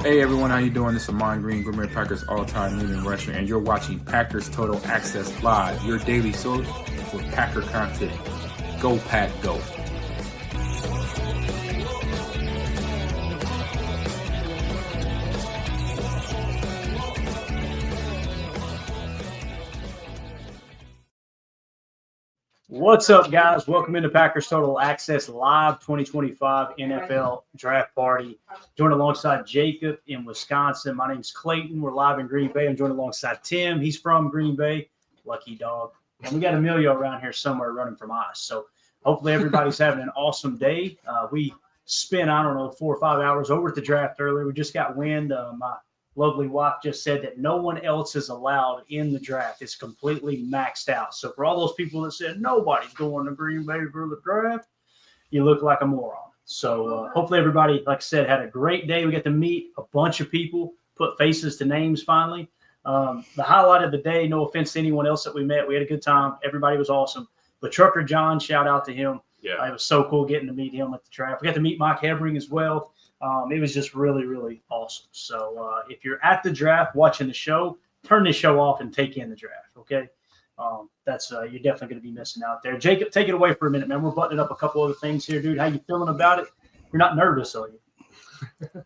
Hey everyone, how you doing? This is Amon Green, Green Bay Packers all-time leading rusher, and you're watching Packers Total Access Live, your daily source for Packer content. Go Pack, go! What's up, guys? Welcome into Packers Total Access Live 2025 NFL Draft Party. Joined alongside Jacob in Wisconsin. My name's Clayton. We're live in Green Bay. I'm joined alongside Tim. He's from Green Bay. Lucky dog. And we got Emilio around here somewhere running from us. So hopefully everybody's having an awesome day. We spent, 4 or 5 hours over at the draft earlier. We just got wind. My lovely wife just said that no one else is allowed in the draft. It's completely maxed out. So for all those people that said nobody's going to Green Bay for the draft, you look like a moron. So hopefully everybody, like I said, had a great day. We got to meet a bunch of people, put faces to names finally. The highlight of the day, no offense to anyone else that we met, we had a good time. Everybody was awesome. But Trucker John, shout out to him. Yeah, it was so cool getting to meet him at the draft. We got to meet Mike Hebring as well. It was just really, really awesome. So if you're at the draft watching the show, turn this show off and take in the draft, okay? That's you're definitely going to be missing out there. Jacob, take it away for a minute, man. We're buttoning up a couple other things here, dude. How you feeling about it? You're not nervous, are you?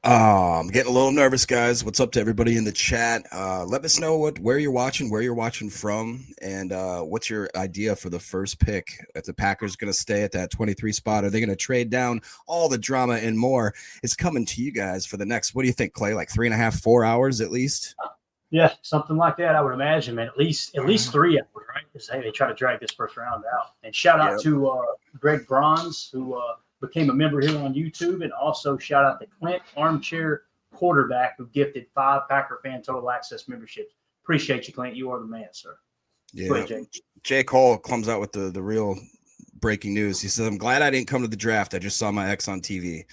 I'm getting a little nervous, guys. What's up to everybody in the chat? Let us know where you're watching from, and what's your idea for the first pick. If the Packers going to stay at that 23 spot, are they going to trade down? All the drama and more is coming to you guys for the next, what do you think, Clay? Like 3.5, 4 hours at least? Yeah, something like that, I would imagine, man. At least 3 hours, right? Because, hey, they try to drag this first round out. And shout out to Greg Bronze, who became a member here on YouTube, and also shout out to Clint Armchair Quarterback, who gifted 5 Packer Fan Total Access memberships. Appreciate you, Clint. You are the man, sir. Yeah. Jay Cole comes out with the real breaking news. He says, "I'm glad I didn't come to the draft. I just saw my ex on TV."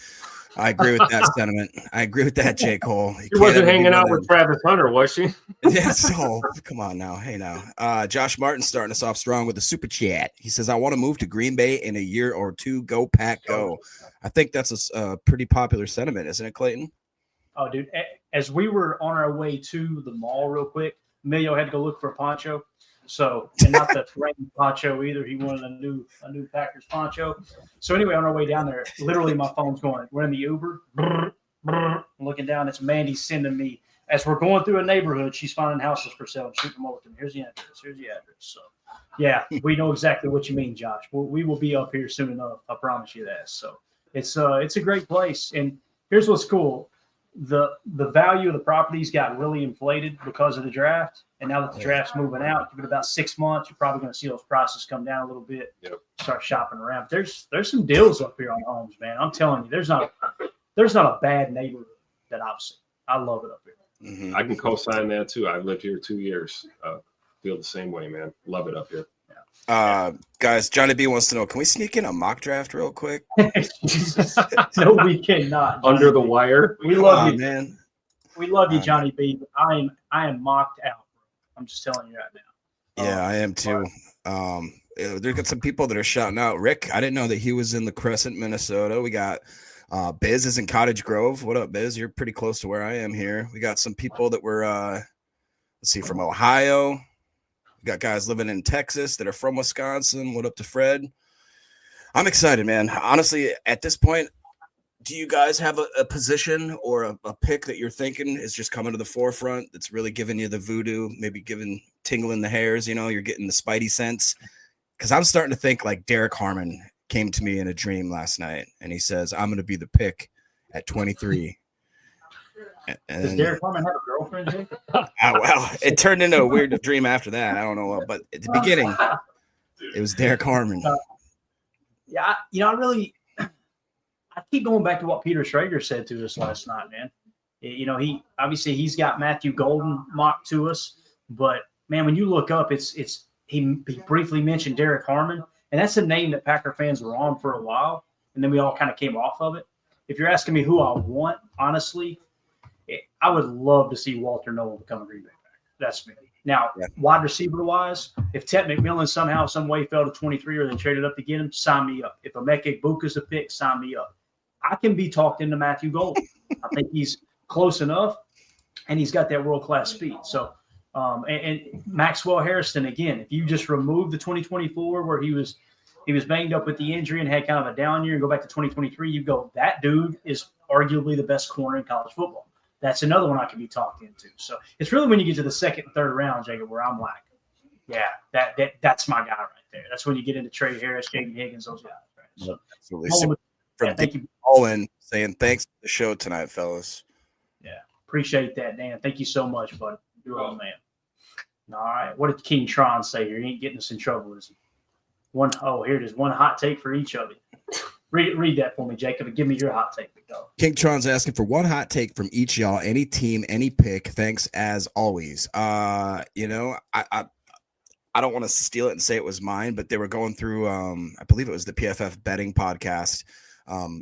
I agree with that sentiment. I agree with that, J. Cole. She wasn't hanging out with Travis Hunter, was she? Yeah, so come on now. Hey, now. Josh Martin starting us off strong with a super chat. He says, "I want to move to Green Bay in a year or two. Go Pack, go." I think that's a pretty popular sentiment, isn't it, Clayton? Oh, dude. As we were on our way to the mall real quick, Emilio had to go look for a poncho. So, and not the threatened poncho either. He wanted a new Packers poncho. So anyway, on our way down there, literally my phone's going. We're in the Uber. Brr, brr, I'm looking down. It's Mandy sending me, as we're going through a neighborhood, she's finding houses for sale and shooting them over to me. Here's the address. So, yeah, we know exactly what you mean, Josh. We will be up here soon enough. I promise you that. So it's a great place. And here's what's cool. The value of the properties got really inflated because of the draft. And now that the draft's moving out, give it about 6 months, you're probably going to see those prices come down a little bit. Yep. Start shopping around. There's some deals up here on homes, man. I'm telling you, there's not a bad neighborhood that I've seen. I love it up here. Mm-hmm. I can co-sign that too. I've lived here 2 years. Feel the same way, man. Love it up here. Guys, Johnny B wants to know, can we sneak in a mock draft real quick? No, we cannot. Under the wire. We love you, man. We love you, Johnny B. But I am mocked out. I'm just telling you right now. Yeah, I am too. There's got some people that are shouting out. Rick, I didn't know that he was in the Crescent, Minnesota. We got Biz is in Cottage Grove. What up, Biz? You're pretty close to where I am here. We got some people that were, from Ohio. We got guys living in Texas that are from Wisconsin. What up to Fred? I'm excited, man. Honestly, at this point, do you guys have a position or a pick that you're thinking is just coming to the forefront that's really giving you the voodoo, maybe tingling the hairs, you're getting the spidey sense? Because I'm starting to think like Derek Harmon came to me in a dream last night, and he says, "I'm going to be the pick at 23. Does Derek Harmon have a girlfriend, Jake? Well, it turned into a weird dream after that. I don't know. But at the beginning, it was Derek Harmon. I keep going back to what Peter Schrager said to us last night, man. He's got Matthew Golden mocked to us, but man, when you look up, he briefly mentioned Derek Harmon, and that's a name that Packer fans were on for a while, and then we all kind of came off of it. If you're asking me who I want, honestly, I would love to see Walter Nolan become a Green Bay Packer. That's me. Now, wide receiver wise, if Ted McMillan somehow, some way fell to 23 or they traded up to get him, sign me up. If Emeka Egbuka's a pick, sign me up. I can be talked into Matthew Golden. I think he's close enough, and he's got that world-class speed. So, and Maxwell Harrison, again, if you just remove the 2024 where he was banged up with the injury and had kind of a down year and go back to 2023, you go, that dude is arguably the best corner in college football. That's another one I could be talked into. So it's really when you get to the second and third round, Jacob, where I'm like, yeah, that's my guy right there. That's when you get into Trey Harris, Jaden Higgins, those guys. Right? So, Absolutely. From thank you. Owen saying thanks for the show tonight, fellas. Yeah, appreciate that, Dan. Thank you so much, buddy. You're old man. All right, what did King Tron say here? He ain't getting us in trouble, is he? Here it is. One hot take for each of you. Read that for me, Jacob, and give me your hot take. King Tron's asking for one hot take from each of y'all, any team, any pick. Thanks as always. I don't want to steal it and say it was mine, but they were going through I believe it was the PFF betting podcast,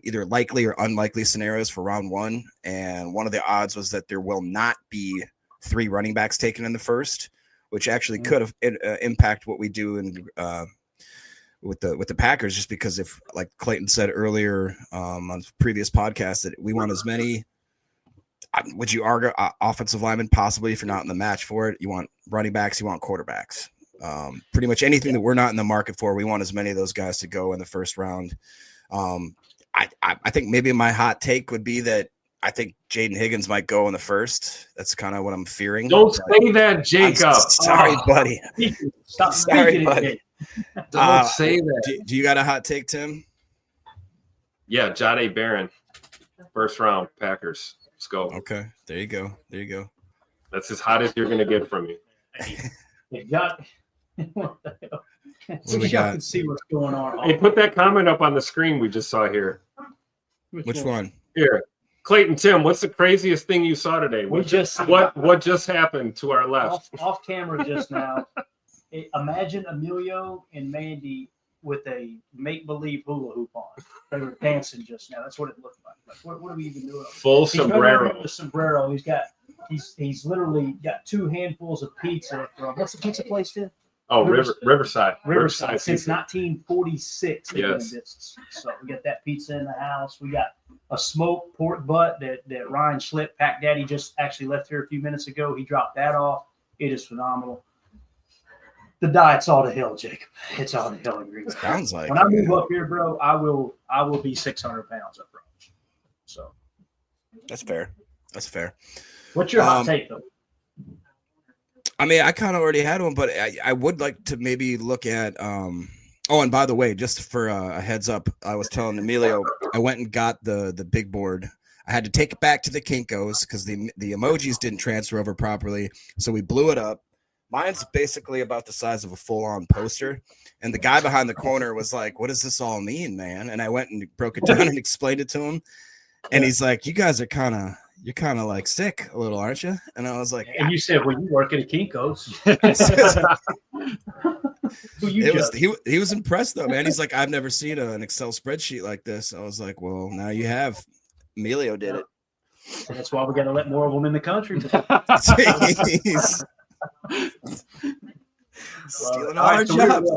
either likely or unlikely scenarios for round one, and one of the odds was that there will not be 3 running backs taken in the first, which actually could have impact what we do in with the Packers, just because if, like Clayton said earlier on previous podcasts, that we want as many, would you argue, offensive linemen possibly if you're not in the match for it. You want running backs, you want quarterbacks. Pretty much anything that we're not in the market for, we want as many of those guys to go in the first round. I think maybe my hot take would be that I think Jaden Higgins might go in the first. That's kind of what I'm fearing. Don't say that, Jacob. Sorry, buddy. Stop Sorry, speaking buddy. it. Don't say that. Do you got a hot take, Tim? Yeah, Jahdae Barron, first round Packers. Let's go. Okay, there you go. That's as hot as you're going to get from me. What the hell? What we y'all got? can see what's going on. Hey, put that comment up on the screen we just saw here. Which one? Here. Clayton, Tim, what's the craziest thing you saw today? We just What just happened to our left? off camera just now. Imagine Emilio and Mandy with a make-believe hula hoop on. They were dancing just now. That's what it looked like. What are we even doing? Full He's running sombrero. around with a sombrero. He's literally got 2 handfuls of pizza from, what's the pizza place, Tim? Oh, Riverside. Riverside since pizza. 1946. they've been in Yes. business. So we got that pizza in the house. We got a smoked pork butt that Ryan Schlipp, Pack Daddy, just actually left here a few minutes ago. He dropped that off. It is phenomenal. The diet's all to hell, Jacob. It's all to hell in Green Bay. Sounds like When I move up here, bro, I will be 600 pounds up front. So that's fair. That's fair. what's your hot take though? I mean, I kind of already had one, but I would like to maybe look at. Oh, and by the way, just for a heads up, I was telling Emilio, I went and got the big board. I had to take it back to the Kinkos because the emojis didn't transfer over properly, so we blew it up. Mine's basically about the size of a full-on poster, and the guy behind the corner was like, "What does this all mean, man?" And I went and broke it down and explained it to him, and he's like, "You guys are you're kind of like sick a little, aren't you?" And I was like, And you said, well, you work at a Kinko's. Who you he was impressed though, man. He's like, "I've never seen an Excel spreadsheet like this." I was like, "Well, now you have." Emilio did it. That's why we got to let more of them in the country. Jeez. Stealing all our so we're, jobs.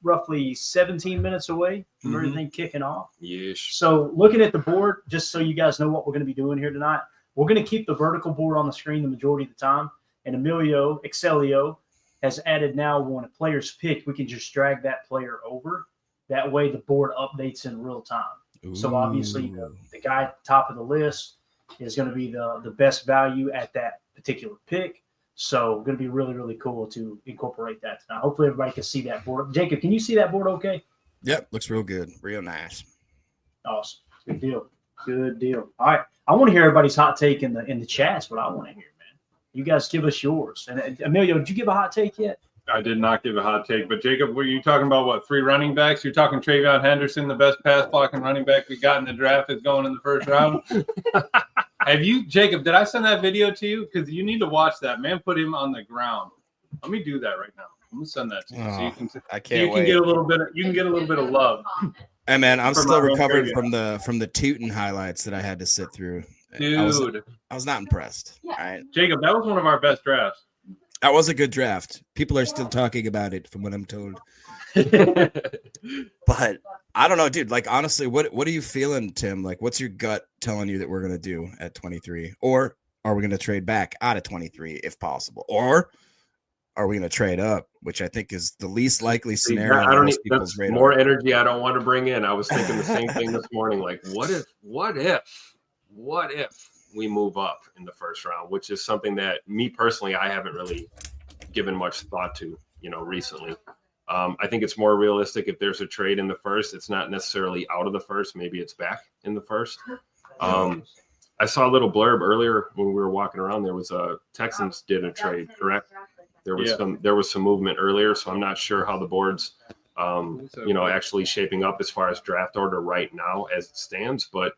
roughly 17 minutes away from Mhm. everything kicking off. Yeesh. So looking at the board, just so you guys know what we're going to be doing here tonight, we're going to keep the vertical board on the screen the majority of the time. And Emilio Excelio has added now when a player's picked, we can just drag that player over. That way the board updates in real time. So obviously the guy at the top of the list is going to be the best value at that particular pick. So going to be really, really cool to incorporate that tonight. Hopefully everybody can see that board. Jacob, can you see that board okay? Yep, looks real good. Real nice. Awesome. Good deal. Good deal. All right. I want to hear everybody's hot take in the chat. Is what I want to hear, man. You guys give us yours. And Emilio, did you give a hot take yet? I did not give a hot take, but Jacob, were you talking about what, 3 running backs? You're talking Travion Henderson, the best pass blocking running back we got in the draft, is going in the first round. Have you, Jacob? Did I send that video to you? Because you need to watch that. Man, put him on the ground. Let me do that right now. I'm gonna send that to you, so you can. I can't You wait. can get a little bit. You can get a little bit of love, Hey man, I'm from still my recovering trivia. from the Tootin highlights that I had to sit through. dude. I was not impressed. All right. Jacob, that was one of our best drafts. That was a good draft. People are still talking about it, from what I'm told. But I don't know, dude. Like, honestly, what are you feeling, Tim? Like, what's your gut telling you that we're gonna do at 23, or are we gonna trade back out of 23 if possible, or are we gonna trade up, which I think is the least likely scenario? I don't on need, most people's that's radar. more energy I don't want to bring in. I was thinking the same thing this morning. Like, what if we move up in the first round, which is something that me personally, I haven't really given much thought to, recently. I think it's more realistic if there's a trade in the first. It's not necessarily out of the first. Maybe it's back in the first. I saw a little blurb earlier when we were walking around. There was a Texans did a trade, correct? There was some movement earlier, so I'm not sure how the board's actually shaping up as far as draft order right now as it stands. But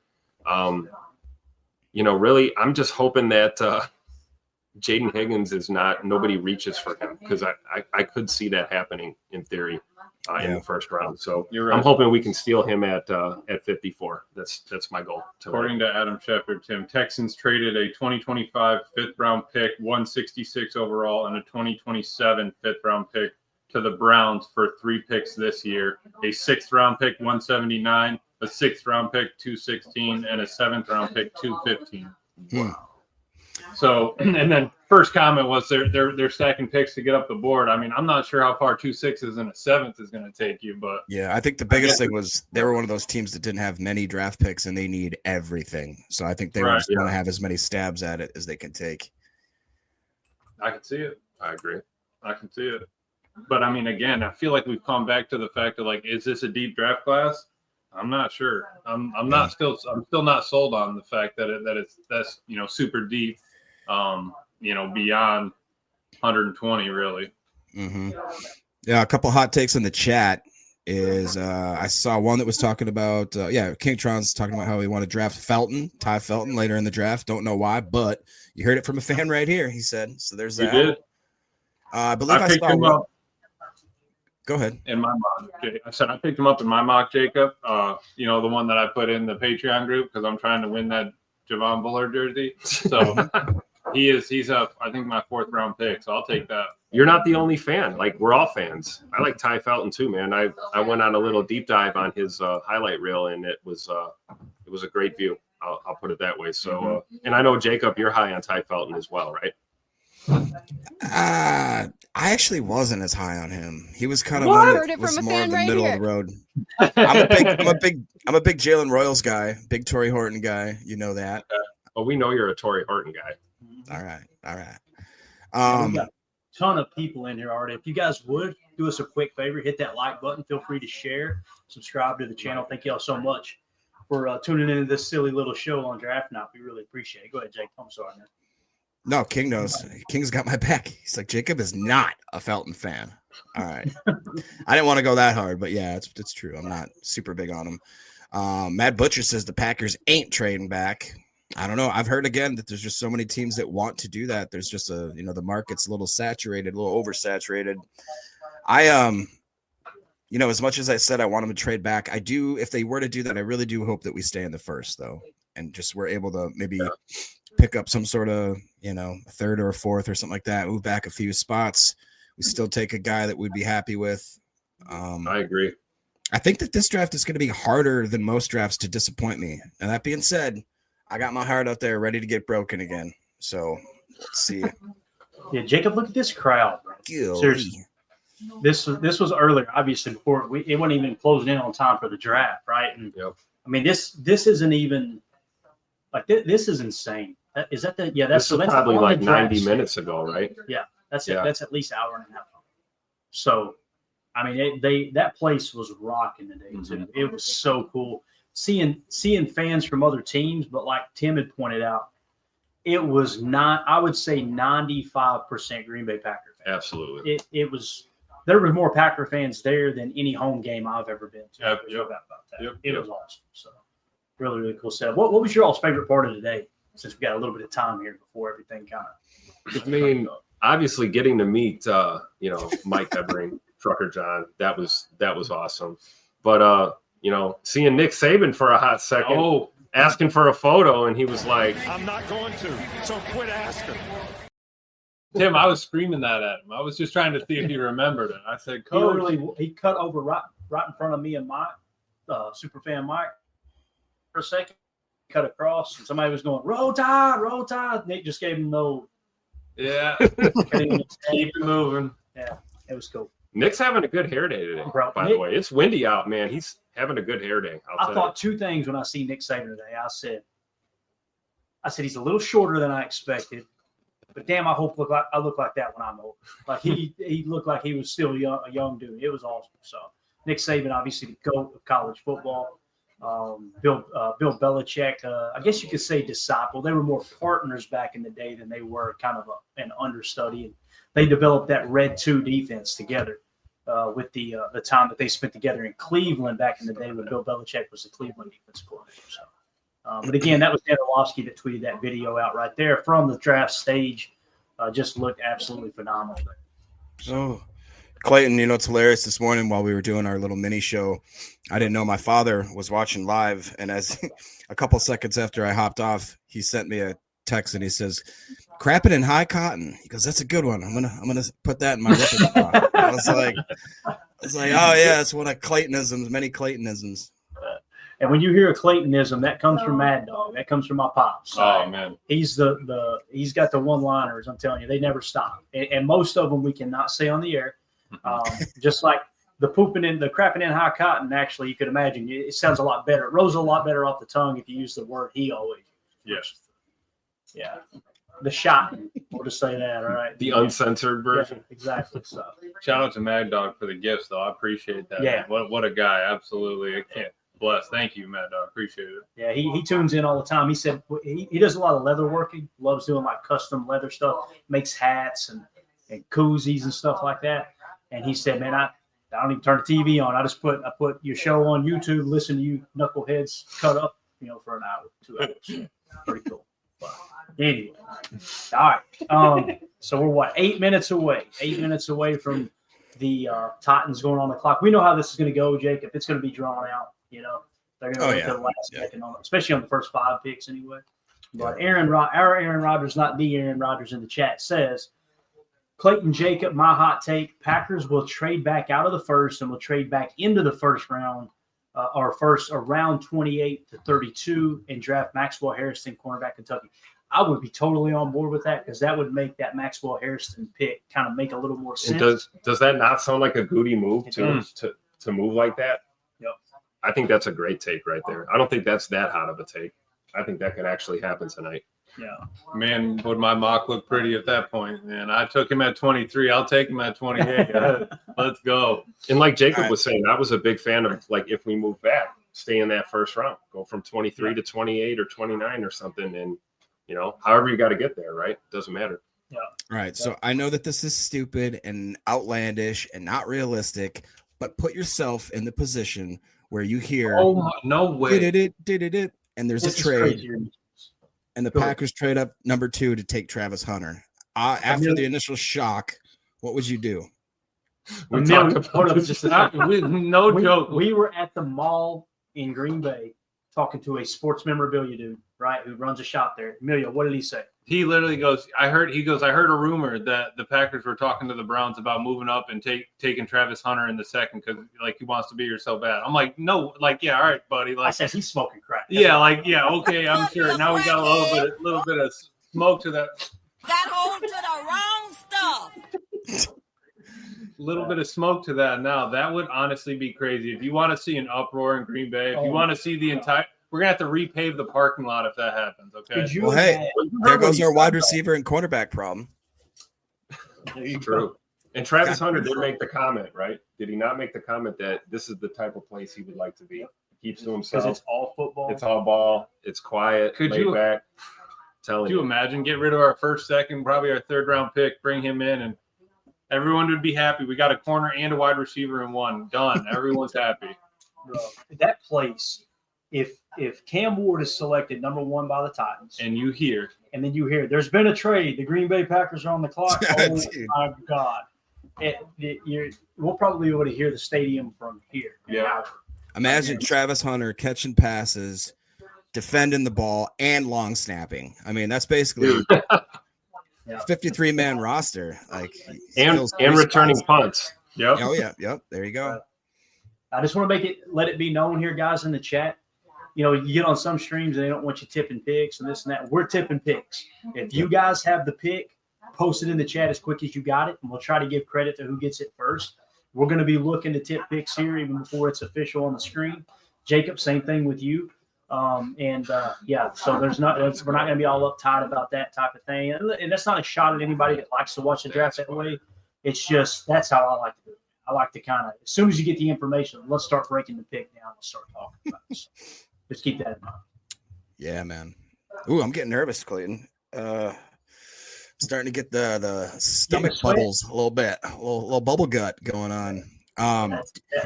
really, I'm just hoping that Jaden Higgins is nobody reaches for him, because I could see that happening in theory in the first round. So You're right. I'm hoping we can steal him at 54. That's my goal. According to Adam Shepard, Tim, Texans traded a 2025 fifth-round pick, 166 overall, and a 2027 fifth-round pick to the Browns for 3 picks this year: a sixth-round pick, 179, a sixth-round pick, 216, and a seventh-round pick, 215. Wow. So, and then first comment was they're stacking picks to get up the board. I mean, I'm not sure how far 2 6s and a 7th is going to take you, but yeah, I think the biggest thing was they were one of those teams that didn't have many draft picks and they need everything. So I think they want to have as many stabs at it as they can take. I can see it. I agree. I can see it. But I mean, again, I feel like we've come back to the fact of, like, is this a deep draft class? I'm not sure. I'm still not sold on the fact that that's super deep. Beyond 120, really. Mm-hmm. Yeah, a couple hot takes in the chat is I saw one that was talking about King Tron's talking about how he wanted to draft Ty Felton later in the draft. Don't know why, but you heard it from a fan right here. He said so. There's that. You did. I believe I picked saw him one. up Go ahead. in my mock. I said I picked him up in my mock, Jacob. The one that I put in the Patreon group because I'm trying to win that Javon Bullard jersey. So. He's up, I think, my 4th round pick, so I'll take that. You're not the only fan. Like, we're all fans. I like Ty Felton too, man. I went on a little deep dive on his highlight reel, and it was a great view. I'll put it that way. So, and I know, Jacob, you're high on Ty Felton as well, right? I actually wasn't as high on him. He was kind of was more in the middle of the road. I'm a big Jalen Royals guy, big Torrey Horton guy. You know that. Well, we know you're a Torrey Horton guy. All right. We got a ton of people in here already. If you guys would do us a quick favor, hit that like button. Feel free to share, subscribe to the channel. Thank y'all so much for tuning into this silly little show on Draft Night. We really appreciate it. Go ahead, Jake. I'm sorry, man. No, King knows. King's got my back. He's like, Jacob is not a Felton fan. All right. I didn't want to go that hard, but yeah, it's true. I'm not super big on him. Matt Butcher says the Packers ain't trading back. I don't know. I've heard again that there's just so many teams that want to do that. There's just the market's a little saturated, a little oversaturated. As much as I said I want them to trade back, I do. If they were to do that, I really do hope that we stay in the first, though, and just we're able to maybe pick up some sort of, 3rd or 4th or something like that, move back a few spots. We still take a guy that we'd be happy with. I agree. I think that this draft is going to be harder than most drafts to disappoint me. And that being said, I got my heart out there ready to get broken again. So let's see. Yeah, Jacob, look at this crowd, bro. Seriously. This was earlier, obviously, before it wasn't even closing in on time for the draft, right? And I mean, this isn't even like this is insane. That's probably like 90 minutes ago, right? Yeah, that's it. That's at least an hour and a half. So, I mean, that place was rocking today too. It was so cool. Seeing fans from other teams, but like Tim had pointed out, it was not, I would say 95% Green Bay Packer fans. Absolutely. There were more Packer fans there than any home game I've ever been to. It was awesome. So really, really cool setup. What was your all's favorite part of today, since we got a little bit of time here before everything kind of. I mean, obviously getting to meet, Mike Evering, Trucker John, that was awesome. But, seeing Nick Saban for a hot second, asking for a photo, and he was like, I'm not going to, so quit asking. Tim, I was screaming that at him. I was just trying to see if he remembered it. I said, He Coach. literally he cut over right in front of me and Mike, Superfan Mike, for a second. Cut across, and somebody was going, roll tide, roll tide. Nick just gave him no. Yeah. Keep Keep it moving. Yeah, it was cool. Nick's having a good hair day today, Bro, by Nick- the way. It's windy out, man. He's having a good hair day. I thought two things when I see Nick Saban today. I said he's a little shorter than I expected, but damn, I hope I look like that when I'm old. Like he looked like he was still a young dude. It was awesome. So Nick Saban, obviously the GOAT of college football. Bill Belichick, I guess you could say disciple. They were more partners back in the day than they were kind of an understudy. And they developed that Red 2 defense together with the time that they spent together in Cleveland back in the day when Bill Belichick was the Cleveland defense coordinator. So, but again, that was Dan Orlovsky that tweeted that video out right there from the draft stage. Just looked absolutely phenomenal. Oh, Clayton, you know, it's hilarious. This morning while we were doing our little mini show, I didn't know my father was watching live. And as a couple seconds after I hopped off, he sent me a text and he says, "Crap it in high cotton." He goes, "That's a good one. I'm gonna put that in my repertoire." I was like, oh yeah, it's one of Claytonisms, many Claytonisms. And when you hear a Claytonism, that comes from Mad Dog. That comes from my pops. Oh, man. He's he's got the one-liners. I'm telling you, they never stop. And most of them we cannot say on the air. Just like the crapping in high cotton. Actually, you could imagine it sounds a lot better. It rolls a lot better off the tongue if you use the word he always. Yes. Yeah. The shot. We'll just say that. All right. The uncensored version. Yeah, exactly. So. Shout out to Mad Dog for the gifts, though. I appreciate that. Yeah. What a guy. Absolutely. I can't bless. Thank you, Mad Dog. Appreciate it. Yeah, he tunes in all the time. He said he does a lot of leather working. Loves doing like custom leather stuff. Makes hats and koozies and stuff like that. And he said, "Man, I don't even turn the TV on. I put your show on YouTube, listen to you knuckleheads cut up, for an hour, 2 hours. So, pretty cool." But anyway, all right. So we're 8 minutes away? 8 minutes away from the Titans going on the clock. We know how this is going to go, Jacob. It's going to be drawn out. They're going to wait till the last second on it, especially on the first 5 picks anyway. But our Aaron Rodgers, not the Aaron Rodgers in the chat, says, Clayton Jacob, my hot take, Packers will trade back out of the first and will trade back into the first round around 28 to 32 and draft Maxwell Harrison, cornerback Kentucky. I would be totally on board with that because that would make that Maxwell Harrison pick kind of make a little more sense. And does that not sound like a Goody move to move like that? Yep. I think that's a great take right there. I don't think that's that hot of a take. I think that could actually happen tonight. Yeah. Man, would my mock look pretty at that point? Man, I took him at 23. I'll take him at 28. Let's go. And like Jacob was saying, I was a big fan of, like, if we move back, stay in that first round, go from 23 to 28 or 29 or something. And, however you got to get there, right? Doesn't matter. Yeah. Right. So I know that this is stupid and outlandish and not realistic, but put yourself in the position where you hear, "Oh, no way. did it, and there's This a is trade. crazier. And the Go ahead. Packers trade up number 2 to take Travis Hunter. After the initial shock, what would you do? We No talked about this. just a second. No joke. We were at the mall in Green Bay talking to a sports memorabilia dude, right, who runs a shop there. Emilio, what did he say? He literally goes, I heard a rumor that the Packers were talking to the Browns about moving up and taking Travis Hunter in the second because he wants to be here so bad. I'm like, no, yeah, all right, buddy. I said he's smoking crack. Okay, I'm sure. Now we got a little bit of smoke to that. Got hold to the wrong stuff. Little bit of smoke to that now. That would honestly be crazy. If you want to see an uproar in Green Bay, if you want to see the entire – we're going to have to repave the parking lot if that happens, okay? Well, hey, there goes our wide receiver and quarterback problem. True. And Travis Hunter did make the comment, right? Did he not make the comment that this is the type of place he would like to be? He keeps to himself. Because it's all football. It's all ball. It's quiet. Laid back. Could you imagine? Get rid of our first, second, probably our third-round pick, bring him in, and everyone would be happy. We got a corner and a wide receiver in one. Done. Everyone's happy. Bro, that place, if Cam Ward is selected number 1 by the Titans, And you hear, and then you hear there's been a trade, the Green Bay Packers are on the clock. Oh Dude. my God! We'll probably be able to hear the stadium from here. Yeah. Imagine Travis Hunter catching passes, defending the ball, and long snapping. I mean, that's basically 53-man roster. Like And returning punts. Yep. Oh yeah, yep. There you go. I just want to let it be known here, guys, in the chat. You know, you get on some streams and they don't want you tipping picks and this and that. We're tipping picks. If you guys have the pick, post it in the chat as quick as you got it, and we'll try to give credit to who gets it first. We're going to be looking to tip picks here even before it's official on the screen. Jacob, same thing with you. So we're not going to be all uptight about that type of thing. And that's not a shot at anybody that likes to watch the draft that way. It's just that's how I like to do it. I like to kind of, as soon as you get the information, let's start breaking the pick down and start talking about it. So just keep that in mind. Yeah, man. Ooh, I'm getting nervous, Clayton. Starting to get the stomach bubbles a little bit, a little bubble gut going on.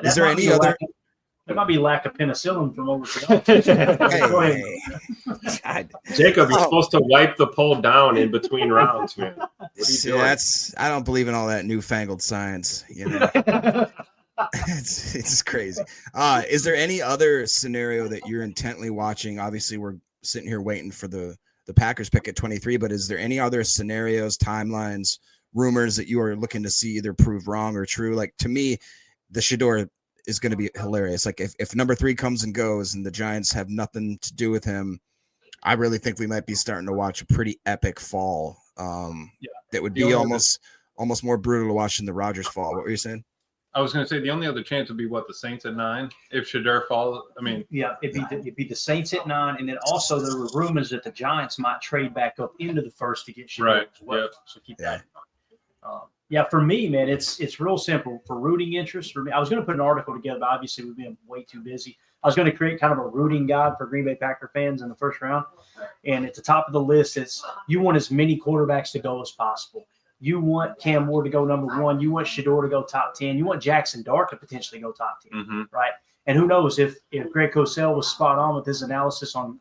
Is there any other? There might be lack of penicillin from over there. Hey. Jacob, you're supposed to wipe the pole down in between rounds, man. What are you doing? I don't believe in all that newfangled science. You know, it's crazy. Is there any other scenario that you're intently watching? Obviously, we're sitting here waiting for the Packers pick at 23, but is there any other scenarios, timelines, rumors that you are looking to see either prove wrong or true? Like, to me, the Shedeur is going to be hilarious. Like if number 3 comes and goes and the Giants have nothing to do with him, I really think we might be starting to watch a pretty epic fall. That would be almost more brutal to watch than the Rodgers fall. What were you saying? I was going to say the only other chance would be the Saints at 9 if Shedeur falls. I mean, yeah, it'd be the Saints at 9, and then also there were rumors that the Giants might trade back up into the first to get Shedeur. Right. As well. Yep. So keep that in mind. For me, man, it's real simple. For rooting interest, for me, I was going to put an article together, but obviously we've been way too busy. I was going to create kind of a rooting guide for Green Bay Packer fans in the first round, and at the top of the list is you want as many quarterbacks to go as possible. You want Cam Ward to go number 1. You want Shedeur to go top 10. You want Jackson Dart to potentially go top 10, right? And who knows if Greg Cosell was spot on with his analysis on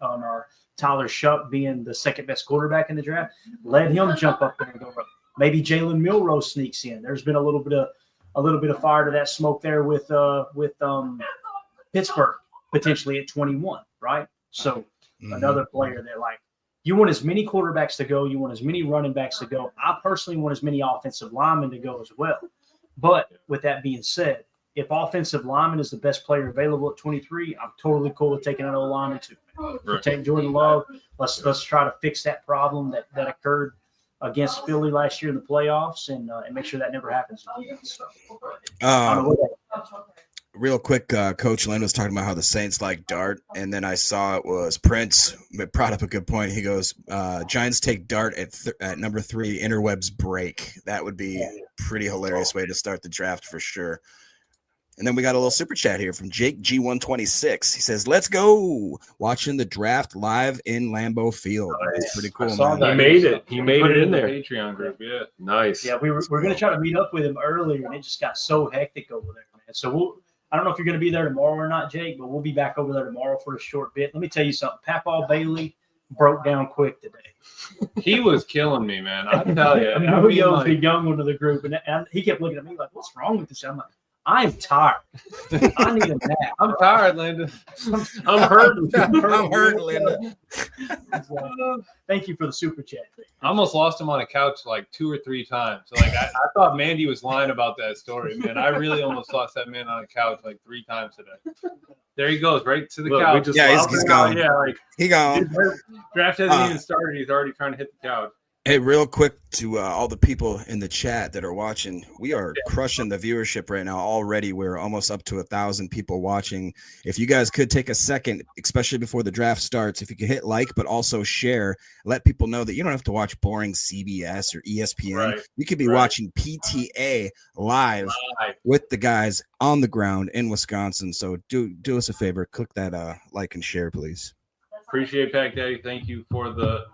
Tyler Shuck being the second best quarterback in the draft, let him jump up there and go. Maybe Jalen Milroe sneaks in. There's been a little bit of fire to that smoke there with Pittsburgh potentially at 21, right? So another player that you want as many quarterbacks to go. You want as many running backs to go. I personally want as many offensive linemen to go as well. But with that being said, if offensive lineman is the best player available at 23, I'm totally cool with taking an O-lineman too. Right. Take Jordan Love. Let's try to fix that problem that occurred against Philly last year in the playoffs and make sure that never happens again. So, real quick, Coach Lynn was talking about how the Saints like Dart, and then I saw it was Prince brought up a good point. He goes, Giants take Dart at number 3, interwebs break. That would be a pretty hilarious way to start the draft for sure. And then we got a little super chat here from Jake G126. He says, let's go. Watching the draft live in Lambeau Field. Nice. That's pretty cool. He made it. He made it in there. Patreon group, yeah. Nice. Yeah, we're going to try to meet up with him earlier, and it just got so hectic over there, man. So I don't know if you're going to be there tomorrow or not, Jake, but we'll be back over there tomorrow for a short bit. Let me tell you something. Papaw Bailey broke down quick today. He was killing me, man. I tell you. Julio's the young one of the group, and he kept looking at me like, what's wrong with this? I'm like, I'm tired. I need a nap. I'm tired, Landon. I'm hurting. I'm hurting, Linda. Thank you for the super chat. I almost lost him on a couch 2 or 3 times. So I thought Mandy was lying about that story, man. I really almost lost that man on a couch 3 times today. There he goes, right to the couch. Yeah, he's gone. Yeah, he gone. Draft hasn't even started. He's already trying to hit the couch. Hey, real quick to all the people in the chat that are watching, we are crushing the viewership right now already. We're almost up to 1,000 people watching. If you guys could take a second, especially before the draft starts, if you could hit like, but also share, let people know that you don't have to watch boring CBS or ESPN. Right. You could be watching PTA live with the guys on the ground in Wisconsin. So do us a favor, click that like and share, please. Appreciate Pack Daddy. Thank you for the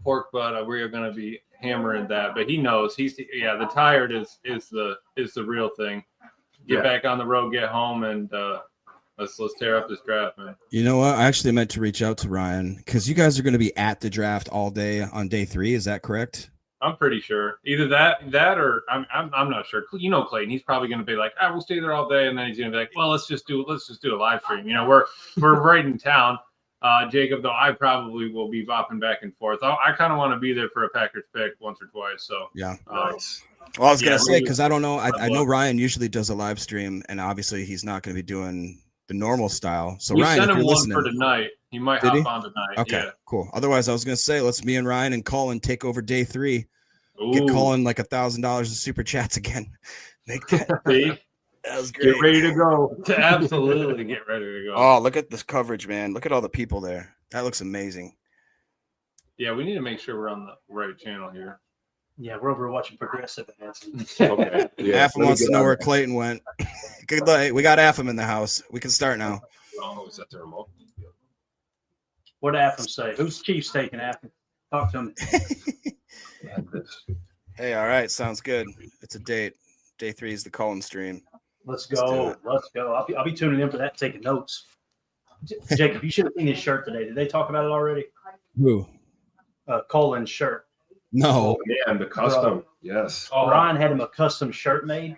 pork butt. We are going to be hammering that, but he knows the tired is the real thing. Get back on the road, get home, and let's tear up this draft, man. You know what? I actually meant to reach out to Ryan because you guys are going to be at the draft all day on day 3. Is that correct? I'm pretty sure either that or I'm not sure. You know, Clayton, he's probably going to be like, we'll stay there all day, and then he's going to be like, well, let's just do a live stream. You know, we're right in town. Jacob, though, I probably will be bopping back and forth. I kind of want to be there for a Packers pick once or twice. So Yeah. Nice. Well, I was gonna Yeah, say we- because I don't know. I know Ryan usually does a live stream, and obviously he's not going to be doing the normal style. So we Ryan, sent if him you're one listening, for tonight. He might Did hop he? on tonight. okay, Yeah. cool. Otherwise, I was gonna say let's me and Ryan and Colin take over day 3. Get Ooh, Colin like $1,000 in super chats again. Make that. see? That was great. Get ready to go. Absolutely get ready to go. Oh, look at this coverage, man. Look at all the people there. That looks amazing. Yeah, we need to make sure we're on the right channel here. Yeah, we're over watching Progressive ads. Okay. Yeah. Affam wants to know where Clayton went. Good luck. We got Affam in the house. We can start now. Oh, is that the remote? What did Affam say? Who's Chiefs taking Affam? Talk to him. Hey, all right. Sounds good. It's a date. Day 3 is the Colin stream. Let's Let's do go. it. Let's go. I'll be tuning in for that, taking notes. Jacob, you should have seen his shirt today. Did they talk about it already? Who? Colin's shirt. No. Man, the custom. Yes. Oh, Ryan had him a custom shirt made,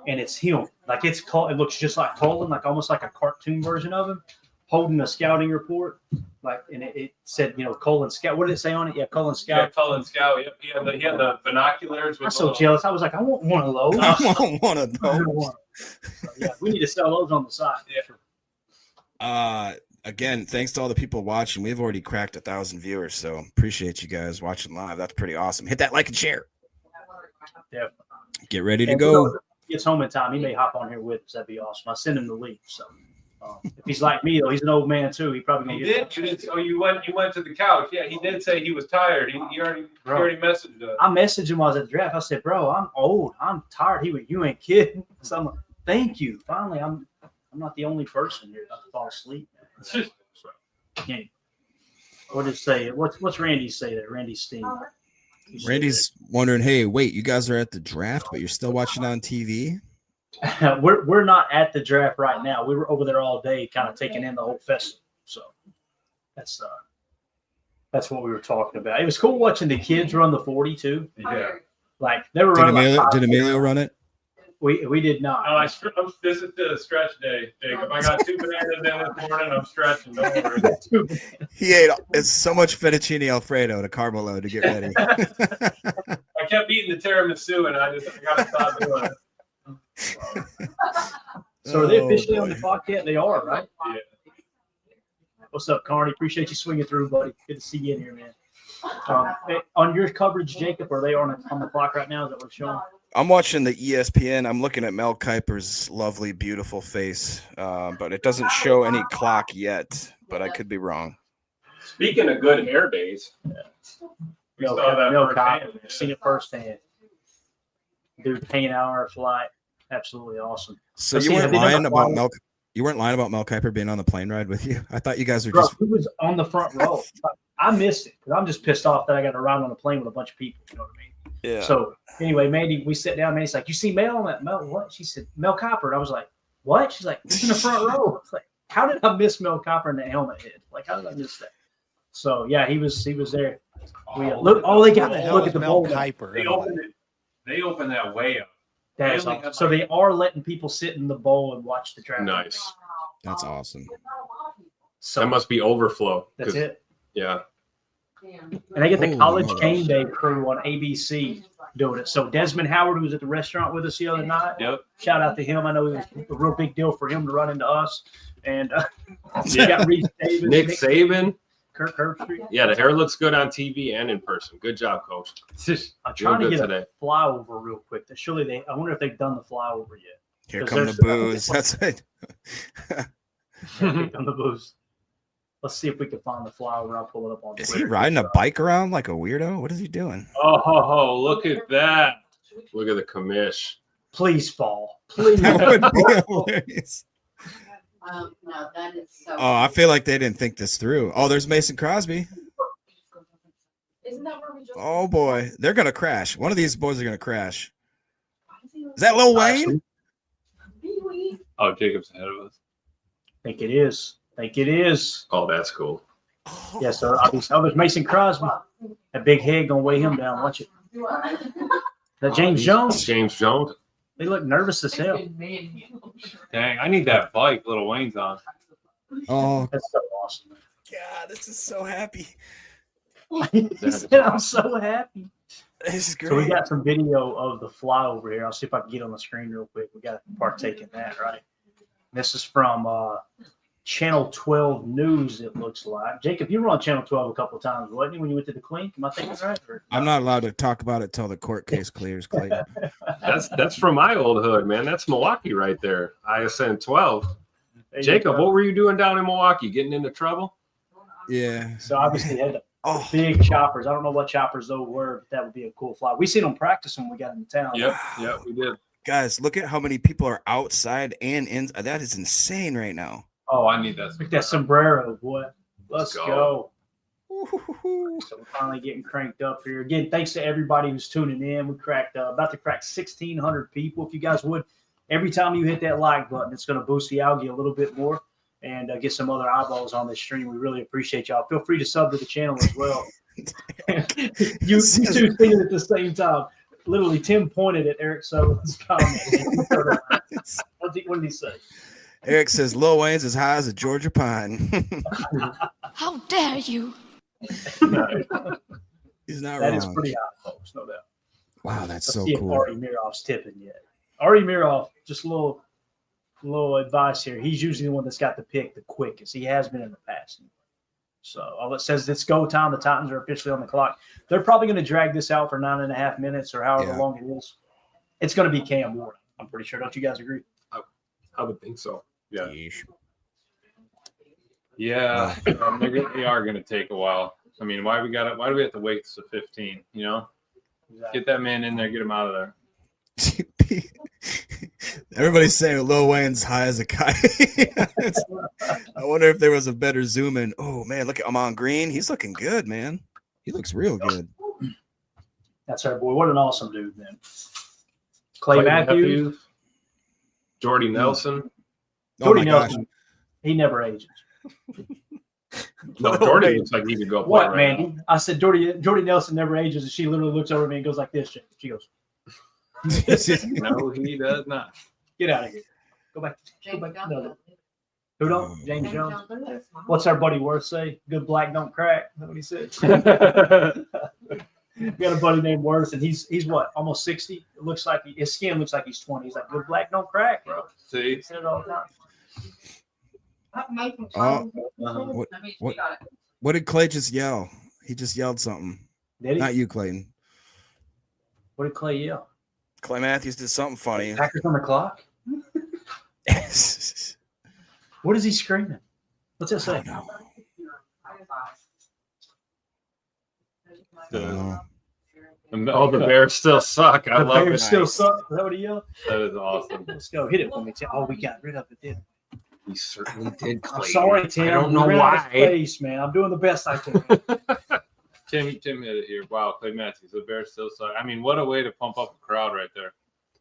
and it's him. Like it's called. It looks just like Colin, like almost like a cartoon version of him, holding a scouting report. Like, and it said, Colin Scout. What did it say on it? Yeah, Colin yeah, Scout. Colin Scout. Yep, he had the binoculars. I'm With so jealous. I was like, I want one of those. I want one of I those. want one. Yeah, we need to sell those on the side. Yeah. Again, thanks to all the people watching. We've already cracked 1,000 viewers, so appreciate you guys watching live. That's pretty awesome. Hit that like and share. Yeah. Get ready to And go. if he gets home in time, he may hop on here with us. That'd be awesome. I send him the link. So if he's like me, though, he's an old man too. He probably He gonna did. You did. Oh, you went to the couch. Yeah, he did say he was tired. He already messaged us. I messaged him while I was at the draft. I said, "Bro, I'm old. I'm tired." He went, "You ain't kidding." So I'm like, "Thank you. Finally, I'm not the only person here that fall asleep." Yeah. What did it say? What's Randy say there? Randy Steen. He said Randy's wondering, hey, wait, you guys are at the draft, but you're still watching on TV? that- we're not at the draft right now. We were over there all day, kind of taking in the whole festival. So that's what we were talking about. It was cool watching the kids run the 40 too. Yeah. Like they were Did running. Emilio, Like did Emilio run it? we did not. No, this is the stretch day, Jacob. I got 2 bananas in this morning. I'm stretching. Don't worry. He ate it's so much fettuccine Alfredo to carb load to get ready. I kept eating the tiramisu, and I got to stop doing it. So are they Oh, officially on boy. the clock yet? They are, right? Yeah. What's up, Carney? Appreciate you swinging through, buddy. Good to see you in here, man. On your coverage, Jacob, are they on the clock right now? Is that what it's showing? I'm watching the ESPN. I'm looking at Mel Kiper's lovely, beautiful face, but it doesn't show any clock yet, but I could be wrong. Speaking of good hair days, We saw that No firsthand, copy. man. Seen it firsthand. Dude, 10-hour flight. Absolutely awesome. So Let's you see, weren't have they lying never about flown? Mel. You weren't lying about Mel Kiper being on the plane ride with you. I thought you guys were Bro, just. he was on the front row. I missed it because I'm just pissed off that I got to ride on a plane with a bunch of people. You know what I mean? Yeah. So anyway, Mandy, we sit down. Mandy's like, "You see Mel?" I'm like, "Mel, what?" She said, "Mel Kiper." And I was like, "What?" She's like, "He's in the front row." I was like, how did I miss Mel Kiper in the helmet head? Like, how did I miss that? So yeah, he was there. We look. Oh, they got Who the hell look is at the Mel bowl. Kiper? They anyway? opened it. They opened that way up. That's Really? awesome. So they are letting people sit in the bowl and watch the draft. nice. That's awesome. So That must be overflow. that's 'cause- it. Yeah. And they get the Holy College moly. Game Day crew on ABC doing it. So Desmond Howard, who was at the restaurant with us the other night, Yep. shout out to him. I know it was a real big deal for him to run into us. And you got Reese Davis, Nick Saban. Kirk Herbstreit. Yeah, the hair looks good on TV and in person. Good job, coach. I'm trying to good get today. a flyover real quick. Surely I wonder if they've done the flyover yet. Here 'Cause come the there's- booze. That's it. On the boost. Let's see if we can find the flyover. I'll pull it up on Is he Twitter. riding a bike around like a weirdo? What is he doing? Oh, look at that. Look at the commish. Please fall. Please. That would be hilarious. No, that is so. Oh, I feel like they didn't think this through. Oh, there's Mason Crosby. Isn't that where we just? Oh boy, they're gonna crash. One of these boys are gonna crash. Is that Lil Wayne? Oh, Jacob's ahead of us. Think it is. Think it is. Oh, that's cool. Yes, sir. There's Mason Crosby. That big head gonna weigh him down. Watch it. That James Jones. James Jones. They look nervous as hell. Dang, I need that bike Little Wayne's on. Oh, That's so awesome. God, this is so happy. He said, I'm so happy. This is great. So we got some video of the fly over here. I'll see if I can get on the screen real quick. We got to partake in that, right? This is from Channel 12 News, it looks like. Jacob, you were on Channel 12 a couple of times, wasn't you, when you went to the clink? Am I thinking right? Or, I'm not allowed to talk about it till the court case clears, Clayton. That's from my old hood, man. That's Milwaukee right there. ISN 12. There you Jacob, go. what were you doing down in Milwaukee? Getting into trouble? Yeah. So obviously had the Oh, big choppers. I don't know what choppers those were, but that would be a cool fly. We seen them practice when we got into town. Yep, we did. guys, look at how many people are outside and in. That is insane right now. Oh, I need that. Look at that sombrero, boy. Let's Let's go. Woo-hoo-hoo. So we're finally getting cranked up here. Again, thanks to everybody who's tuning in. We cracked about to crack 1,600 people. If you guys would, every time you hit that like button, it's going to boost the algae a little bit more and get some other eyeballs on this stream. We really appreciate y'all. Feel free to sub to the channel as well. you two sing it at the same time. Literally, Tim pointed at Eric Sutherland's comment. What did he say? Eric says Lil Wayne's as high as a Georgia pine. How dare you? He's not That wrong. is pretty hot, folks, no doubt. Wow, that's Let's so see if cool. Ari Miroff's tipping yet. Ari Miroff, just a little advice here. He's usually the one that's got the pick the quickest. He has been in the past. So all it says it's go time. The Titans are officially on the clock. They're probably going to drag this out for 9.5 minutes or however Yeah. long it is. It's going to be Cam Ward. I'm pretty sure. Don't you guys agree? I would think so. Yeah. Yeesh. Yeah, they are going to take a while. I mean, why do we have to wait to 15? You know, get that man in there, get him out of there. Everybody's saying Lil Wayne's high as a kite. I wonder if there was a better zoom in. Oh man, look at Amon Green. He's looking good, man. He looks real good. That's our boy. What an awesome dude, man. Clay Matthews. Jordy Nelson. Oh Jordy my gosh. Nelson. He never ages. No, Jordy looks like he could go play What, right Mandy? I said Jordy Nelson never ages, and she literally looks over at me and goes like this. She goes, No, he does not. "Get out of here. Go back. Go James back." Jones. No. Who don't? James James Jones. Jones. What's our buddy Worth say? Good black don't crack. Is that what he said? We got a buddy named Worth, and he's what, almost 60? It looks like his skin looks like he's 20. He's like, good black don't crack, bro. See, He said it all the time. What- What did Clay just yell? He just yelled something. Did he? Not you, Clayton. What did Clay yell? Clay Matthews did something funny. Packers on the clock? What is he screaming? What's that say? Oh, the Bears still suck. I The love Bears it. still suck. Is that what he yelled? that is awesome. Let's go. Hit it for me, Tim. Oh, we got rid of it, didn't we? We certainly did. I'm Clayton. sorry, Tim. I don't know We ran out of why. Space, man. I'm doing the best I can. Tim hit it here. Wow, Clay Matthews. The Bears still suck. I mean, what a way to pump up a crowd right there.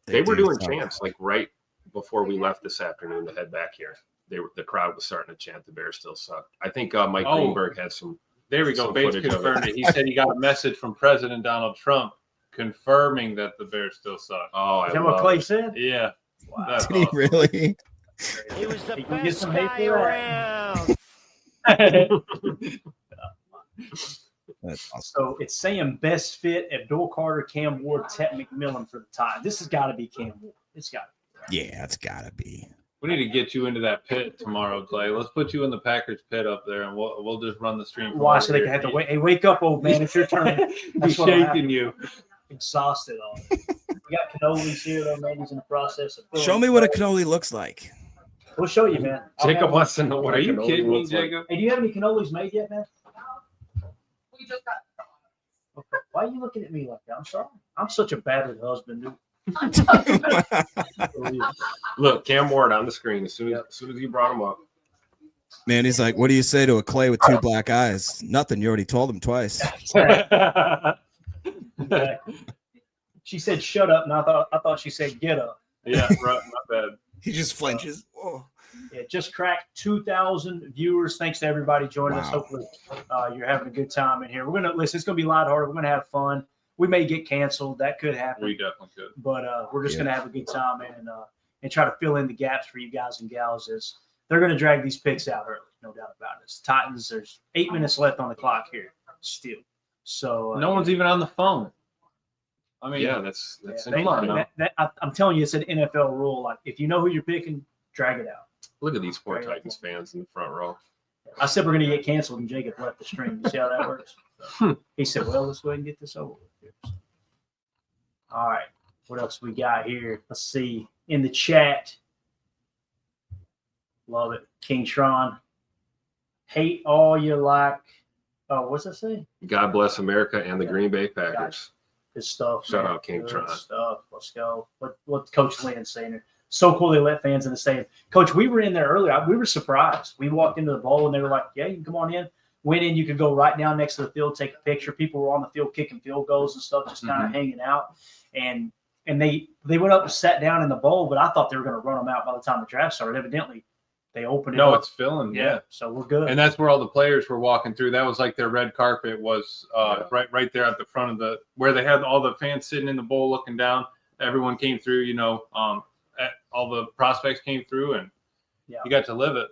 They were do doing suck. chants like right before we left this afternoon to head back here. The crowd was starting to chant the Bears still suck. I think Mike Oh. Greenberg had some. There we go. Some Bates footage of it. confirmed it. He said he got a message from President Donald Trump confirming that the Bears still suck. Oh, I Is that what love Clay it. said? Yeah. Wow. That's Did he awesome. really? He was the He can get best some hate guy for that. around. That's awesome. So it's saying best fit at Bill Carter, Cam Ward, Ted McMillan for the tie. This has got to be Cam Ward. It's got to Yeah, it's gotta be. We need to get you into that pit tomorrow, Clay. Let's put you in the Packers pit up there, and we'll just run the stream. be. from Why? over So they here. can have to wait. Hey, wake up, old man. It's your turn. Be That's what I'm shaking you. exhausted on. We got cannolis here, though. Maybe he's in the process of Show me what a cannoli looks like. We'll show you, man. I'll Jacob have- wants to know what Are a you cannoli kidding me, looks like. Jacob? Hey, do you have any cannolis made yet, man? We just got. Okay. Why are you looking at me like that? I'm sorry. I'm such a battered husband, dude. Look, Cam Ward on the screen as soon as you brought him up. Man, he's like, what do you say to a Clay with two black eyes? Nothing. You already told him twice. She said, "Shut up," and I thought she said, "Get up." Yeah, right. Not bad. He just flinches. Oh. It just cracked 2,000 viewers. Thanks to everybody joining us. Wow. Hopefully, you're having a good time in here. We're gonna listen. It's gonna be lighthearted. We're gonna have fun. We may get canceled. That could happen. We definitely could. But we're just gonna have a good time and try to fill in the gaps for you guys and gals as they're going to drag these picks out early, no doubt about it. Titans, there's 8 minutes left on the clock here still. So No one's even on the phone. I mean, Yeah, that's Come on, I'm telling you, it's an NFL rule. Like, if you know who you're picking, drag it out. Look at these poor Titans fans in the front row. I said we're going to get canceled, and Jacob left the stream. You see how that works? So, he said, well, let's go ahead and get this over with here. All right. What else we got here? Let's see. In the chat. Love it. King Tron. Hate all you like. Oh, what's that say? God bless America and the Green Bay Packers. Good stuff. Shout man. out King Good Tron. stuff. Let's go. What Coach Lynn's saying there. So cool they let fans in the stadium. Coach, we were in there earlier. We were surprised. We walked into the bowl and they were like, yeah, you can come on in. Went in, you could go right down next to the field, take a picture. People were on the field kicking field goals and stuff, just kind of hanging out. And they went up and sat down in the bowl, but I thought they were going to run them out by the time the draft started. Evidently, they opened it up. no, it's filling. Yeah. So we're good. And that's where all the players were walking through. That was like their red carpet was right there at the front of where they had all the fans sitting in the bowl looking down. Everyone came through, all the prospects came through and you got to live it.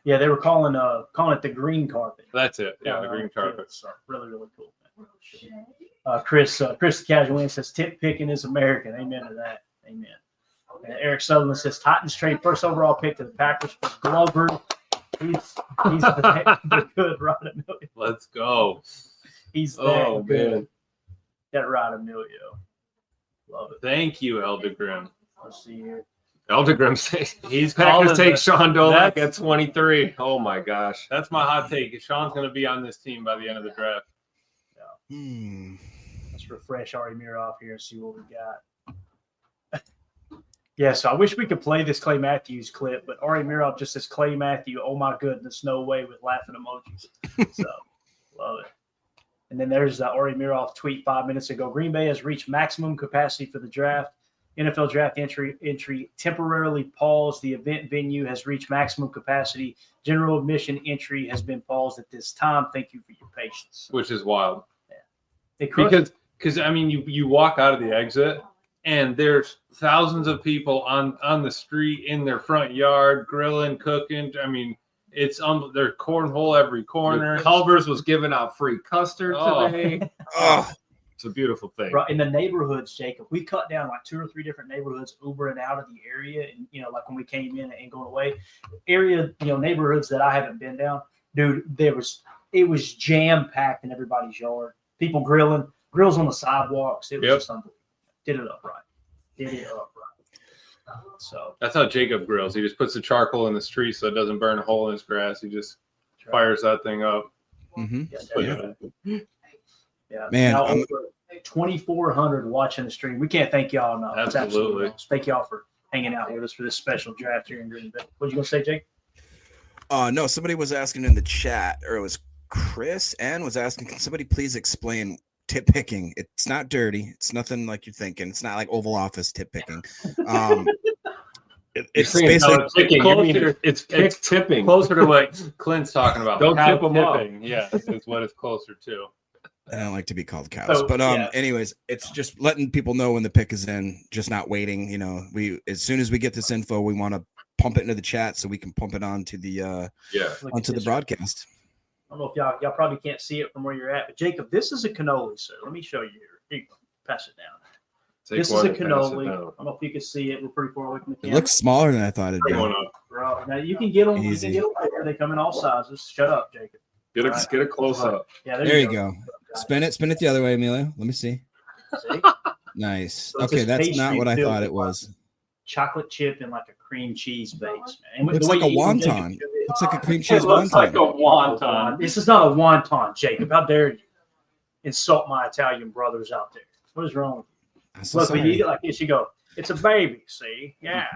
Yeah, they were calling it the green carpet. That's it. Yeah, the green carpet. So really, really cool. Chris the Casual says tip picking is American. Amen to that. Amen. And Eric Sutherland says Titans trade first overall pick to the Packers for Glover. He's the good right Emilio. Let's go. He's Oh, that good. man. That right Emilio. Love it. Thank you, Elder Grimm. Let's see here. Eldegrim says He's calling Packers take Sean Dolak that's- at 23. Oh my gosh. That's my hot take. Sean's going to be on this team by the end of the draft. Let's refresh Ari Miroff here and see what we got. Yeah, so I wish we could play this Clay Matthews clip, but Ari Miroff just says Clay Matthew, oh my goodness, no way, with laughing emojis. So, love it. And then there's the Ari Miroff tweet 5 minutes ago. Green Bay has reached maximum capacity for the draft. NFL draft entry temporarily paused. The event venue has reached maximum capacity. General admission entry has been paused at this time. Thank you for your patience. Which is wild. They crushed Because I mean, you walk out of the exit and there's thousands of people on the street in their front yard grilling, cooking. I mean, it's there's cornhole every corner. Culver's was giving out free custard today. Oh, It's a beautiful thing. Right, in the neighborhoods, Jacob, we cut down like 2 or 3 different neighborhoods, Ubering out of the area, and like when we came in and going away, neighborhoods that I haven't been down, dude. It was jam packed in everybody's yard. People grills on the sidewalks. It was just unbelievable. Did it upright. So That's how Jacob grills. He just puts the charcoal in the street so it doesn't burn a hole in his grass. He just fires that thing up. Yeah, Man, now over 2,400 watching the stream. We can't thank y'all enough. It's Absolutely. awesome. Thank y'all for hanging out with us for this special draft here in Green Bay. What you gonna say, Jake? No, somebody was asking in the chat, or it was Chris, and was asking, can somebody please explain tip picking? It's not dirty. It's nothing like you're thinking. It's not like Oval Office tip picking. It's basically It's tipping. Closer to what Clint's talking about. Don't Cow tip 'em off. tipping. Yeah, is what it's closer to. I don't like to be called cows, So, but yeah. anyways, it's just letting people know when the pick is in, just not waiting. We as soon as we get this info, we want to pump it into the chat so we can pump it onto the Look onto at the this. broadcast. I don't know if y'all probably can't see it from where you're at, but Jacob, this is a cannoli, sir. Let me show you here. Here you go. Pass it down. This is a cannoli. I don't know if you can see it. We're pretty far away from the It camera. looks smaller than I thought it'd be. Bro, now you can get them. Easy. You can get them. They come in all sizes. Shut up, Jacob. Get a close up. Yeah, There you go. Spin it the other way, Emilio. Let me see. See? Nice. So it's Okay, just that's not pastry what I filled thought with it was. Chocolate chip and like a cream cheese base, man. And Looks the way like a you eat them, wonton. Jacob, Looks like a cream It cheese looks like a wonton. wonton. This is not a wonton, Jacob. How dare you insult my Italian brothers out there? What is wrong with you? I'm so Look, when you sorry. eat it like this, you go, it's a baby, see? Yeah.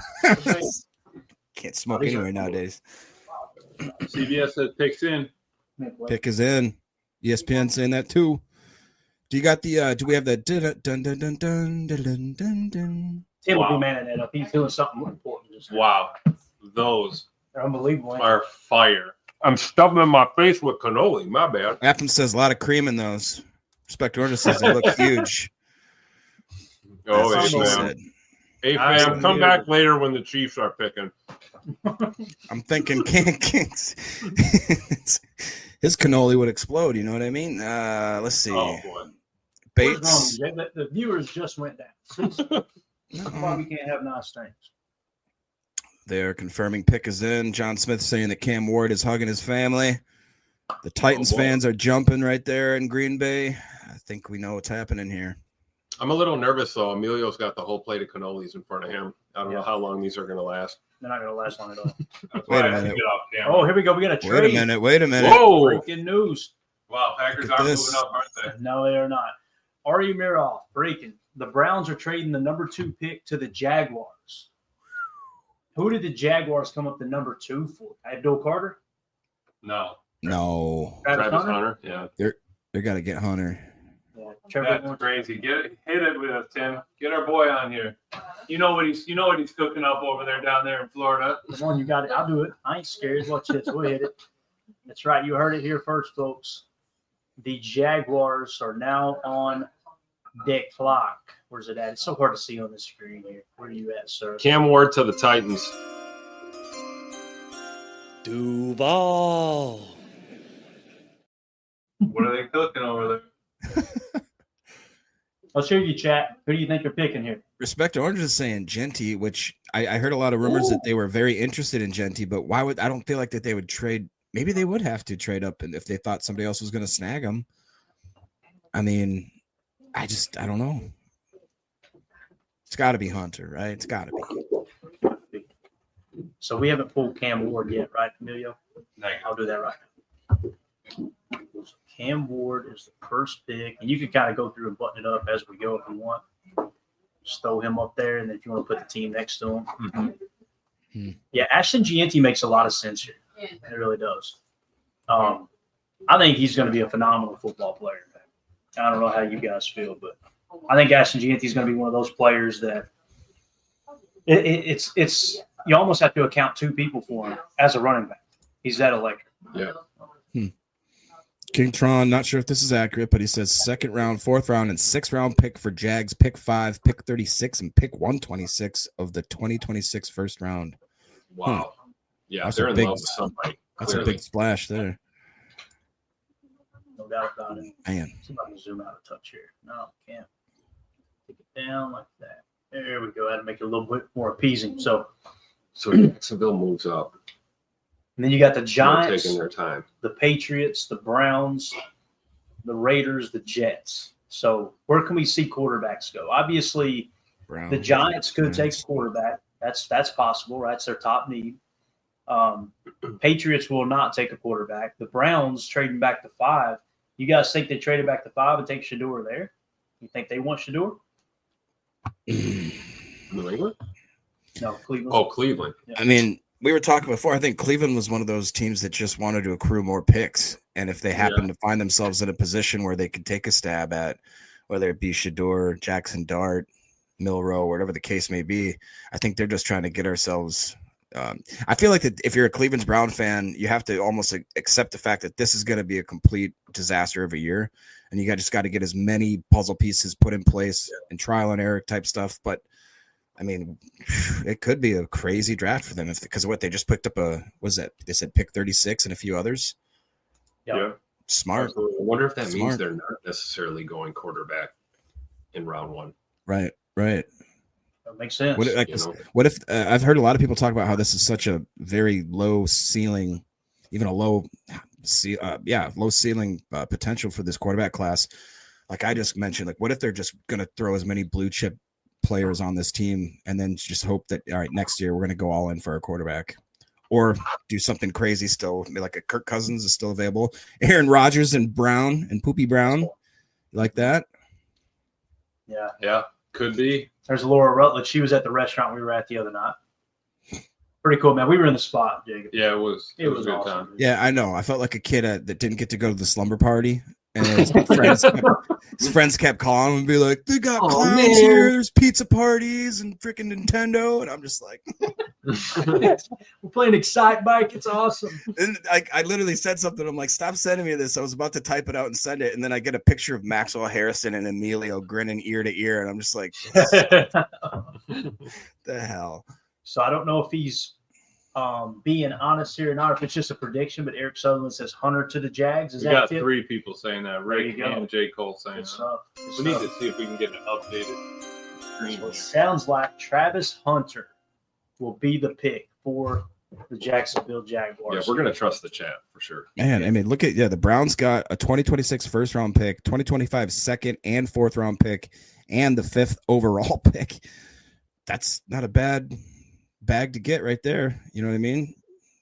Can't smoke anywhere nowadays. CBS says picks in. Pick is in. ESPN saying that too. Do you got the? Do we have the? Dun dun dun dun dun dun dun dun. Tim will be manning that up. He's doing something important. Just now. Wow, those They're unbelievable. are fire. I'm stuffing my face with cannoli. My bad. Atham says a lot of cream in those. Respect Order says they look huge. Oh, That's yeah, what she man. said. Hey I fam, come knew. back later when the Chiefs are picking. I'm thinking Kings. His cannoli would explode. You know what I mean? Let's see. Oh boy. Bates. The viewers just went down. That's why we can't have nice things. They're confirming pick is in. John Smith saying that Cam Ward is hugging his family. The Titans boy. fans are jumping right there in Green Bay. I think we know what's happening here. I'm a little nervous though. Emilio's got the whole plate of cannolis in front of him. I don't Yeah. know how long these are going to last. They're not going to last long at all. That's Wait why a I had to minute. get off camera. Oh, here we go. We got a trade. Wait a minute. Whoa! Breaking news. Wow, Packers Look at are this. moving up, aren't they? No, they are not. Ari Miroff breaking. The Browns are trading the number 2 pick to the Jaguars. Who did the Jaguars come up the number 2 for? Abdul Carter? No. No. Travis Travis Hunter? Hunter. Yeah. They got to get Hunter. Yeah. Trevor That's Lawrence. crazy. Hit it with us, Tim. Get our boy on here. You know what he's cooking up over there down there in Florida. Come on, you got it. I'll do it. I ain't scared. Watch this. We'll hit it. That's right. You heard it here first, folks. The Jaguars are now on deck clock. Where's it at? It's so hard to see on the screen here. Where are you at, sir? Cam Ward to the Titans. Duval. What are they cooking over there? Let's hear you, chat. Who do you think they're picking here? Respect Orange is saying Genty, which I heard a lot of rumors that they were very interested in Genty, but I don't feel like that they would trade. Maybe they would have to trade up, and if they thought somebody else was going to snag them. I mean, I don't know. It's got to be Hunter, right? It's got to be. So we haven't pulled Cam Ward yet, right, Emilio? I'll do that right now. So Cam Ward is the first pick, and you can kind of go through and button it up as we go if you want. Just throw him up there, and then if you want to put the team next to him. Hmm. Yeah, Ashton Gianti makes a lot of sense here. It really does. I think he's going to be a phenomenal football player. I don't know how you guys feel, but I think Ashton Gianti is going to be one of those players that it's you almost have to account 2 people for him as a running back. He's that electric. Yeah. King Tron, not sure if this is accurate, but he says 2nd round, 4th round, and 6th round pick for Jags, pick 5, pick 36, and pick 126 of the 2026 first round. Wow. Yeah, That's they're a in big- love with somebody. That's Clearly. a big splash there. No doubt about it. Man. See if I can zoom out a touch here. No, can't. Take it down like that. There we go. I had to make it a little bit more appeasing. So, So Jacksonville moves up. and then you got the They're Giants, taking their time. the Patriots, the Browns, the Raiders, the Jets. So where can we see quarterbacks go? Obviously, Brown. the Giants could take Browns. a quarterback. That's possible, right? It's their top need. Patriots will not take a quarterback. The Browns trading back to 5. You guys think they traded back to 5 and take Shador there? You think they want Shador? New England? No, Cleveland. Oh, Cleveland. Yeah. I mean, we were talking before. I think Cleveland was one of those teams that just wanted to accrue more picks. And if they happen to find themselves in a position where they could take a stab at, whether it be Shador, Jackson Dart, Milrow, whatever the case may be, I think they're just trying to get ourselves. I feel like that if you're a Cleveland Brown fan, you have to almost accept the fact that this is going to be a complete disaster of a year. And you just got to get as many puzzle pieces put in place and trial and error type stuff. But I mean, it could be a crazy draft for them because of what they just picked up they said pick 36 and a few others. Yeah. Smart. Absolutely. I wonder if that means Smart. they're not necessarily going quarterback in round 1. Right. That makes sense. What if I've heard a lot of people talk about how this is such a very low ceiling, even a low ceiling potential for this quarterback class. Like I just mentioned, like what if they're just going to throw as many blue chip players on this team and then just hope that, all right, next year we're going to go all in for a quarterback or do something crazy still, like a Kirk Cousins is still available. Aaron Rodgers and Brown and Poopy Brown. You like that? Yeah. Yeah, could be. There's Laura Rutledge. She was at the restaurant we were at the other night. Pretty cool, man. We were in the spot, Jacob. Yeah, it was It was a good awesome. time. Yeah, I know. I felt like a kid that didn't get to go to the slumber party. And his friends kept calling him and be like, they got clowns man. here. There's pizza parties and freaking Nintendo. And I'm just like, We're playing Excite Bike. It's awesome. and I literally said something. I'm like, stop sending me this. I was about to type it out and send it. And then I get a picture of Maxwell Harrison and Emilio grinning ear to ear. And I'm just like, The hell. So I don't know if he's being honest here or not, if it's just a prediction, but Eric Sutherland says Hunter to the Jags. Is We that got it? 3 people saying that. Rick There you go. and J. Cole saying Good that. stuff. Good We need stuff. to see if we can get an updated screen. So it sounds like Travis Hunter will be the pick for the Jacksonville Jaguars. Yeah, we're gonna trust the chat for sure. Man, I mean, look at the Browns got a 2026 first round pick, 2025 second and fourth round pick, and the 5th overall pick. That's not a bad bag to get right there. You know what I mean?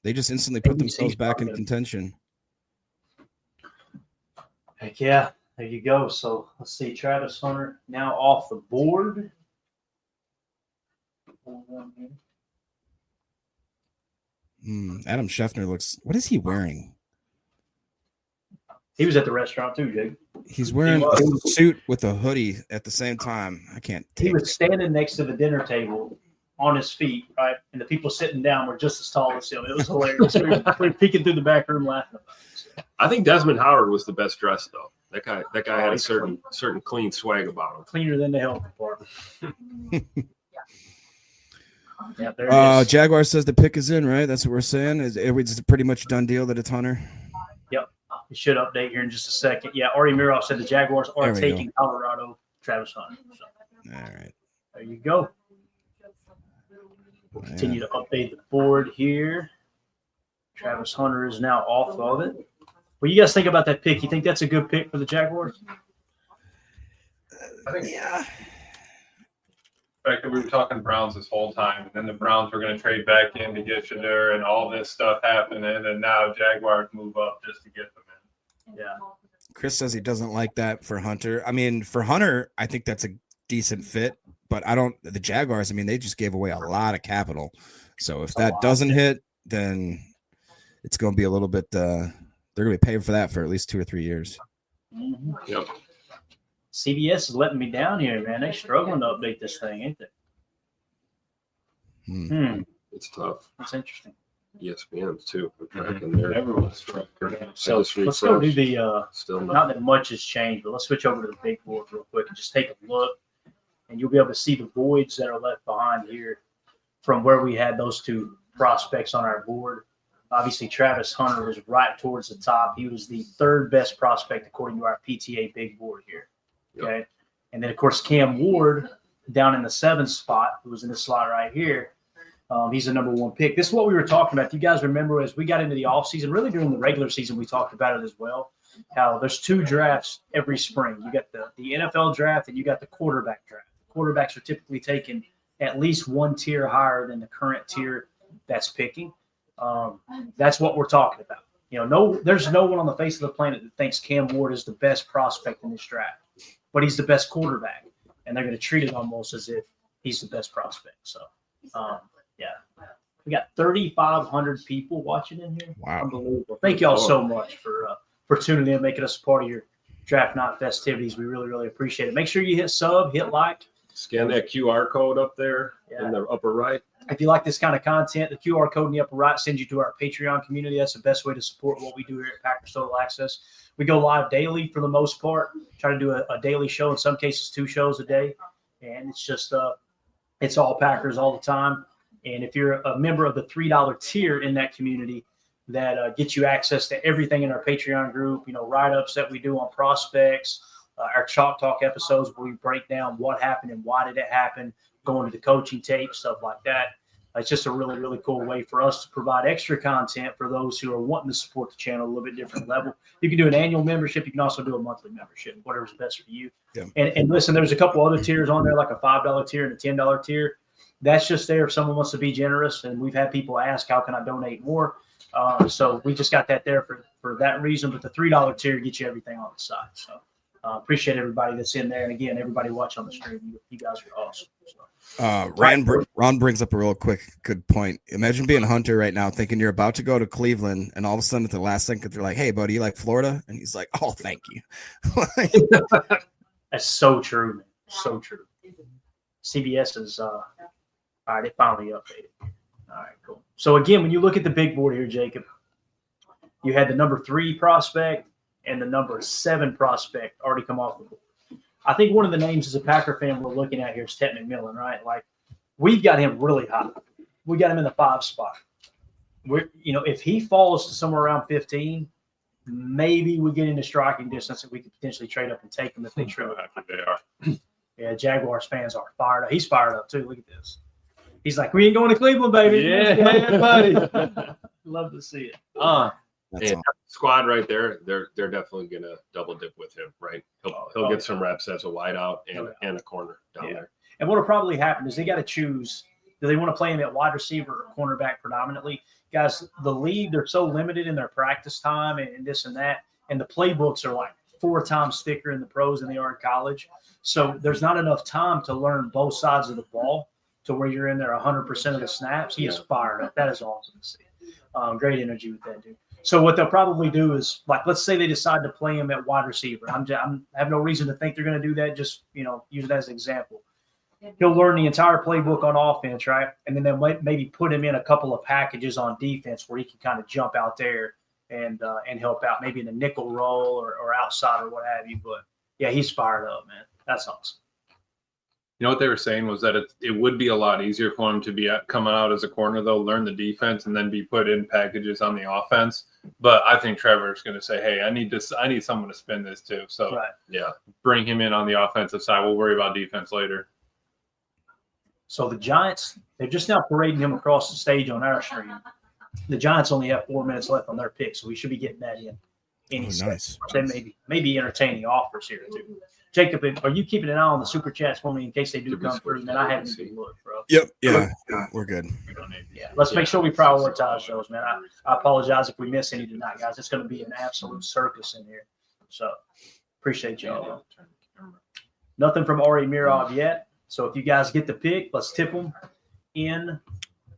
They just instantly put themselves back in contention. Heck yeah, there you go. So let's see, Travis Hunter now off the board. Adam Scheffner looks. What is he wearing? He was at the restaurant too, Jake. He's wearing a suit with a hoodie at the same time. I can't. He was standing next to the dinner table on his feet, right? And the people sitting down were just as tall as him. It was hilarious. we were peeking through the back room laughing about it. I think Desmond Howard was the best dressed though. That guy had a he's certain clean swag about him. Cleaner than the health department. Yeah, there it is. Jaguar says the pick is in, right? That's what we're saying. It's a pretty much done deal that it's Hunter. Yep. We should update here in just a second. Yeah, Ari Miroff said the Jaguars are There we taking Colorado Travis Hunter. So All right. there you go. We'll continue to update the board here. Travis Hunter is now off of it. What do you guys think about that pick? You think that's a good pick for the Jaguars? I think Yeah. the fact that we were talking Browns this whole time, and then the Browns were going to trade back in to get Shadur, and all this stuff happening, and now Jaguars move up just to get them in. Yeah. Chris says he doesn't like that for Hunter. I mean, for Hunter, I think that's a decent fit, but I don't. The Jaguars, I mean, they just gave away a lot of capital. So if that doesn't hit, then it's going to be a little bit. They're going to be paying for that for at least 2 or 3 years. Mm-hmm. Yep. CBS is letting me down here, man. They're struggling to update this thing, ain't they? It's tough. That's interesting. ESPN's too. We're tracking there. Everyone's struggling. So just let's go do refreshed. the Still not not. that much has changed, but let's switch over to the big board real quick and just take a look, and you'll be able to see the voids that are left behind here from where we had those 2 prospects on our board. Obviously, Travis Hunter was right towards the top. He was the 3rd best prospect according to our PTA big board here. Okay. And then, of course, Cam Ward down in the 7th spot, who was in this slot right here. He's the number 1 pick. This is what we were talking about. If you guys remember, as we got into the offseason, really during the regular season, we talked about it as well, how there's 2 drafts every spring. You got the NFL draft and you got the quarterback draft. The quarterbacks are typically taken at least 1 tier higher than the current tier that's picking. That's what we're talking about. You know, there's no one on the face of the planet that thinks Cam Ward is the best prospect in this draft, but he's the best quarterback, and they're going to treat it almost as if he's the best prospect. So, yeah, we got 3,500 people watching in here. Wow. Unbelievable! Thank y'all so much for tuning in, making us a part of your draft night festivities. We really, really appreciate it. Make sure you hit sub, hit like. Scan that QR code up there in the upper right. If you like this kind of content, the QR code in the upper right sends you to our Patreon community. That's the best way to support what we do here at Packers Total Access. We go live daily for the most part. Try to do a daily show, in some cases 2 shows a day. And it's just it's all Packers all the time. And if you're a member of the $3 tier in that community, that gets you access to everything in our Patreon group, you know, write-ups that we do on prospects, our Chalk Talk episodes where we break down what happened and why did it happen, going to the coaching tape, stuff like that. It's just a really, really cool way for us to provide extra content for those who are wanting to support the channel a little bit different level. You can do an annual membership. You can also do a monthly membership, whatever's best for you. Yeah. And listen, there's a couple other tiers on there, like a $5 tier and a $10 tier. That's just there if someone wants to be generous. And we've had people ask, how can I donate more? So we just got that there for that reason. But the $3 tier gets you everything on the side. So appreciate everybody that's in there. And again, everybody watch on the stream. You guys are awesome. So. Ron brings up a real good point. Imagine being Hunter right now, thinking you're about to go to Cleveland, and all of a sudden at the last second they're like, "Hey, buddy, you like Florida?" And he's like, "Oh, thank you." That's so true, man. So true. CBS is all right. It finally updated. All right, cool. So again, when you look at the big board here, Jacob, you had the number 3 prospect and the number 7 prospect already come off the board. I think one of the names as a Packer fan we're looking at here is Ted McMillan, right? Like we've got him really high. We got him in the 5 spot. If he falls to somewhere around 15, maybe we get into striking distance and we could potentially trade up and take him if they trade up. They are. Yeah, Jaguars fans are fired up. He's fired up too. Look at this. He's like, we ain't going to Cleveland, baby. Yeah, buddy. Love to see it. That's And all. squad right there, they're definitely gonna double dip with him, right? He'll get some reps as a wideout and a corner down Yeah. there. And what will probably happen is they got to choose, do they want to play him at wide receiver or cornerback predominantly? Guys, the league, they're so limited in their practice time and this and that. And the playbooks are like 4 times thicker in the pros than they are in college. So there's not enough time to learn both sides of the ball to where you're in there 100% of the snaps. He is fired up. That is awesome to see. Great energy with that dude. So what they'll probably do is, like, let's say they decide to play him at wide receiver. I have no reason to think they're going to do that. Just, use it as an example. He'll learn the entire playbook on offense, right? And then they'll maybe put him in a couple of packages on defense where he can kind of jump out there and help out, maybe in a nickel role or outside or what have you. But, yeah, he's fired up, man. That's awesome. You know what they were saying was that it would be a lot easier for him to be coming out as a corner, though, learn the defense, and then be put in packages on the offense. But I think Trevor's going to say, "Hey, I need someone to spin this too." So Right. Yeah. bring him in on the offensive side. We'll worry about defense later. So the Giants, they're just now parading him across the stage on our stream. The Giants only have 4 minutes left on their pick, so we should be getting that in. Any Nice. They maybe entertaining offers here too. Jacob, are you keeping an eye on the super chats for me in case they do come through? Man, I haven't even looked, bro. Yep. Yeah. We're good. Yeah, let's make sure we prioritize those, man. I apologize if we miss any tonight, guys. It's going to be an absolute circus in here. So appreciate y'all. Nothing from Ari Mirov yet. So if you guys get the pick, let's tip them in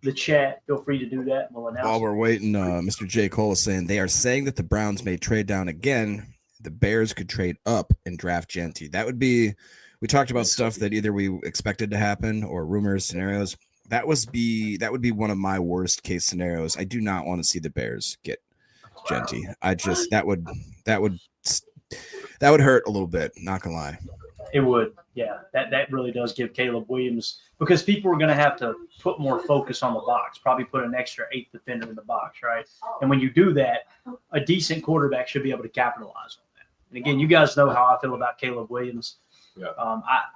the chat. Feel free to do that. We'll announce While it. we're waiting, Mr. J. Cole is saying they are saying that the Browns may trade down again. The Bears could trade up and draft Genty. That would be, we talked about stuff that either we expected to happen or rumors, scenarios. That would be one of my worst case scenarios. I do not want to see the Bears get Genty. That would hurt a little bit, not gonna lie. It would, yeah. That really does give Caleb Williams, because people are going to have to put more focus on the box, probably put an extra 8th defender in the box, right? And when you do that, a decent quarterback should be able to capitalize on that. And again, you guys know how I feel about Caleb Williams. Yeah.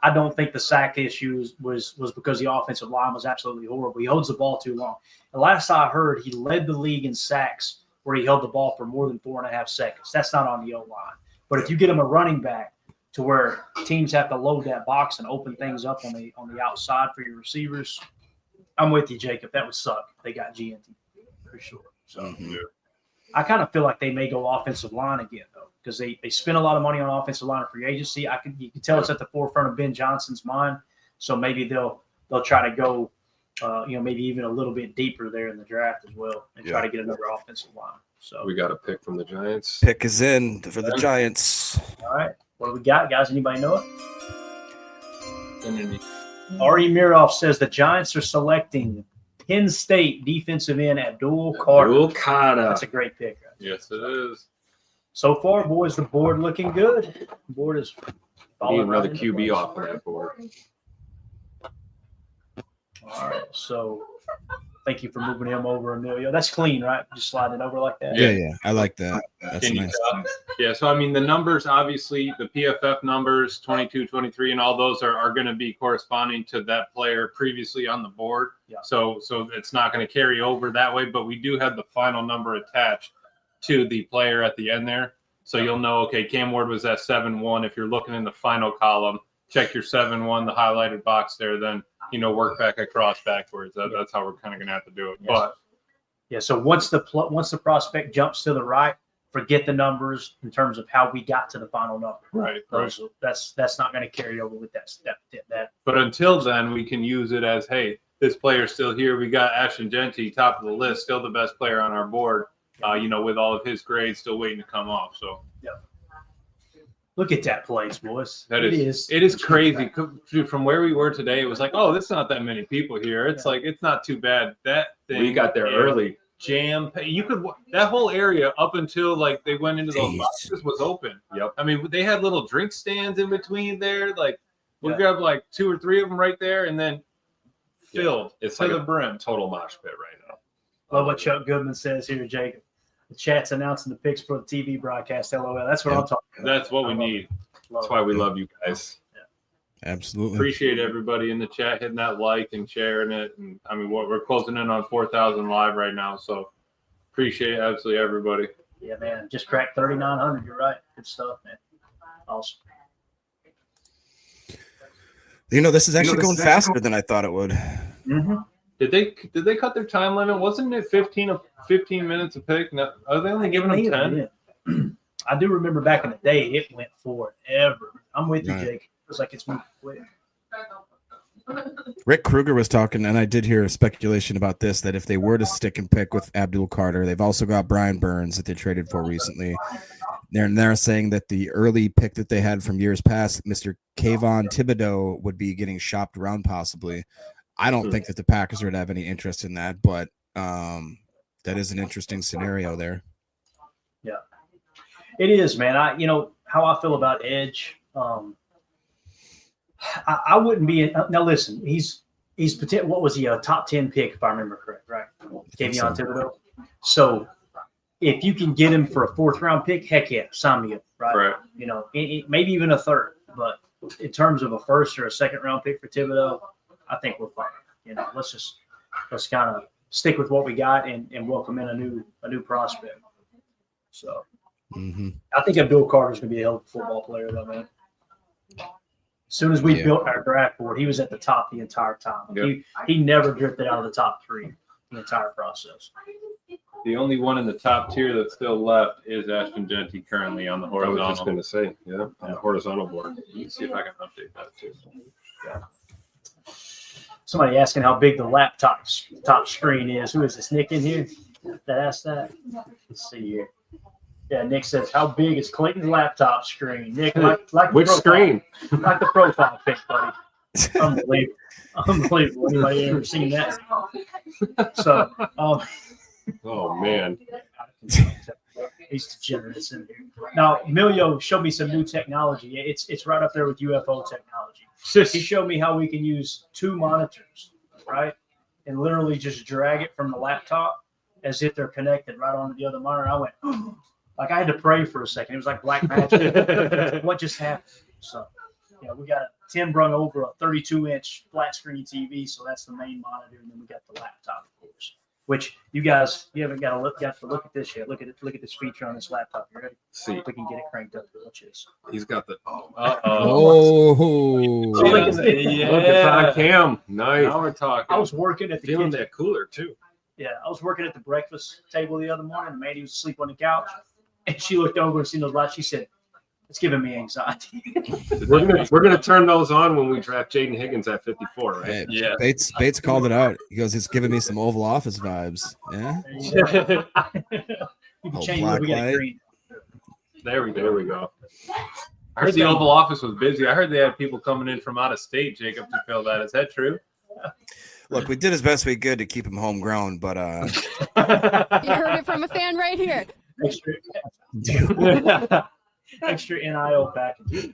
I don't think the sack issue was because the offensive line was absolutely horrible. He holds the ball too long. The last I heard, he led the league in sacks where he held the ball for more than 4.5 seconds. That's not on the O-line. But if you get him a running back to where teams have to load that box and open things up on the outside for your receivers, I'm with you, Jacob. That would suck if they got GNT for sure. So I kind of feel like they may go offensive line again, though, because they spend a lot of money on offensive line and free agency. You can tell it's at the forefront of Ben Johnson's mind. So maybe they'll try to go, maybe even a little bit deeper there in the draft as well and try to get another offensive line. So We got a pick from the Giants. Pick is in for the Giants. all right, what do we got, guys? Anybody know it? Ari Mirov says the Giants are selecting Penn State defensive end Abdul Carter. Abdul Carter. That's a great pick. Right? Yes, it is. So far, boys, the board looking good. The board is Need falling another right into QB place. off of that board. All right, so thank you for moving him over, Emilio. That's clean, right? Just sliding it over like that. Yeah. I like that. That's Can you nice. tell? Yeah, so I mean, the numbers, obviously, the PFF numbers, 22, 23, and all those are going to be corresponding to that player previously on the board. Yeah. So it's not going to carry over that way, but we do have the final number attached to the player at the end there. So you'll know, okay, Cam Ward was at 7-1. If you're looking in the final column, check your 7-1, the highlighted box there, then, work back across backwards. That's how we're kind of going to have to do it. Yes. But Yeah, so once the prospect jumps to the right, forget the numbers in terms of how we got to the final number. right. That's not going to carry over with that step. That But until then, we can use it as, hey, this player's still here. We got Ashton Genty, top of the list, still the best player on our board, with all of his grades still waiting to come off. So look at that place, boys. it is crazy. From where we were today, it was like, oh, there's not that many people here. It's like, it's not too bad. That thing. We got there is early. Jam. You could, that whole area up until like they went into those Jeez. boxes was open. Yep. I mean, they had little drink stands in between there. Like we Yeah. grabbed like 2 or 3 of them right there, and then filled It's to like the a brim. total mosh pit right now. Love what Chuck Goodman says here, Jacob. The chat's announcing the picks for the TV broadcast. LOL. That's what I'm talking about. That's what we I love need. it. Love That's why we love you guys. Absolutely. Appreciate everybody in the chat hitting that like and sharing it. And I mean, we're closing in on 4,000 live right now, so appreciate absolutely everybody. it. Yeah, man. Just cracked 3,900. You're right. Good stuff, man. Awesome. This is actually going faster than I thought it would. Mm-hmm. Did they cut their time limit? Wasn't it 15 minutes a pick? No, are they only giving them 10? I do remember back in the day, it went forever. I'm with you, Right. Jake. It was like it's moving quick. Rick Kruger was talking, and I did hear a speculation about this, that if they were to stick and pick with Abdul Carter, they've also got Brian Burns that they traded for recently. They're saying that the early pick that they had from years past, Mr. Kayvon Thibodeau, would be getting shopped around possibly. I don't think that the Packers would have any interest in that, but that is an interesting scenario there. Yeah, it is, man. How I feel about Edge. I wouldn't be now. Listen, he's what was he, a top 10 pick if I remember correct, right? Kayvon Thibodeau. So if you can get him for a 4th round pick, heck yeah, sign me up, right? Right. Maybe even a 3rd, but in terms of a 1st or a 2nd round pick for Thibodeau, I think we're fine. Let's kind of stick with what we got and welcome in a new prospect. So I think Abdul Carter's gonna be a hell of a football player, though, man. As soon as we built our draft board, he was at the top the entire time. Yep. He never drifted out of the top 3 the entire process. The only one in the top tier that's still left is Ashton Genty currently on the I was horizontal. just going to say, on the horizontal board. Let me see if I can update that too. Somebody asking how big the laptop top screen is. Who is this? Nick in here that asked that? Let's see here. Yeah, Nick says, how big is Clayton's laptop screen? Nick, like Which the profile, screen? like the profile pic, buddy. Unbelievable. Unbelievable. Anybody ever seen that? So, Oh, man. he's degenerates in here. Now, Emilio showed me some new technology. It's right up there with UFO technology. He showed me how we can use 2 monitors, right? And literally just drag it from the laptop as if they're connected right onto the other monitor. I went, like I had to pray for a second. It was like black magic. What just happened? So, we got Tim brung over a 32-inch flat screen TV, so that's the main monitor, and then we got the laptop, of course. Which you haven't got to look at this yet. Look at this feature on this laptop. You ready? See, If we can get it cranked up. Watch this. he's got the. Oh, Look at this. Look at Cam. Nice. Now we're talking. I was working at the Feeling kitchen. that cooler, too. Yeah, I was working at the breakfast table the other morning, and Mandy was asleep on the couch, and she looked over and seen those lights. She said, "It's giving me anxiety." We're gonna turn those on when we draft Jaden Higgins at 54, right? Hey, Yeah. Bates called it out. He goes, it's giving me some Oval Office vibes. Yeah. You can Oh, change black it. We got light. green. There we There go. we go. I heard the Oval Office was busy. I heard they had people coming in from out of state, Jacob, to fill that. Is that true? Look, we did as best we could to keep him homegrown, but You heard it from a fan right here. Extra NIL package.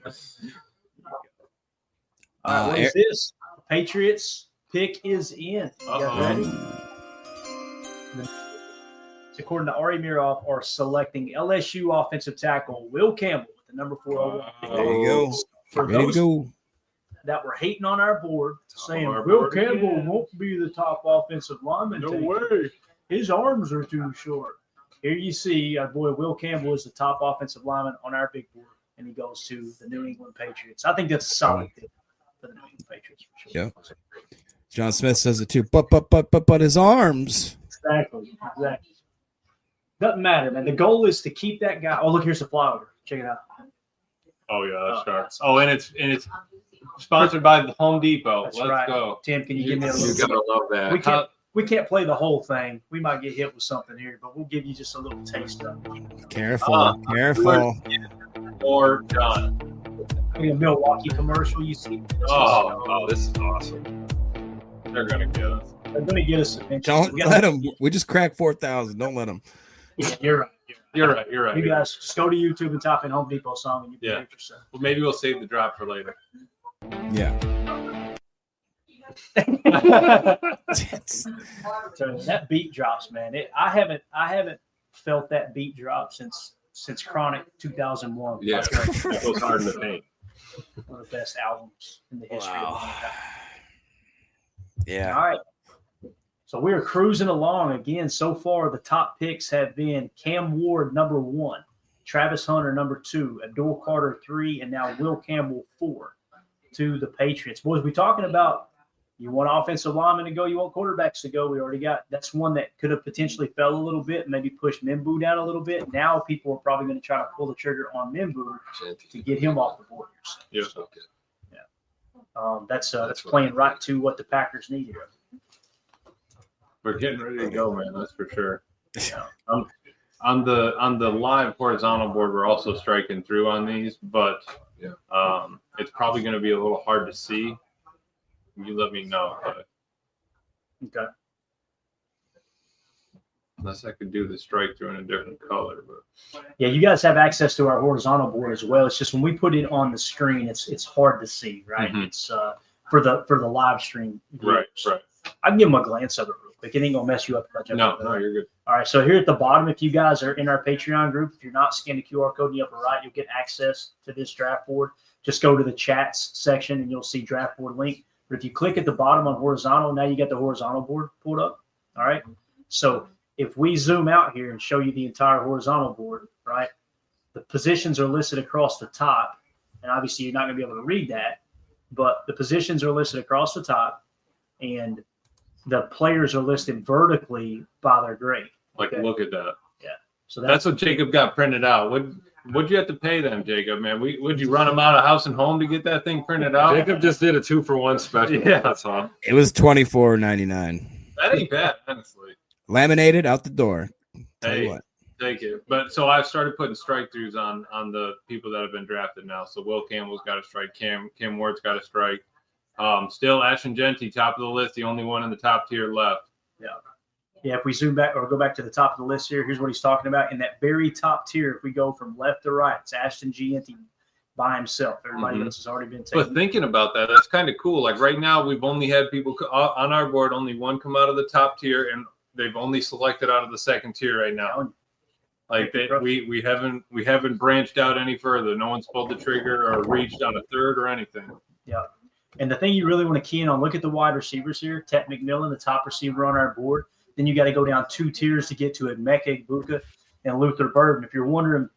All right, what is this? Patriots pick is in. You guys ready? According to Ari Miroff, are selecting LSU offensive tackle Will Campbell with the number 4 overall pick. there you go. For Ready to those go. that were hating on our board, saying our Will board Campbell again. won't be the top offensive lineman. No taken. way. His arms are too short. Here you see our boy Will Campbell is the top offensive lineman on our big board, and he goes to the New England Patriots. I think that's a solid pick for the New England Patriots. For sure. Yeah. John Smith says it too. But his arms. Exactly. Doesn't matter, man. The goal is to keep that guy. Oh, look, here's the flyover. Check it out. Oh yeah, that's Oh, sharp. that's- Oh, and it's sponsored by the Home Depot. That's Let's right. go. Tim, can you give me a You little? gotta love that. We can't play the whole thing. We might get hit with something here, but we'll give you just a little taste of it. Careful. Careful. Or done. Maybe a Milwaukee commercial. You see? Oh, This is awesome. they're gonna get us. They're going to get us eventually. Don't We gotta- let him. We just cracked 4,000. Don't let him. Yeah, you're right. You're right. You're right. You guys just go to YouTube and type in Home Depot song, and you can Yeah. hear it yourself. Well, maybe we'll save the drop for later. Yeah. So that beat drops, man. I haven't felt that beat drop since Chronic 2001. Yeah, it goes hard in the paint. One of the best albums in the history of mankind. Yeah. All right. So we're cruising along again. So far, the top picks have been Cam Ward, number 1, Travis Hunter, number 2, Abdul Carter, 3, and now Will Campbell, 4 to the Patriots. Boys, we talking about you want offensive linemen to go, you want quarterbacks to go. We already got that's one that could have potentially fell a little bit, maybe pushed Mimbu down a little bit. Now people are probably going to try to pull the trigger on Mimbu to get him off the board. Yeah. That's playing right to what the Packers need here. We're getting ready to go, man. That's for sure. On the live horizontal board, we're also striking through on these, but it's probably going to be a little hard to see. You let me know. But Okay. unless I could do the strike through in a different color, but Yeah, you guys have access to our horizontal board as well. It's just when we put it on the screen, it's hard to see, right? Mhm. It's for the live stream. right. I can give them a glance of it real quick. It ain't gonna mess you up. If I jump No, over no, there. you're good. All right, so here at the bottom, if you guys are in our Patreon group, if you're not, scan the QR code in the upper right, you'll get access to this draft board. Just go to the chats section and you'll see draft board link. But if you click at the bottom on horizontal, now you get the horizontal board pulled up. All right. So if we zoom out here and show you the entire horizontal board, right, the positions are listed across the top. And obviously you're not going to be able to read that, but the positions are listed across the top and the players are listed vertically by their grade. Like, Okay. look at that. So That's what Jacob got printed out. What'd you have to pay them, Jacob? Man, would you run them out of house and home to get that thing printed out? Jacob just did a 2-for-1 special. Yeah. That's all. It was $24.99. That ain't bad, honestly. Laminated out the door. Tell you Hey, what. thank you. But so I've started putting strike throughs on the people that have been drafted now. So Will Campbell's got a strike. Cam Ward's got a strike. Still Ashton Genty, top of the list, the only one in the top tier left. Yeah, if we zoom back or go back to the top of the list here, here's what he's talking about. In that very top tier, if we go from left to right, it's Ashton Genty by himself. Everybody Mhm. else has already been But taken. thinking about that, that's kind of cool. Like right now, we've only had people on our board, only one come out of the top tier, and they've only selected out of the second tier right now. Like we haven't branched out any further. No one's pulled the trigger or reached on a third or anything. Yeah. And the thing you really want to key in on, look at the wide receivers here. Tet McMillan, the top receiver on our board. Then you got to go down 2 tiers to get to Emeka Egbuka and Luther Burden. If you're wondering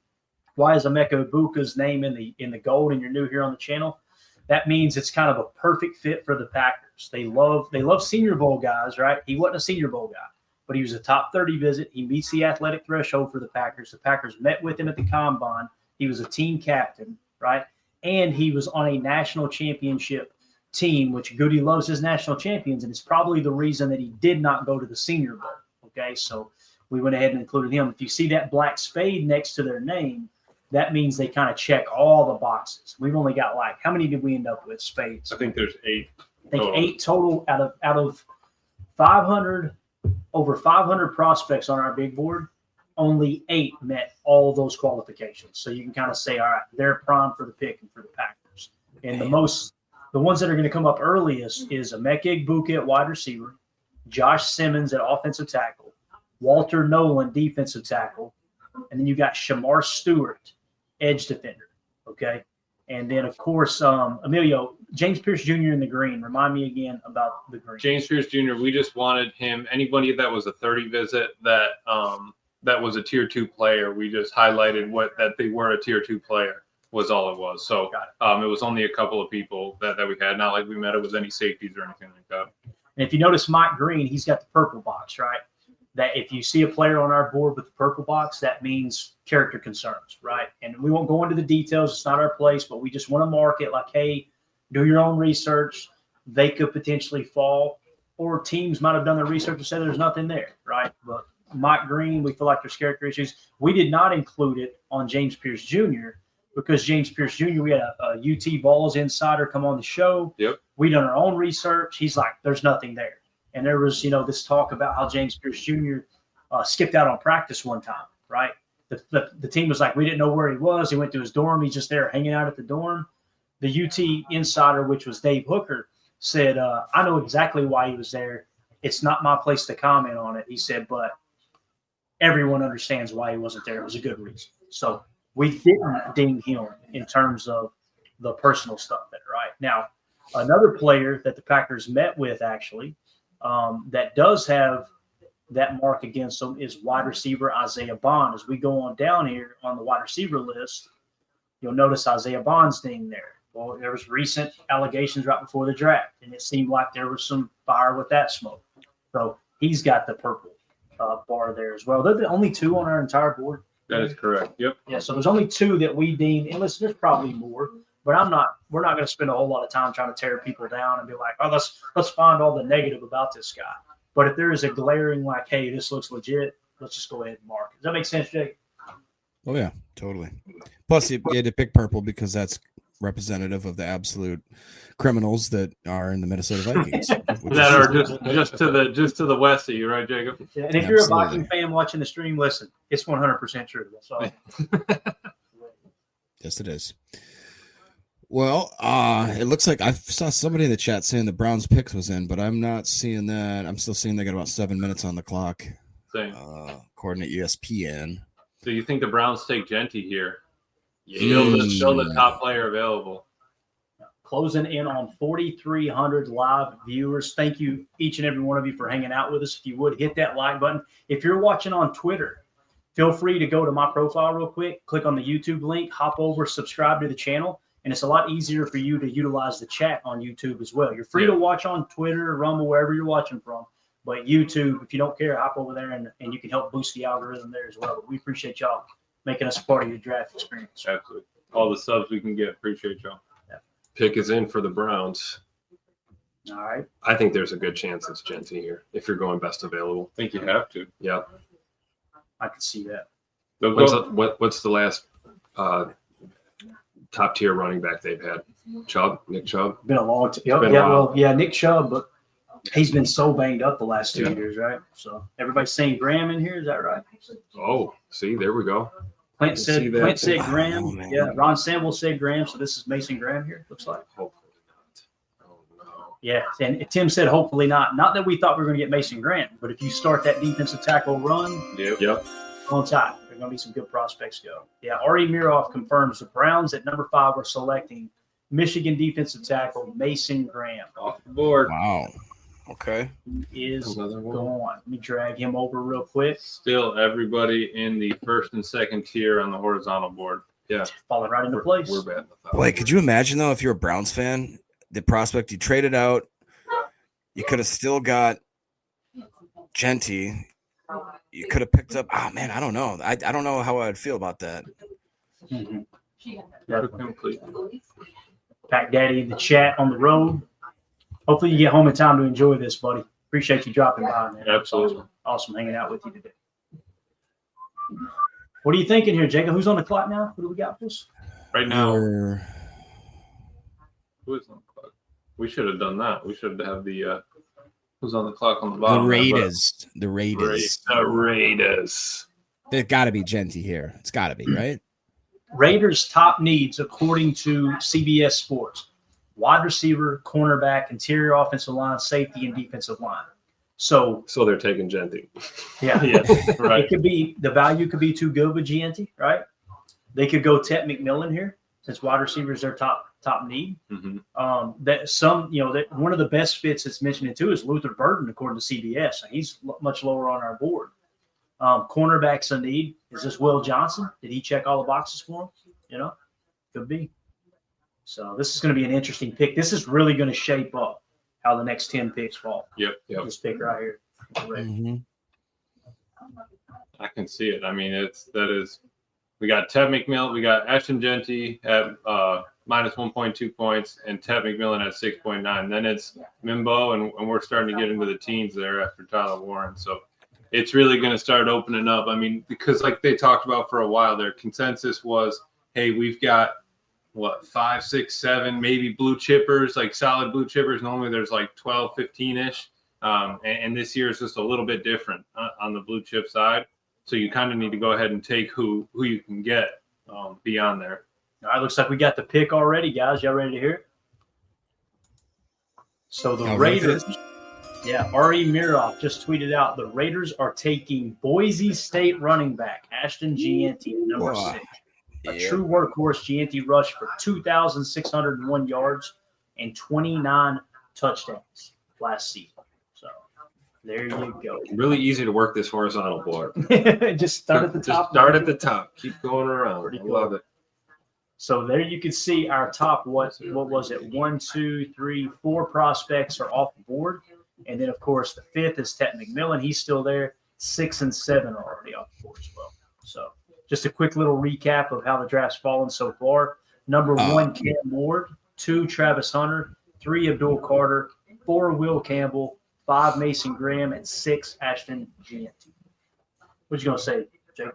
why is Emeka Egbuka's name in the gold and you're new here on the channel, that means it's kind of a perfect fit for the Packers. They love Senior Bowl guys, right? He wasn't a Senior Bowl guy, but he was a top 30 visit. He meets the athletic threshold for the Packers. The Packers met with him at the Combine. He was a team captain, right? And he was on a national championship team, which Goody loves his national champions, and it's probably the reason that he did not go to the Senior Bowl. Okay, so we went ahead and included him. If you see that black spade next to their name, that means they kind of check all the boxes. We've only got how many did we end up with spades? I think there's 8. I think 8 total out of 500, over 500 prospects on our big board. Only 8 met all those qualifications. So you can kind of say, all right, they're prime for the pick and for the Packers. And the ones that are going to come up earliest is Emeka Egbuka at wide receiver, Josh Simmons at offensive tackle, Walter Nolan, defensive tackle, and then you got Shamar Stewart, edge defender. Okay. And then, of course, Emilio, James Pierce Jr. in the green. Remind me again about the green. James Pierce Jr., we just wanted him, anybody that was a 30 visit that was a tier 2 player, we just highlighted that they were a tier 2 player was all it was. So it was only a couple of people that we had, not like we met it with any safeties or anything like that. And if you notice Mike Green, he's got the purple box, right? That if you see a player on our board with the purple box, that means character concerns, right? And we won't go into the details. It's not our place, but we just want to mark it like, hey, do your own research. They could potentially fall, or teams might have done their research and said there's nothing there, right? But Mike Green, we feel like there's character issues. We did not include it on James Pierce Jr. because James Pierce Jr., we had a UT Balls insider come on the show. Yep. We done our own research. He's like, there's nothing there. And there was, this talk about how James Pierce Jr. Skipped out on practice one time, right? The team was like, we didn't know where he was. He went to his dorm. He's just there hanging out at the dorm. The UT insider, which was Dave Hooker, said, I know exactly why he was there. It's not my place to comment on it. He said, but everyone understands why he wasn't there. It was a good reason. So we didn't ding him in terms of the personal stuff there, right? Now, another player that the Packers met with actually that does have that mark against him is wide receiver Isaiah Bond. As we go on down here on the wide receiver list, you'll notice Isaiah Bond's name there. Well, there was recent allegations right before the draft, and it seemed like there was some fire with that smoke. So he's got the purple bar there as well. They're the only two on our entire board. That is correct. Yep. Yeah, so there's only two that we deem, and listen, there's probably more, but we're not going to spend a whole lot of time trying to tear people down and be like, oh, let's find all the negative about this guy. But if there is a glaring like, hey, this looks legit, let's just go ahead and mark it. Does that make sense, Jake? Oh yeah, totally. Plus, you had to pick purple because that's representative of the absolute criminals that are in the Minnesota Vikings. That are just to the west of you, right, Jacob? Yeah, and if you're a Viking fan watching the stream, listen, it's 100% true. That's all. Yes, it is. Well, it looks like I saw somebody in the chat saying the Browns picks was in, but I'm not seeing that. I'm still seeing they got about 7 minutes on the clock. Same. According to ESPN. So you think the Browns take Genty here? Still the top player available. Closing in on 4,300 live viewers. Thank you, each and every one of you, for hanging out with us. If you would, hit that like button. If you're watching on Twitter, feel free to go to my profile real quick, click on the YouTube link, hop over, subscribe to the channel, and it's a lot easier for you to utilize the chat on YouTube as well. You're free to watch on Twitter, Rumble, wherever you're watching from. But YouTube, if you don't care, hop over there and you can help boost the algorithm there as well. But we appreciate y'all making us a part of your draft experience. Absolutely. All the subs we can get. Appreciate y'all. Pick is in for the Browns. All right. I think there's a good chance it's Genty here if you're going best available. I think you have to. Yeah. I can see that. What's the last top tier running back they've had? Nick Chubb. Been a long time. Been a while. Nick Chubb, but he's been so banged up the last 2 years, right? So everybody's saying Graham in here. Is that right? Oh, see, there we go. Clint said Graham. Oh, Ron Sample said Graham. So this is Mason Graham here, looks like. Hopefully not. Oh, no. Yeah, and Tim said hopefully not. Not that we thought we were going to get Mason Graham, but if you start that defensive tackle run, Yep. on top, there are going to be some good prospects go. Yeah, Ari Miroff confirms the Browns at number 5 are selecting Michigan defensive tackle Mason Graham. Off the board. Wow. Okay. He is Another one. gone. Let me drag him over real quick. Still everybody in the first and second tier on the horizontal board. Yeah. Falling right into place. We're bad. Boy, could you imagine though if you're a Browns fan, the prospect you traded out, you could have still got Genty. You could have picked up. Oh man, I don't know. I don't know how I'd feel about that. Mhm. Complete. Pack Daddy in the chat on the road. Hopefully you get home in time to enjoy this, buddy. Appreciate you dropping by, man. Absolutely. Awesome hanging out with you today. What are you thinking here, Jacob? Who's on the clock now? Who do we got for us? Right now, Or- who is on the clock? We should have done that. We should have the who's on the clock on the the bottom. Raiders. The Raiders. The Raiders. There's got to be Genty here. It's got to be, right? Raiders' top needs, according to CBS Sports: wide receiver, cornerback, interior offensive line, safety, and defensive line. So they're taking Genty. yeah, Yeah, right. it could be the value could be too good with Gianti, right? They could go Ted McMillan here since wide receiver is their top need. Mm-hmm. That some that one of the best fits that's mentioned too is Luther Burden according to CBS. He's much lower on our board. Cornerbacks a need. Is this Will Johnson? Did he check all the boxes for him? Could be. So this is going to be an interesting pick. This is really going to shape up how the next 10 picks fall. Yep. This pick right here. Mhm. I can see it. I mean, we got Ted McMillan, we got Ashton Genty at minus 1.2 points, and Ted McMillan at 6.9. Then it's Mimbo, and we're starting to get into the teens there after Tyler Warren. So it's really going to start opening up. I mean, because like they talked about for a while, their consensus was, hey, we've got 5, 6, 7, maybe blue chippers, like solid blue chippers. Normally there's like 12, 15-ish. And this year is just a little bit different on the blue chip side. So you kind of need to go ahead and take who you can get beyond there. All right, looks like we got the pick already, guys. Y'all ready to hear it? So the Oh, Raiders, Memphis? yeah, R.E. Miroff just tweeted out the Raiders are taking Boise State running back Ashton Gianti at number Wow. 6. A Yeah. true workhorse, Gianti rushed for 2,601 yards and 29 touchdowns last season. So there you go. Really easy to work this horizontal board. Just start at the top. Just start at the top. Keep going around. Pretty I cool. love it. So there you can see our top, what was it? 1, 2, 3, 4 prospects are off the board. And then, of course, the 5th is Ted McMillan. He's still there. 6 and 7 are already off the board as well. So just a quick little recap of how the draft's fallen so far. Number 1, Cam Ward. 2, Travis Hunter. 3, Abdul Carter. 4, Will Campbell. 5, Mason Graham. And 6, Ashton Gianti. What you going to say, Jake?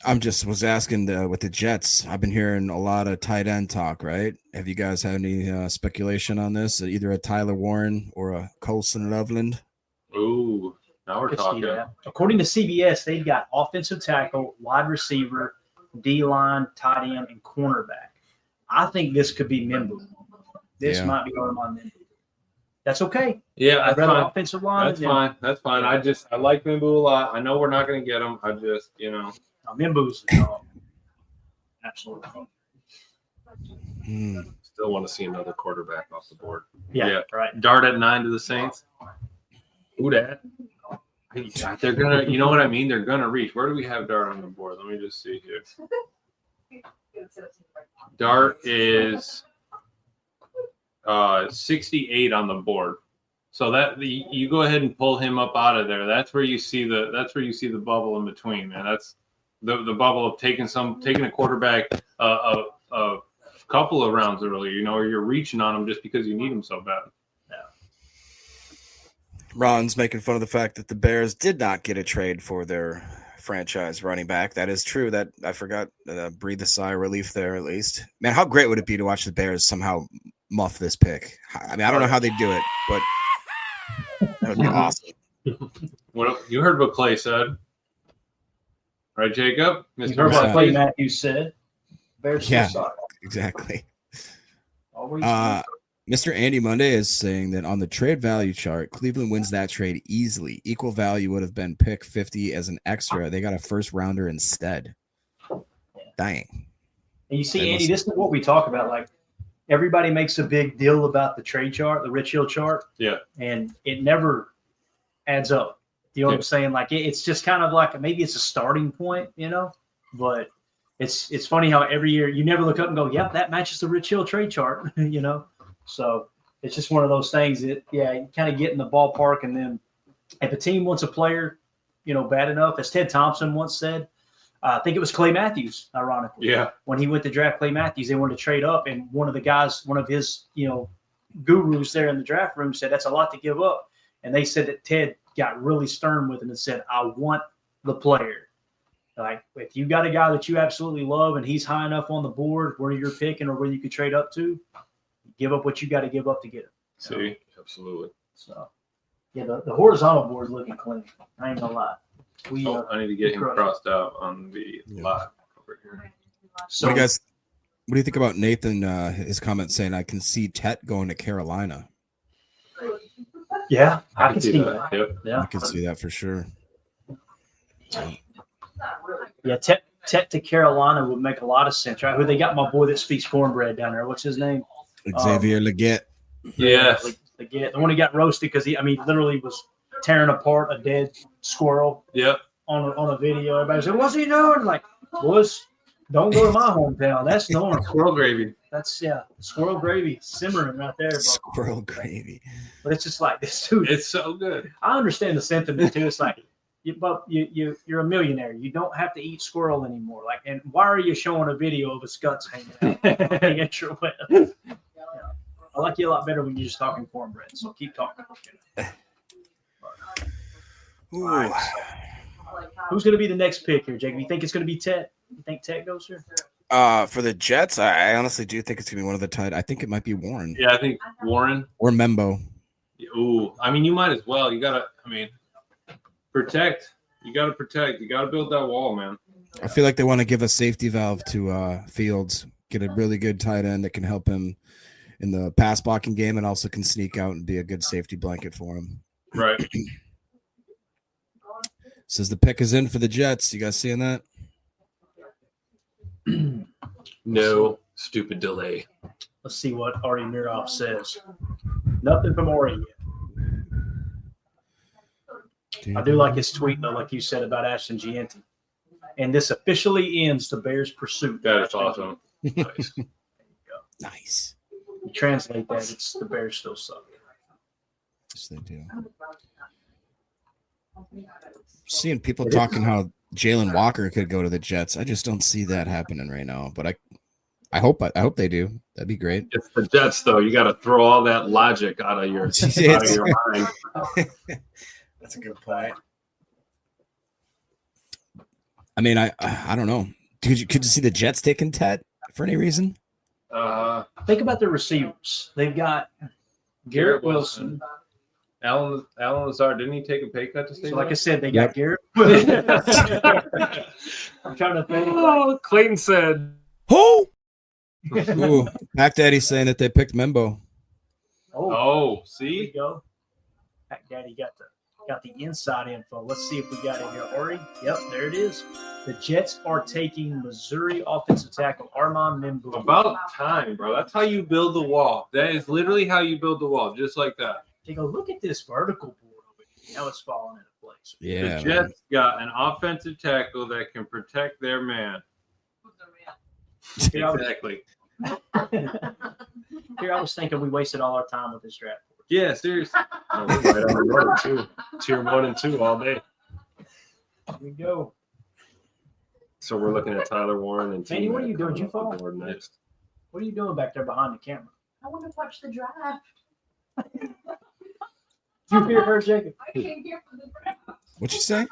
I'm just was asking with the Jets. I've been hearing a lot of tight end talk, right? Have you guys had any speculation on this? Either a Tyler Warren or a Colson Loveland? Ooh, now we're Could see talking. that. According to CBS, they've got offensive tackle, wide receiver, D-line, tight end, and cornerback. I think this could be Mimbu. This Yeah. might be Armand Mimbu. That's okay. Yeah, I'd that's rather fine. offensive line. That's than fine. That's fine. I like Mimbu a lot. I know we're not going to get him. I just, Mimbu's a dog. Absolutely. Still want to see another quarterback off the board. Yeah, right. Dart at 9 to the Saints. Who that? They're gonna, you know what I mean? They're gonna reach. Where do we have Dart on the board? Let me just see here. Dart is 68 on the board. So that you go ahead and pull him up out of there. That's where you see the bubble in between, man. That's the bubble of taking a quarterback a couple of rounds earlier, or you're reaching on him just because you need him so bad. Ron's making fun of the fact that the Bears did not get a trade for their franchise running back. That is true. That I forgot. Breathe a sigh of relief there, at least. Man, how great would it be to watch the Bears somehow muff this pick? I mean, I don't know how they do it, but that would be awesome. You heard what Clay said, right, Jacob? You heard what Clay Matthews said. Bears Yeah. suck. Exactly. Always. Mr. Andy Monday is saying that on the trade value chart, Cleveland wins that trade easily. Equal value would have been pick 50 as an extra. They got a first rounder instead. Dang. And you see, Andy, this is what we talk about. Like, everybody makes a big deal about the trade chart, the Rich Hill chart. Yeah. And it never adds up. You know what I'm saying? Like, it's just kind of like, maybe it's a starting point, but it's funny how every year you never look up and go, yep, that matches the Rich Hill trade chart, So it's just one of those things that, you kind of get in the ballpark. And then if a team wants a player, bad enough, as Ted Thompson once said, I think it was Clay Matthews, ironically. Yeah. When he went to draft Clay Matthews, they wanted to trade up. And one of the guys, one of his, gurus there in the draft room said, that's a lot to give up. And they said that Ted got really stern with him and said, I want the player. Like, if you got a guy that you absolutely love and he's high enough on the board where you're picking or where you could trade up to, give up what you got to give up to get him. See, absolutely. So, the horizontal board is looking clean. I ain't gonna lie. I need to get him crossed out on the live over here. So, what do you think about Nathan? His comment saying, "I can see Tet going to Carolina." Yeah, I can see that. Yep. Yeah, I can see that for sure. Yeah, Tet to Carolina would make a lot of sense, right? Who they got? My boy that speaks cornbread down there. What's his name? Xavier Leggett. Yes. Leggett. The one who got roasted because he literally was tearing apart a dead squirrel. Yep. On a video, everybody said, "What's he doing?" Like, boys, don't go to my hometown. That's normal. Squirrel gravy. That's squirrel gravy simmering right there. Bro. Squirrel gravy. But it's just like this dude. It's so good. I understand the sentiment too. It's like, you're a millionaire. You don't have to eat squirrel anymore. Like, and why are you showing a video of his guts hanging out at your well? I like you a lot better when you're just talking cornbread. So keep talking. Ooh. Right. Who's going to be the next pick here, Jake? You think it's going to be Tet? You think Tet goes here? For the Jets, I honestly do think it's gonna be one of the tight. I think it might be Warren. Yeah, I think Warren or Membo. Ooh, you might as well. You gotta. Protect. You gotta protect. You gotta build that wall, man. I feel like they want to give a safety valve to Fields. Get a really good tight end that can help him in the pass blocking game, and also can sneak out and be a good safety blanket for him. Right. Says the pick is in for the Jets. You guys seeing that? No stupid delay. Let's see what Artie Miroff says. Nothing from Artie yet. I do like his tweet, though, like you said about Ashton Gianti. And this officially ends the Bears' pursuit. That is awesome. Nice. Nice. You translate that, it's the Bears still suck. Yes, they do. Seeing people talking how Jalen Walker could go to the Jets. I just don't see that happening right now. But I hope they do. That'd be great. It's the Jets, though. You got to throw all that logic out of your mind. That's a good point. I mean, I don't know. Could you see the Jets taking Tet for any reason? Think about their receivers. They've got Garrett Wilson. Alan Lazard, didn't he take a pay cut to stay So like I there? said, they Yep. got Garrett Wilson. I'm trying to think. Oh, Clayton said, Who? Ooh, Mac Daddy's saying that they picked Membo. Oh, There see? you go. Mac Daddy got the inside info. Let's see if we got it here. Ori. Yep, there it is. The Jets are taking Missouri offensive tackle Armand Membu. About time, bro. That's how you build the wall. That is literally how you build the wall, just like that. Take a look at this vertical board over here. Now it's falling into place. Yeah. The Jets got an offensive tackle that can protect their man. Exactly. Here, I was thinking we wasted all our time with this draft. Yeah, seriously. oh, we're right on the road, too. Tier 1 and 2 all day. Here we go. So we're looking at Tyler Warren and Manny, what are you doing? coming You off the fall? board next. What are you doing back there behind the camera? I want to watch the draft. Did you hear her, Jacob? I came here for the draft. What'd you say?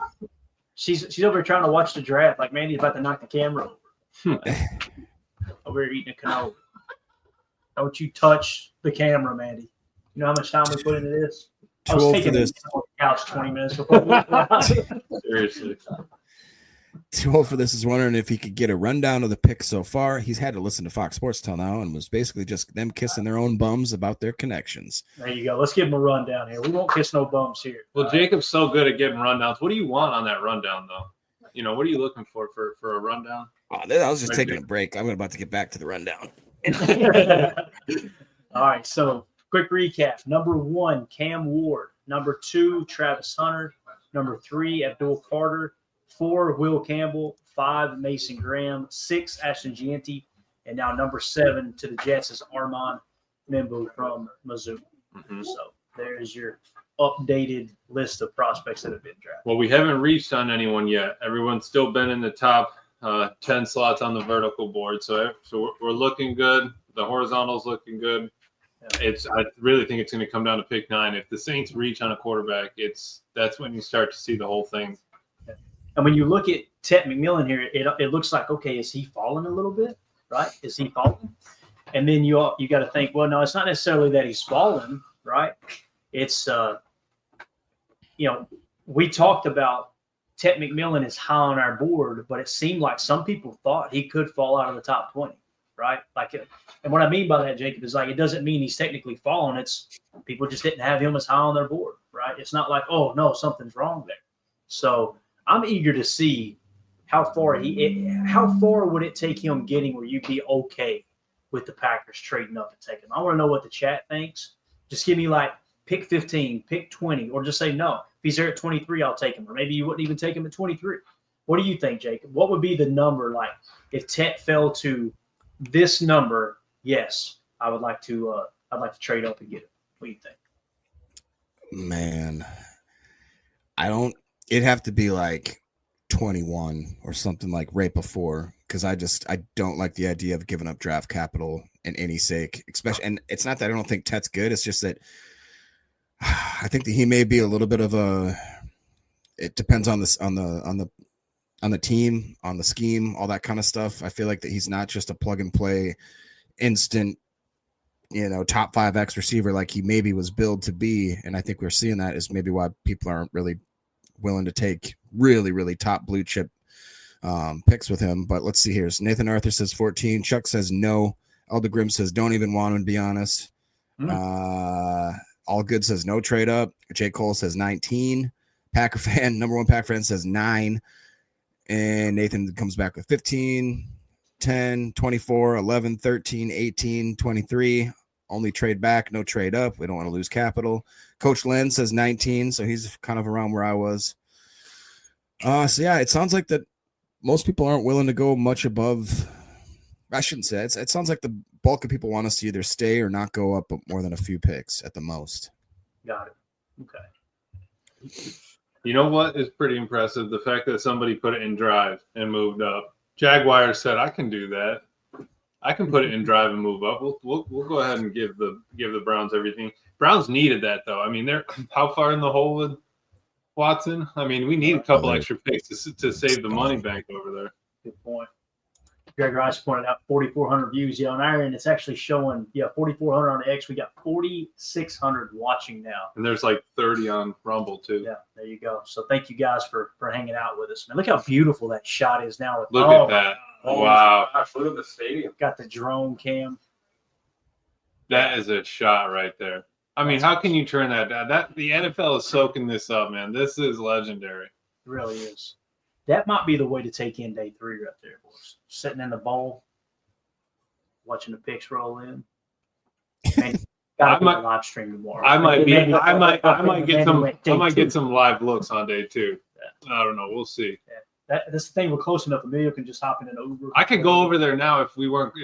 She's over here trying to watch the draft. Like Mandy's about to knock the camera over. Over here eating a cannoli. Don't you touch the camera, Mandy. You know how much time we put into this? I Too was old for taking this. this on the couch 20 minutes before we went live. Seriously. Too old for this is wondering if he could get a rundown of the picks so far. He's had to listen to Fox Sports till now and was basically just them kissing their own bums about their connections. There you go. Let's give him a rundown here. We won't kiss no bums here. Well, Jacob's so good at giving rundowns. What do you want on that rundown, though? You know, what are you looking for a rundown? Oh, I was just taking a break. I'm about to get back to the rundown. All right, so quick recap. Number 1, Cam Ward. Number 2, Travis Hunter. Number 3, Abdul Carter. 4, Will Campbell. 5, Mason Graham. 6, Ashton Gianti. And now number 7 to the Jets is Armand Membu from Mizzou. Mhm. So there's your updated list of prospects that have been drafted. Well, we haven't reached on anyone yet. Everyone's still been in the top 10 slots on the vertical board. So we're looking good. The horizontal's looking good. I really think it's going to come down to pick 9. If the Saints reach on a quarterback, that's when you start to see the whole thing. And when you look at Tet McMillan here, it looks like, okay, is he falling a little bit, right? Is he falling? And then you got to think, well, no, it's not necessarily that he's fallen, right? It's, we talked about Tet McMillan is high on our board, but it seemed like some people thought he could fall out of the top 20, right? And what I mean by that, Jacob, is like, it doesn't mean he's technically fallen. It's people just didn't have him as high on their board, right? It's not like, oh, no, something's wrong there. So I'm eager to see how far would it take him getting where you'd be okay with the Packers trading up and taking him. I want to know what the chat thinks. Just give me like pick 15, pick 20, or just say no. If he's there at 23, I'll take him. Or maybe you wouldn't even take him at 23. What do you think, Jacob? What would be the number like if Tet fell to this number? Yes, I'd like to trade up and get him. What do you think? Man, it'd have to be like 21 or something like right before, because I don't like the idea of giving up draft capital in any sake, especially. And it's not that I don't think Tet's good. It's just that I think that he may be a little bit of it depends on this, on the team, on the scheme, all that kind of stuff. I feel like that he's not just a plug and play instant, top 5X receiver like he maybe was billed to be. And I think we're seeing that is maybe why people aren't really willing to take really, really top blue chip picks with him. But let's see here. So Nathan Arthur says 14. Chuck says no. Elder Grim says, don't even want him, to be honest. All Good says no trade up. J. Cole says 19. Packer fan, number one Packer fan, says 9. And Nathan comes back with 15, 10, 24, 11, 13, 18, 23. Only trade back, no trade up. We don't want to lose capital. Coach Len says 19, so he's kind of around where I was. So yeah, it sounds like that most people aren't willing to go much above. I shouldn't say it sounds like the bulk of people want us to either stay or not go up more than a few picks at the most. Got it. Okay. You know what is pretty impressive? The fact that somebody put it in drive and moved up. Jaguars said, I can do that. I can put it in drive and move up. We'll go ahead and give the Browns everything. Browns needed that, though. I mean, they're how far in the hole with Watson? I mean, we need a couple extra picks to save the money bank over there. Good point. Greg Rice pointed out 4,400 views. Yeah, on our end, it's actually showing, 4,400 on X. We got 4,600 watching now. And there's like 30 on Rumble, too. Yeah, there you go. So thank you guys for hanging out with us. Man, look how beautiful that shot is now. Look at that. Wow. Look at the stadium. Got the drone cam. That is a shot right there. I mean, how can you turn that down? The NFL is soaking this up, man. This is legendary. It really is. That might be the way to take in day 3 right there, boys. Sitting in the bowl, watching the picks roll in. Man, gotta be a live stream tomorrow. I might get some live looks on day 2. I don't know. We'll see. That's the thing. We're close enough. Emilio can just hop in an Uber. I could go over there now if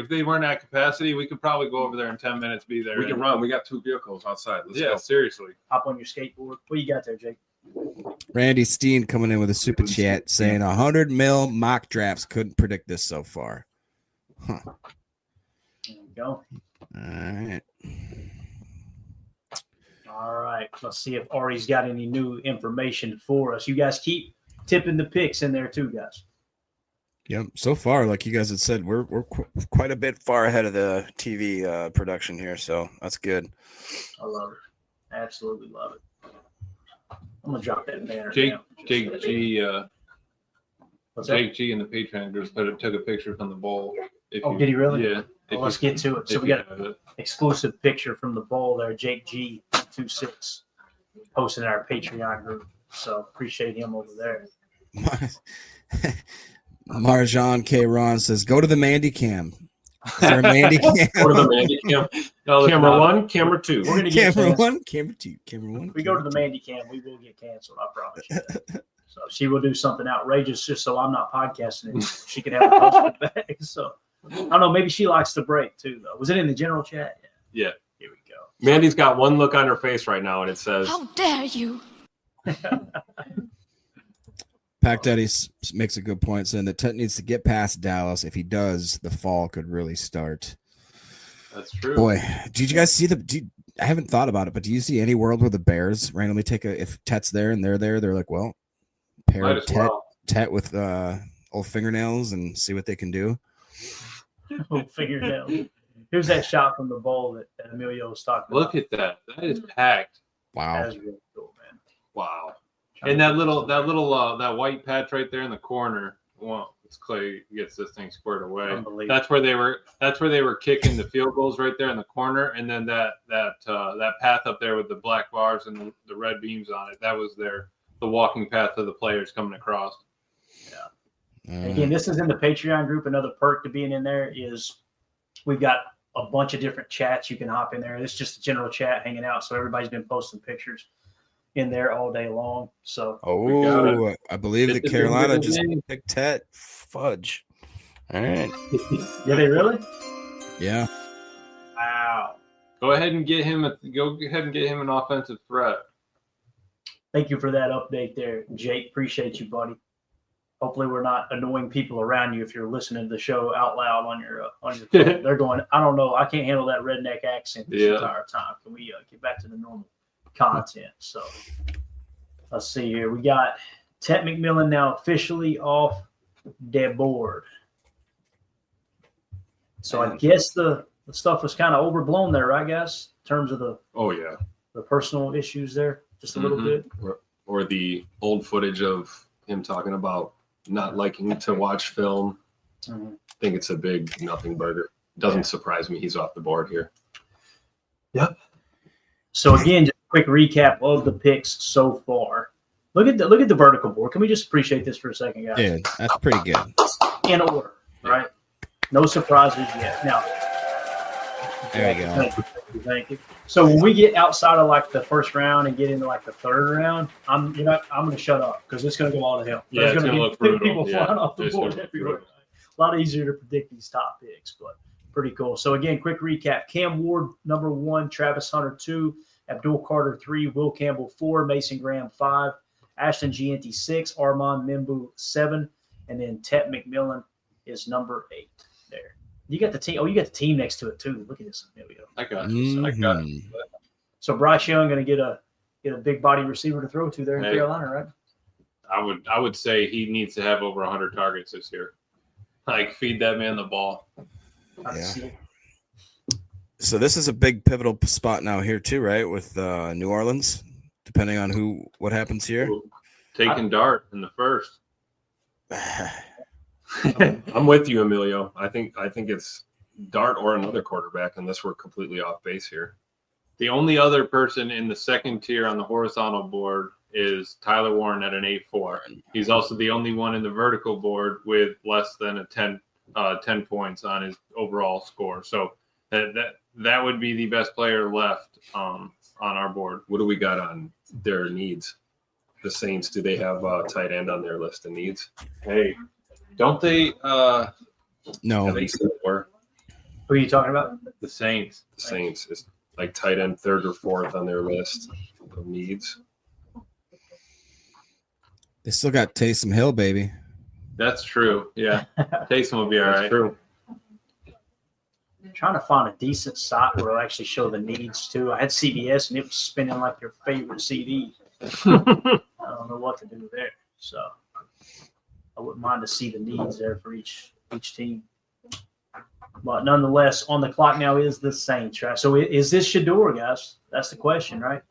they weren't at capacity. We could probably go over there in 10 minutes. Be there. We can run. We got 2 vehicles outside. Let's go. Seriously. Hop on your skateboard. What you got there, Jake? Randy Steen coming in with a super chat saying 100 mil mock drafts. Couldn't predict this so far. Huh. There we go. All right. Let's see if Ari's got any new information for us. You guys keep tipping the picks in there too, guys. Yep. So far, like you guys had said, we're quite a bit far ahead of the TV production here, so that's good. I love it. Absolutely love it. I'm gonna drop that banner. Jake G. What's that? Jake G. and the Patreon group took a picture from the bowl. Did he really? Yeah. Well, let's get to it. So we got an exclusive picture from the bowl there. Jake G. 26 posted in our Patreon group. So appreciate him over there. Marjan K. Ron says, "Go to the Mandy Cam." Is there a Mandy Cam? Go to the Mandy Cam. No, camera 1, camera 2. We're gonna get camera 1, camera 2, camera 1. If we go to the Mandy Cam, we will get canceled. I promise you that. So she will do something outrageous just so I'm not podcasting anymore. She can have a post back. So I don't know. Maybe she likes to break too, though. Was it in the general chat? Yeah. Here we go. Mandy's got one look on her face right now, and it says, How dare you? Pac Daddy makes a good point, saying that Tet needs to get past Dallas. If he does, the fall could really start. That's true. Boy, did you guys see I haven't thought about it, but do you see any world where the Bears randomly if Tet's there and they're there, they're like, well, pair Tet with old fingernails and see what they can do? Old fingernails. Here's that shot from the bowl that Emilio was talking about. Look at that. That is packed. Wow. That is really cool, man. Wow. And that white patch right there in the corner. Well, it's Clay gets this thing squared away. That's where they were kicking the field goals right there in the corner, and then that path up there with the black bars and the red beams on it. That was the walking path of the players coming across. Yeah. Again, this is in the Patreon group. Another perk to being in there is we've got a bunch of different chats you can hop in there. It's just a general chat hanging out, so everybody's been posting pictures in there all day long. So I believe that Carolina just picked Tet. Fudge. All right. Yeah, they really? Yeah. Wow. Go ahead and get him an offensive threat. Thank you for that update there, Jake. Appreciate you, buddy. Hopefully we're not annoying people around you if you're listening to the show out loud on your phone. They're going, I don't know, I can't handle that redneck accent this entire time. Can we get back to the normal content? So let's see here. We got Tet McMillan now officially off the board. So I guess the stuff was kind of overblown there, right, guys? In terms of the personal issues there, just a little bit. Or the old footage of him talking about not liking to watch film. I think it's a big nothing burger. doesn't surprise me. He's off the board here. So again, just a quick recap of the picks so far. Look at the vertical board. Can we just appreciate this for a second, guys? Dude, that's pretty good. In order, right? No surprises yet. Now, There you go. Thank you. So when we get outside of like the first round and get into like the third round, I'm going to shut up because it's going to go all to hell. Yeah, it's gonna look brutal. People Yeah, flying off the it's board gonna look everywhere. brutal. A lot easier to predict these top picks, but pretty cool. So again, quick recap: Cam Ward number 1, Travis Hunter 2, Abdul Carter 3, Will Campbell 4, Mason Graham 5, Ashton Gianti 6, Armand Mimbu 7, and then Tet McMillan is number 8. There, you got the team. Oh, you got the team next to it too. Look at this. There we go. I got you. I got Mhm. you. So Bryce Young going to get a big body receiver to throw to there in Hey. Carolina, right? I would say he needs to have over 100 targets this year. Like, feed that man the ball. I can Yeah. see it. So this is a big pivotal spot now here too, right? With New Orleans, depending on what happens here. Taking Dart in the first. I'm with you, Emilio. I think it's Dart or another quarterback, unless we're completely off base here. The only other person in the second tier on the horizontal board is Tyler Warren at an 8.4. He's also the only one in the vertical board with less than a 10 points on his overall score. So that would be the best player left on our board. What do we got on their needs? The Saints, do they have a tight end on their list of needs? Hey, don't they? No, Have they said where? Who are you talking about? The Saints. The Saints is like tight end 3rd or 4th on their list of needs. they still got Taysom Hill, baby. That's true. Yeah, Taysom will be all That's right. true. Trying to find a decent site where it'll actually show the needs too. I had CBS and it was spinning like your favorite CD. I don't know what to do there. So I wouldn't mind to see the needs there for each team. But nonetheless, on the clock now is the Saints, right? So is this Shador, guys? That's the question, right?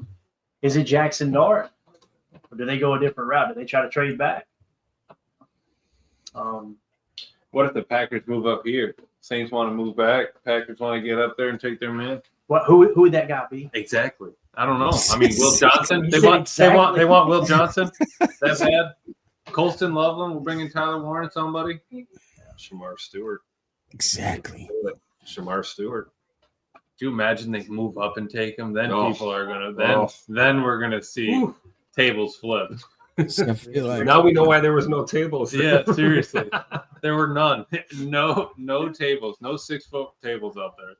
Is it Jackson Dart? Or do they go a different route? Do they try to trade back? What if the Packers move up here? Saints want to move back. Packers want to get up there and take their man. Who would that guy be? Exactly. I don't know. I mean, Will Johnson. You They said want. exactly. They want Will Johnson. That bad. Colston Loveland. We're bringing Tyler Warren. Somebody. Shamar Stewart. Exactly. Shamar Stewart. Do you imagine they move up and take him? Then Oh. people are gonna. Oh. Then we're gonna see Ooh. tables flip. So I feel like Now we know why there was no tables. Yeah, seriously. There were none. No tables. No 6-foot tables out there.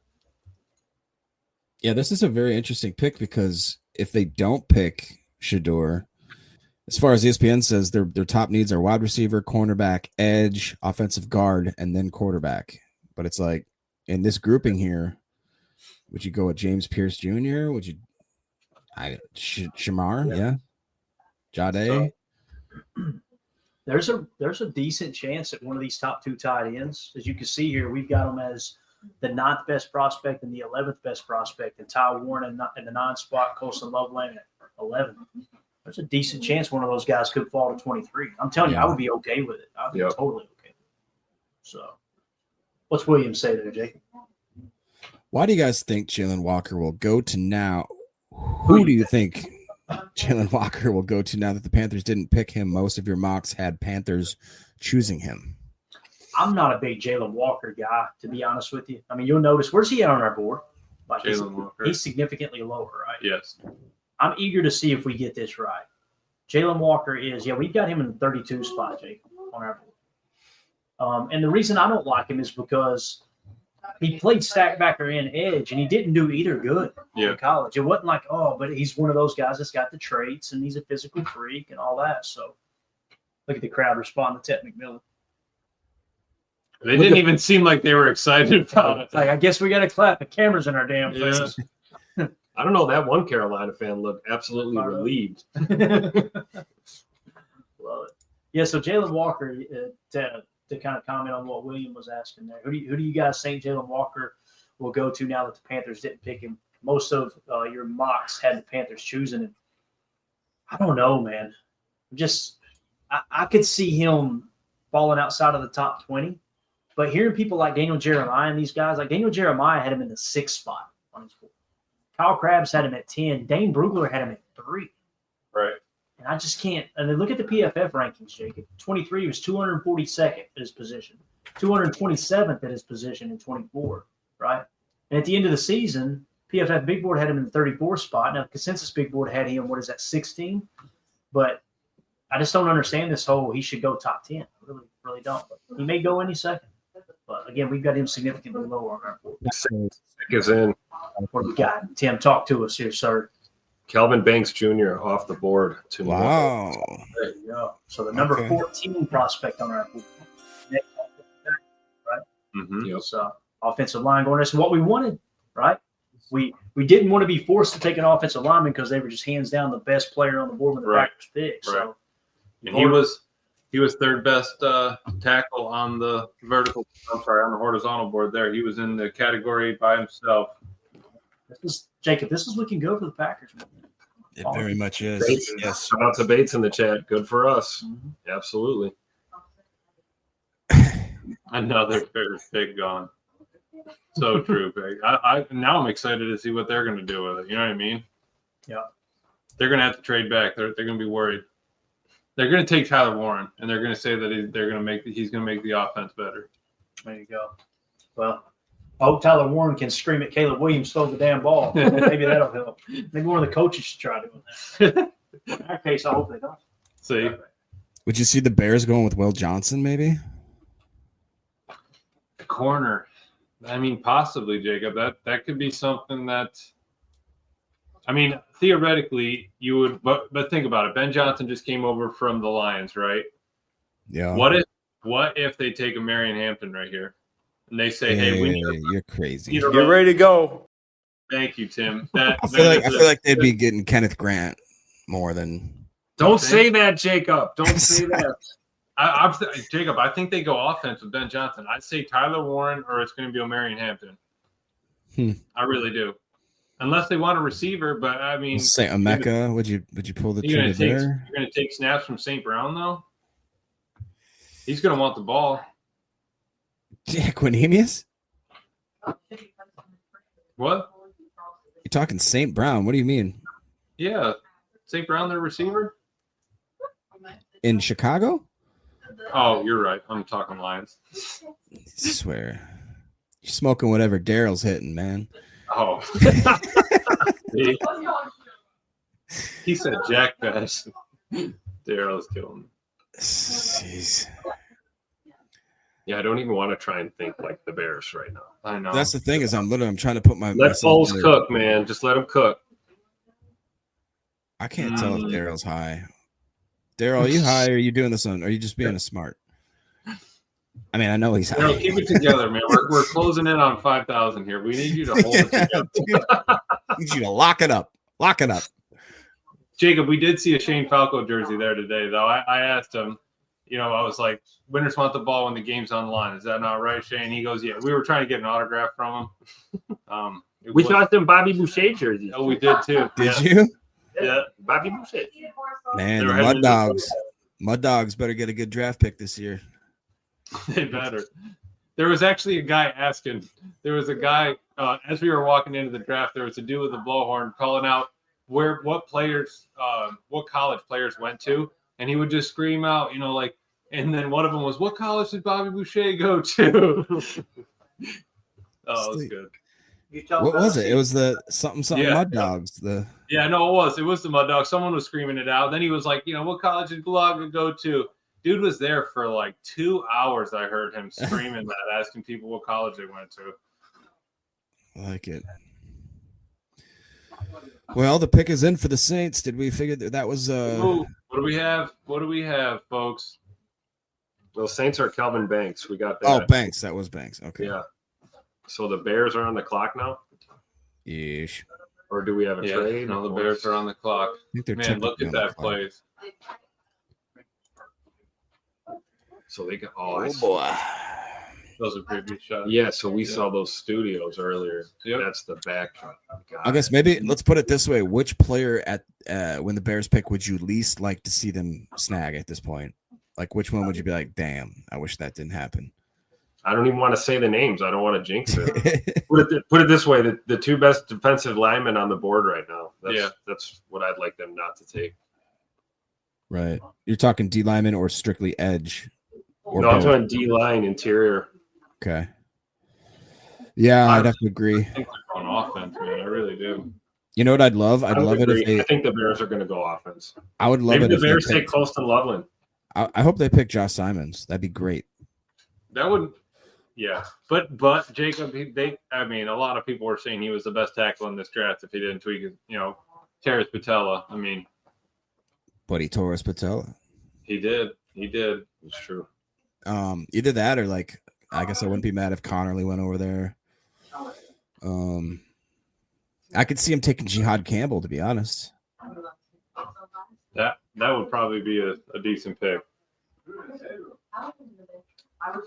yeah, this is a very interesting pick because if they don't pick Shador, as far as ESPN says, their top needs are wide receiver, cornerback, edge, offensive guard, and then quarterback. But it's like in this grouping here, would you go with James Pierce Jr.? Would you Shamar? Yeah. Jade? There's a decent chance at one of these top 2 tight ends. As you can see here, we've got them as the 9th best prospect and the 11th best prospect, and Ty Warren in the 9th spot, Colson Loveland at 11. There's a decent chance one of those guys could fall to 23. I'm telling you, I would be okay with it. I'd be Yep. totally okay with it. So, what's Williams say there, Jake? Why do you guys think Jalen Walker will go to now? Who do you think Jalen Walker will go to now that the Panthers didn't pick him? Most of your mocks had Panthers choosing him. I'm not a big Jalen Walker guy, to be honest with you. I mean, you'll notice, where's he at on our board? Like Jalen Walker. he's significantly lower, right? Yes. I'm eager to see if we get this right. Jalen Walker is, we've got him in the 32 spot, Jake, on our board. And the reason I don't like him is because he played stack backer and edge, and he didn't do either good Yeah. in college. It wasn't like, but he's one of those guys that's got the traits, and he's a physical freak and all that. So look at the crowd respond to Tet McMillan. They didn't even seem like they were excited about it. It's like, I guess we got to clap. The camera's in our damn Yeah. face. I don't know. That one Carolina fan looked absolutely relieved. Love it. Yeah, so Jalen Walker, to kind of comment on what William was asking there, who do you guys think Jalen Walker will go to now that the Panthers didn't pick him? Most of your mocks had the Panthers choosing him. I don't know, man. I could see him falling outside of the top 20, But hearing people like Daniel Jeremiah and these guys, like Daniel Jeremiah had him in the 6th spot on his board. Kyle Krabs had him at 10. Dane Brugler had him at 3. Right. And I just can't. And then look at the PFF rankings, Jacob. 23 was 242nd at his position, 227th at his position in 24, right? And at the end of the season, PFF Big Board had him in the 34th spot. Now, the Consensus Big Board had him, 16? But I just don't understand this whole he should go top 10. I really don't. But he may go any second. But again, we've got him significantly lower on our board. Sick is in. What do we got? Tim, talk to us here, sir. Calvin Banks Jr. off the board to Wow. There you go. So the number Okay. 14 prospect on our board. Yep. So offensive line going there. So what we wanted, right? We didn't want to be forced to take an offensive lineman because they were just hands down the best player on the board when the Right. Packers picked. Right. So And he was third best tackle on the vertical. I'm sorry, on the horizontal board. There, he was in the category by himself. Jacob, this is looking good for the Packers. Man. It very much is. Bates, Yes. shout out to Bates in the chat. Good for us. Absolutely. Another favorite pick gone. So true, Pig. Now I'm excited to see what they're going to do with it. You know what I mean? Yeah. They're going to have to trade back. They're going to be worried. They're going to take Tyler Warren, and they're going to say that he's going to make the offense better. There you go. Well, I hope Tyler Warren can scream at Caleb Williams, throw the damn ball. Maybe that'll help. Maybe one of the coaches should try doing that. In that case, I hope they don't. See, Would you see the Bears going with Will Johnson, maybe? the corner. I mean, possibly, Jacob. That could be something that. I mean, theoretically, you would, but think about it. Ben Johnson just came over from the Lions, right? Yeah. What if they take a Marion Hampton right here, and they say, "Hey, we need you're crazy. Get ready to go. Thank you, Tim. That, I feel like they'd be getting Kenneth Grant more than. Don't say that, Jacob. Don't say that. Jacob, I think they go offense with Ben Johnson. I'd say Tyler Warren or it's going to be O'Marion Hampton. I really do. Unless they want a receiver, but I mean, Say Emeka. Would you pull the you're trigger there? going to take snaps from St. Brown though. He's going to want the ball. Quinemius? What? You're talking St. Brown. What do you mean? Yeah, St. Brown, their receiver. In Chicago? Oh, you're right. I'm talking Lions. I swear. You're smoking whatever Daryl's hitting, man. Oh, he said Jack Bass. Daryl's killing me. Jeez. Yeah, I don't even want to try and think like the Bears right now. I know. That's the thing is I'm trying to put my Let myself Foles in- cook, man. Just let him cook. I can't tell if Daryl's high. Daryl, are you high or are you doing this on? Are you just being a smart? I mean, I know he's high. Daryl, keep it together, man. We're closing in on 5,000 here. We need you to hold it together. Dude, I need you to lock it up. Lock it up. Jacob, we did see a Shane Falco jersey there today, though. I asked him, I was like, winners want the ball when the game's on the line. Is that not right, Shane? He goes, yeah. We were trying to get an autograph from him. We saw some Bobby Boucher jerseys. Oh, we did too. Did Yeah. you? Yeah. Bobby Boucher. Man, They the were heading into Mud Dogs better get a good draft pick this year. They better. There was actually a guy asking. There was a guy as we were walking into the draft. There was a dude with a blowhorn calling out what college players went to, and he would just scream out, like. And then one of them was, "What college did Bobby Boucher go to?" Oh, it was good. What was it? It was the something Yeah. Mud Dogs. Yeah, no, it was. It was the Mud Dog. Someone was screaming it out. Then he was like, "What college did Gulaga go to?" Dude was there for like 2 hours. I heard him screaming that, asking people what college they went to. I like it. Well, the pick is in for the Saints. Did we figure that was Ooh, what do we have? What do we have, folks? Well, Saints are Kelvin Banks. We got that. Oh, Banks. That was Banks. Okay. Yeah. So the Bears are on the clock now, Yeesh. or do we have a Yeah, trade? no, the Bears are on the clock. I think they're Man, look technically at on the that clock. plays. So they got. Oh boy. Those are previous shots. Yeah. So we Yeah. saw those studios earlier. Yep. That's the backdrop. I guess maybe let's put it this way: which player at when the Bears pick would you least like to see them snag at this point? Like, which one would you be like, "Damn, I wish that didn't happen"? I don't even want to say the names. I don't want to jinx it. Put it this way: the two best defensive linemen on the board right now. That's what I'd like them not to take. Right. You're talking D lineman or strictly edge? Or No, I'm both? talking D line interior. Okay. Yeah, I'd have to agree. I think they're on offense, man. I really do. You know what I'd love? I'd love it if they. I think the Bears are going to go offense. I would love Maybe it the if Bears they take picked, Colston Loveland. I hope they pick Josh Simons. That'd be great. That would, yeah. But Jacob, I mean, a lot of people were saying he was the best tackle in this draft if he didn't tweak his, tear his patella. I mean, But he tore his patella. he did. It's true. Either that or I guess I wouldn't be mad if Connerly went over there. I could see him taking Jihad Campbell, to be honest. That would probably be a decent pick.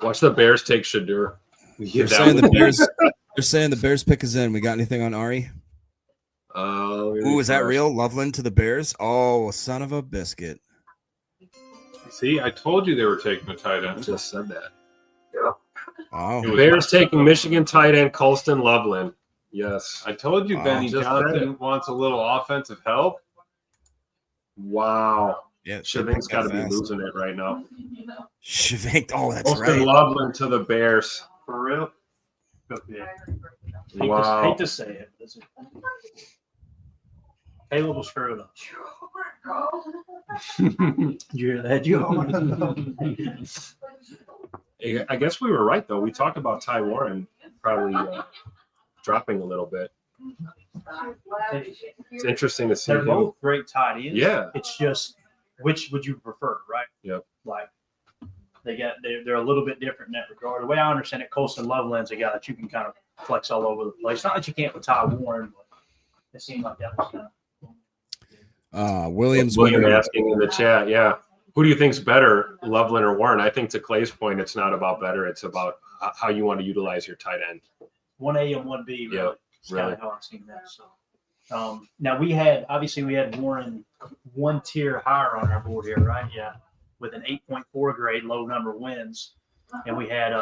Watch the Bears take Shadur. They're saying the Bears. They're saying the Bears pick is in. We got anything on Ari? Ooh, is that real? Loveland to the Bears? Oh, son of a biscuit. See, I told you they were taking a tight I end. just said that. Oh, It was- Bears taking Michigan tight end Colston Loveland. Yes. I told you Wow. Benny Just Johnson wants a little offensive help. Wow. yeah. Shavink's got to be fast. losing it right now. Shavink. Oh, that's Colston right. Loveland to the Bears. For real? Yeah. Wow. Hate to say it. Is it? Caleb will screw it up. You hear that, Joe? I guess we were right, though. We talked about Ty Warren probably dropping a little bit. It's interesting to see They're him. both great tight ends. Yeah. It's just which would you prefer, right? Yep. Like they're a little bit different in that regard. The way I understand it, Colston Loveland's a guy that you can kind of flex all over the place. Not that you can't with Ty Warren, but it seemed like that was kind of Williams. William asking in the chat, yeah. Who do you think's better, Loveland or Warren? I think to Clay's point, it's not about better. It's about how you want to utilize your tight end. 1A and 1B. Really. Yeah, It's kind of how I've seen that. So now we had Warren one tier higher on our board here, right? Yeah, with an 8.4 grade, low number wins, and we had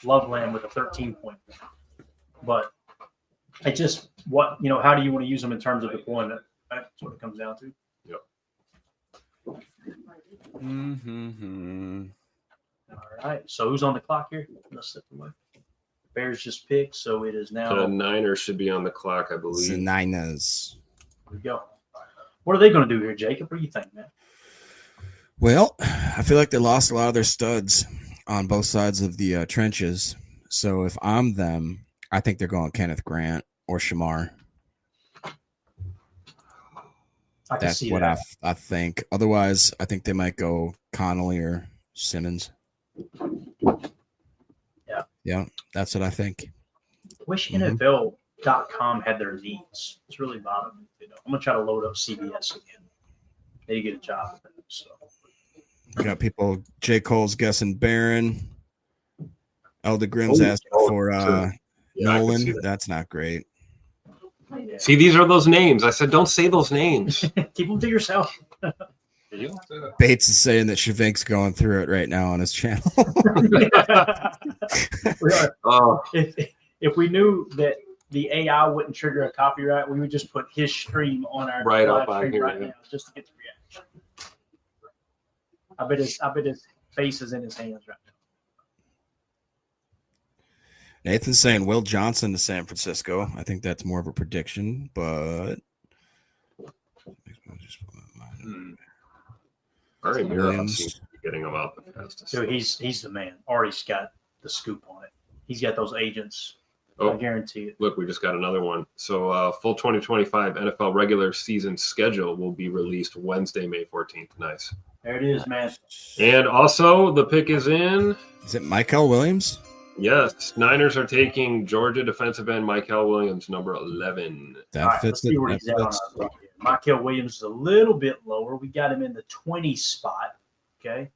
Loveland with a 13.1. But I just how do you want to use them in terms of deployment? That's what it comes down to. Mm-hmm. All right. So who's on the clock here? Let's step away. Bears just picked, so it is now. The Niners should be on the clock, I believe. The Niners. Here we go. What are they going to do here, Jacob? What do you think, man? Well, I feel like they lost a lot of their studs on both sides of the trenches. So if I'm them, I think they're going Kenneth Grant or Shamar. I can That's see what that. I think. Otherwise, I think they might go Connolly or Simmons. Yeah, that's what I think. Wish Mhm. NFL.com had their needs. It's really bothering me. I'm gonna try to load up CBS again. They get a job with it. So We got people. J. Cole's guessing Barron. Elder Grimm's Oh, asking oh, for Yeah, I can see Nolan. that. That's not great. yeah. See, these are those names. I said, don't say those names. Keep them to yourself. Bates is saying that Shavink's going through it right now on his channel. Oh, if we knew that the AI wouldn't trigger a copyright, we would just put his stream on our Right live up on stream here, right yeah. now just to get the reaction. I bet his face is in his hands right now. Nathan's saying Will Johnson to San Francisco. I think that's more of a prediction, but Ari Mira Williams. seems to be getting them out the fastest. So he's the man. Ari's got the scoop on it. He's got those agents. I Oh, guarantee it. look, we just got another one. So full 2025 NFL regular season schedule will be released Wednesday, May 14th. Nice. There it is, man. And also the pick is in. Is it Michael Williams? Yes, Niners are taking Georgia defensive end Michael Williams, number 11. That All right, fits let's see it. where That he's at on fits. our board here. Michael Williams is a little bit lower. We got him in the 20 spot. Okay.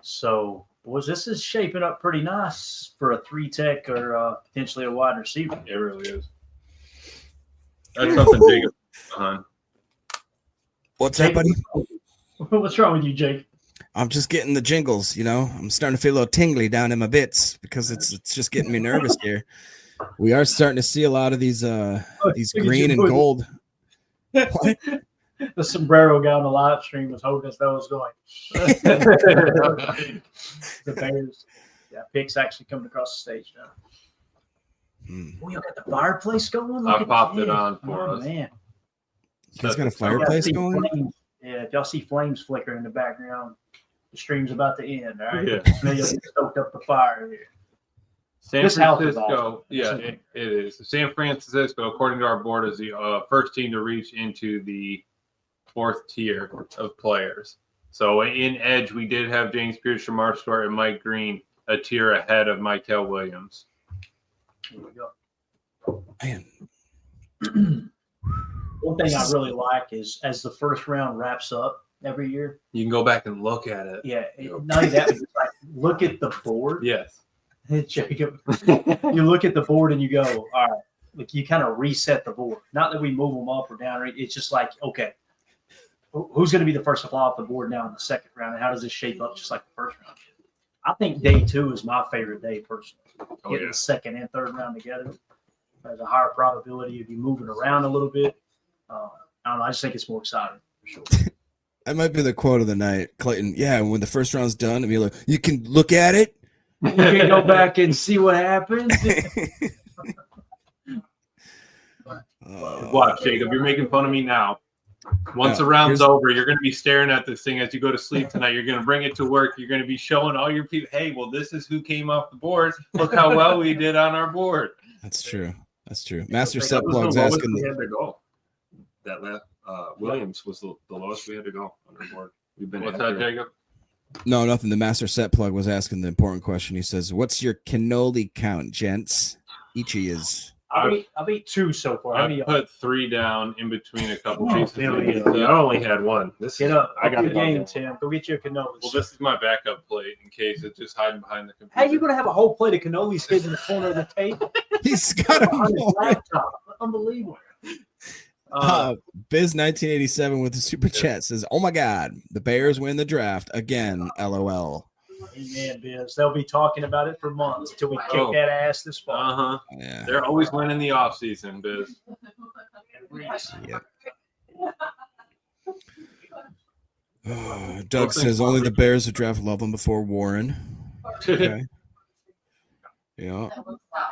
So, boys, this is shaping up pretty nice for a 3-tech or potentially a wide receiver. It really is. That's something Jacob behind. What's that, buddy? What's wrong with you, Jake? I'm just getting the jingles, you know. I'm starting to feel a little tingly down in my bits because it's just getting me nervous here. We are starting to see a lot of these green and gold. What? The sombrero guy on the live stream was holding his nose going. The Bears. Yeah, Pick's actually coming across the stage now. We got the fireplace going. Look I at popped that. it on for us. Man. He's got a Y'all fireplace see going. flames- Yeah, if y'all see flames flickering in the background, the stream's about to end. All right. Yeah. Smell you stoked up the fire here. San This house is Francisco, awesome. yeah, it is. San Francisco, according to our board, is the first team to reach into the 4th tier of players. So in Edge, we did have James Pierce, Shamar Stewart, and Mike Green a tier ahead of Mykel Williams. Here we go. Man, One thing I really like is as the first round wraps up every year. You can go back and look at it. Yeah, not only that, but just like look at the board. Yes. Jacob, you look at the board and you go, all right, like you kind of reset the board. Not that we move them up or down. It's just like, okay, who's going to be the first to fly off the board now in the second round? And how does this shape up just like the first round? I think day 2 is my favorite day personally. Getting the second and third round together. There's a higher probability of you moving around a little bit. I don't know. I just think it's more exciting for sure. that might be the quote of the night, Clayton. Yeah, when the first round's done, and be like, you can look at it. You can go back and see what happens. Watch, Jacob. You're making fun of me now. Once Yeah, the round's here's- over, you're going to be staring at this thing as you go to sleep tonight. You're going to bring it to work. You're going to be showing all your people, hey, well, this is who came off the board. Look how well we did on our board. That's true. That's true. Master Set That was Plugs the lowest asking. we had to go. That last Williams was the lowest we had to go on our board. We've been What's after that, it. Jacob? No, nothing. The Master Set Plug was asking the important question. He says, "What's your cannoli count, gents?" Ichi is. I've eat 2 so far. How I many put 3 down in between a couple Oh, pieces. there of we pizza. go. I only had one. This Get is, up. I got the it game, on. Tim. Go get your cannolis. Well, this is my backup plate in case it's just hiding behind the computer. How you going to have a whole plate of cannolis hidden in the corner of the table? He's got a On his laptop. Unbelievable. Biz 1987 with the super chat says, "Oh my God, the Bears win the draft again." LOL. Amen, Biz. They'll be talking about it for months until we kick Oh. that ass this fall. Uh-huh. Yeah. They're always winning the offseason, Biz. Doug says only the Bears would draft Loveland before Warren. Okay. Yeah.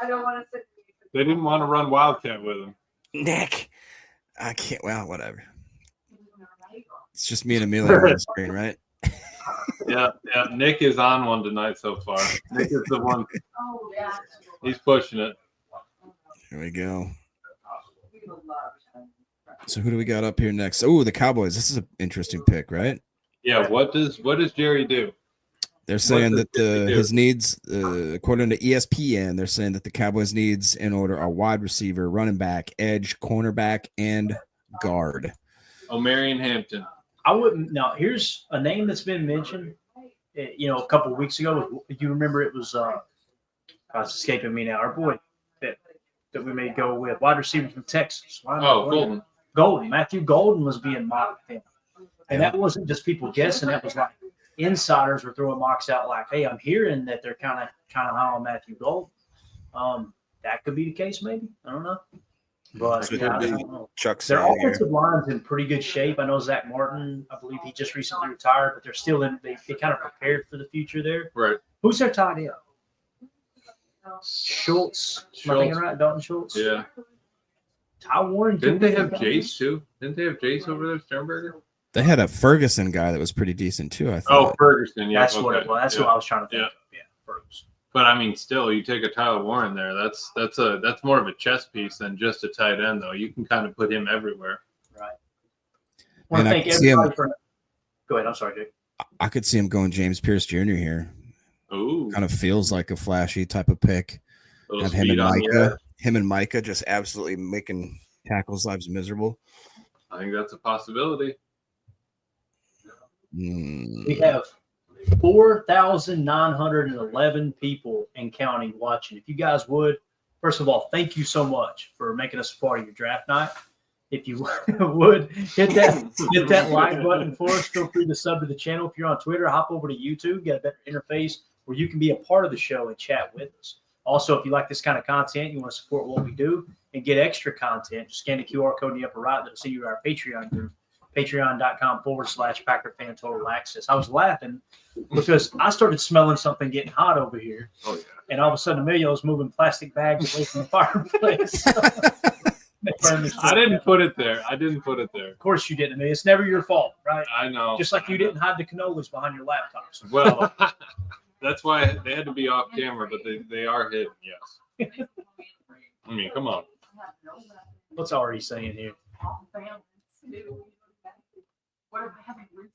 I don't want to sit. They didn't want to run Wildcat with him. Nick, I can't. Well, whatever. It's just me and Amelia on the screen, right? Yeah. Nick is on one tonight so far. Nick is the one. Oh, yeah. He's pushing it. Here we go. So who do we got up here next? Oh, the Cowboys. This is an interesting pick, right? Yeah. What does Jerry do? They're saying does that Jerry do? his needs, according to ESPN, they're saying that the Cowboys needs in order are wide receiver, running back, edge, cornerback, and guard. Marion Hampton. I wouldn't. Now, here's a name that's been mentioned. A couple of weeks ago. You remember it was. It's escaping me now. Our boy that we may go with wide receiver from Texas. Golden. Golden. Matthew Golden was being mocked, and that wasn't just people guessing. That was like insiders were throwing mocks out, like, "Hey, I'm hearing that they're kind of high on Matthew Golden." That could be the case, maybe. I don't know. But Could yeah, I be. don't know. Chuck's Their saying here. offensive line's in pretty good shape. I know Zach Martin, I believe he just recently retired, but they're still in. They kind of prepared for the future there. Right. Who's their tight end? Schultz. Am I thinking right? Dalton Schultz? Yeah. Ty Warren. Didn't they have Jace too? Didn't they have Jace over there, Sternberger? They had a Ferguson guy that was pretty decent too, I Oh, thought. Ferguson. Yeah. That's what it was. That's yeah. what I was trying to think Yeah. of. Yeah, Ferguson. But I mean, still, you take a Tyler Warren there. That's more of a chess piece than just a tight end, though. You can kind of put him everywhere. Right. I want And to I thank can see him- everybody for. Go ahead. I'm sorry, Jake. I could see him going James Pierce Jr. here. Ooh, Kind of feels like a flashy type of pick. little Have him speed and on Micah. the Him and Micah just absolutely making tackles' lives miserable. I think that's a possibility. We have 4,911 people and counting watching. If you guys would, first of all, thank you so much for making us a part of your draft night. If you would hit that like button for us, feel free to sub to the channel. If you're on Twitter, hop over to YouTube, get a better interface where you can be a part of the show and chat with us. Also, if you like this kind of content, you want to support what we do and get extra content, just scan the QR code in the upper right. That'll see you at our Patreon group, patreon.com/Packer Fan Total Access. I was laughing because I started smelling something getting hot over here. Oh, yeah. And all of a sudden, Emilio's moving plastic bags away from the fireplace. I didn't put it there. Of course you didn't. I mean, it's never your fault, right? I know. Just like you didn't hide the cannolis behind your laptops. Well, that's why they had to be off camera, but they are hidden, yes. I mean, come on. What's already saying here?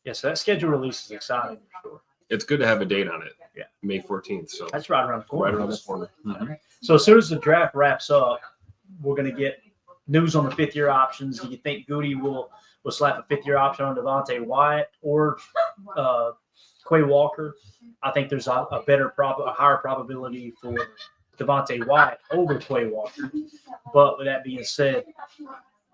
Yeah, so that schedule release is exciting for sure. It's good to have a date on it. Yeah. May 14th. So That's right around the corner. right around the corner. Mm-hmm. So as soon as the draft wraps up, we're going to get news on the fifth-year options. Do you think Goody will slap a fifth-year option on Devontae Wyatt or Quay Walker? I think there's a higher probability for Devontae Wyatt over Quay Walker. But with that being said,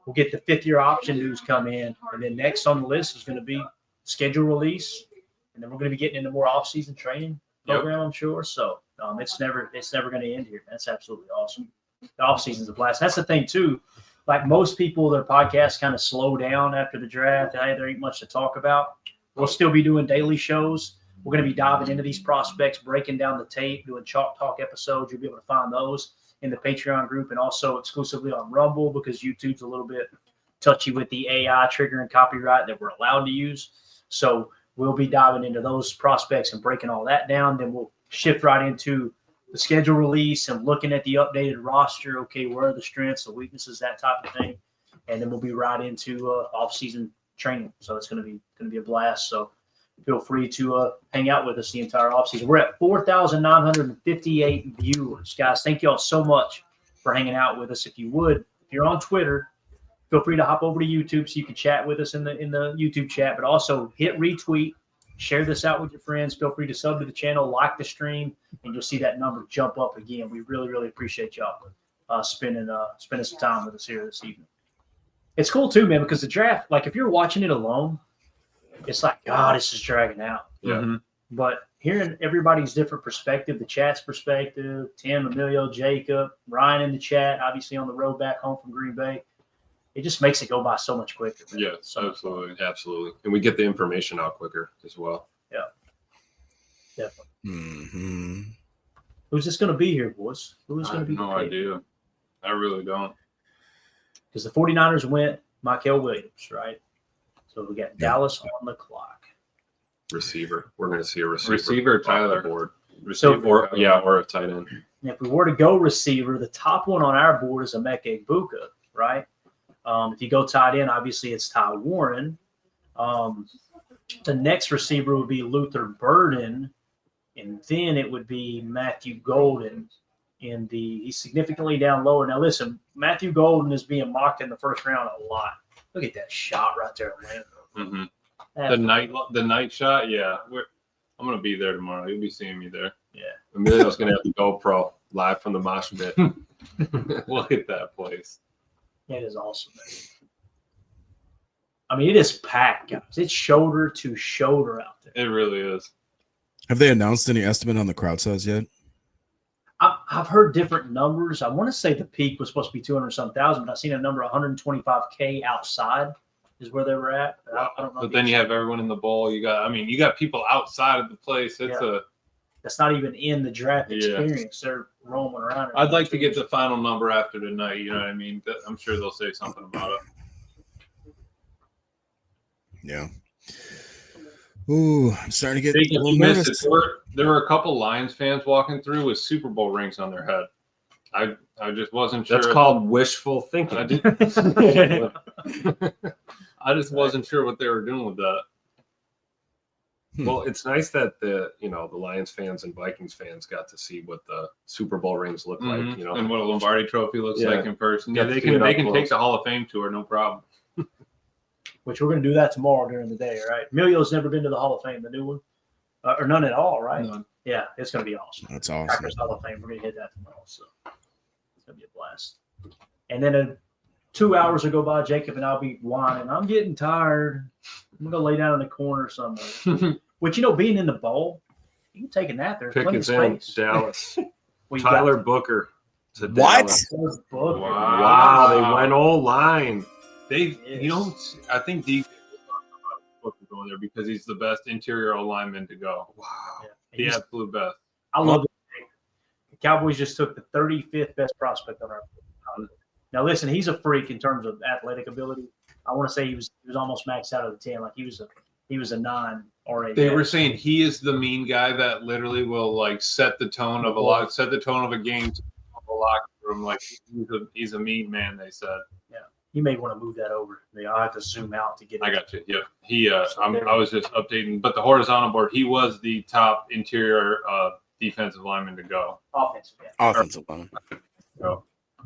we'll get the fifth-year option news come in, and then next on the list is going to be schedule release, and then we're going to be getting into more off-season training program, I'm sure. So it's never going to end here. That's absolutely awesome. The off-season's a blast. That's the thing too. Like most people, their podcasts kind of slow down after the draft. Hey, there ain't much to talk about. We'll still be doing daily shows. We're going to be diving into these prospects, breaking down the tape, doing Chalk Talk episodes. You'll be able to find those in the Patreon group and also exclusively on Rumble because YouTube's a little bit touchy with the AI triggering copyright that we're allowed to use. So we'll be diving into those prospects and breaking all that down. Then we'll shift right into the schedule release and looking at the updated roster. Okay, where are the strengths, the weaknesses, that type of thing. And then we'll be right into off-season training. So it's going to be a blast. So feel free to hang out with us the entire offseason. We're at 4,958 viewers. Guys, thank you all so much for hanging out with us. If you're on Twitter, feel free to hop over to YouTube so you can chat with us in the YouTube chat, but also hit retweet, share this out with your friends. Feel free to sub to the channel, like the stream, and you'll see that number jump up again. We really, really appreciate y'all spending some time with us here this evening. It's cool too, man, because the draft, like if you're watching it alone, it's like, God, this is dragging out. Yeah. Mm-hmm. But hearing everybody's different perspective, the chat's perspective, Tim, Emilio, Jacob, Ryan in the chat, obviously on the road back home from Green Bay, it just makes it go by so much quicker. Man. Yes, So absolutely. Absolutely. And we get the information out quicker as well. Yeah, definitely. Mm-hmm. Who's this going to be here, boys? Who's I going to have be? no idea. I really don't. Because the 49ers went Michael Williams, right? So we got Dallas on the clock. Receiver. We're going to see a receiver. Receiver, Tyler. off the board. So- or a tight end. And if we were to go receiver, the top one on our board is Emeka Egbuka, right? If you go tight end, obviously it's Ty Warren. The next receiver would be Luther Burden, and then it would be Matthew Golden. He's significantly down lower. Now listen, Matthew Golden is being mocked in the first round a lot. Look at that shot right there, man. Mm-hmm. The night shot, yeah. I'm gonna be there tomorrow. You'll be seeing me there. Yeah. Emilio's going to have the GoPro live from the mosh pit. Look at that place. It is awesome, man. I mean, it is packed, guys. It's shoulder to shoulder out there. It really is. Have they announced any estimate on the crowd size yet? I've heard different numbers. I want to say the peak was supposed to be 200-some thousand, but I've seen a number 125K outside is where they were at. I don't know. But then you have everyone in the bowl. You got people outside of the place. That's not even in the draft Yeah. experience. They're roaming around. I'd like to get the final number after tonight. You know what I mean? I'm sure they'll say something about it. Yeah. Ooh, I'm starting to get If a little you missed nervous. it, there were a couple Lions fans walking through with Super Bowl rings on their head. I just wasn't sure. That's called wishful thinking. I just wasn't sure what they were doing with that. Well, it's nice that the Lions fans and Vikings fans got to see what the Super Bowl rings look like. Mhm. You know, And what a Lombardi Trophy looks Yeah. like in person. Got Yeah, to they see can it up take close. the Hall of Fame tour, no problem. Which we're going to do that tomorrow during the day, right? Emilio's never been to the Hall of Fame, the new one, or none at all, right? None. Yeah, it's going to be awesome. That's awesome. Packers Hall of Fame. We're going to hit that tomorrow, so it's going to be a blast. And then 2 hours will go by, Jacob and I'll be whining. I'm getting tired. I'm gonna lay down in the corner somewhere. Which, being in the bowl, you can take a nap. There's plenty of Pickens in space. Dallas. Well, you Tyler got Booker. To What? Dallas. Booker. Wow, they went all line. They, Yes. I think DJ was talking about Booker going there because he's the best interior lineman to go. Wow, Yeah. the He's- absolute best. I love it. The Cowboys just took the 35th best prospect on our board. Now, listen, he's a freak in terms of athletic ability. I want to say he was almost maxed out of the 10. Like he was a 9 or a. They were saying he is the mean guy that literally will like set the tone of a game, of a locker room. Like he's a mean man. They said. You may want to move that over. I'll have to zoom out to get it. I got you. Yeah, he. I was just updating, but the horizontal board, he was the top interior defensive lineman to go. Offensive. Yeah. Offensive line. So,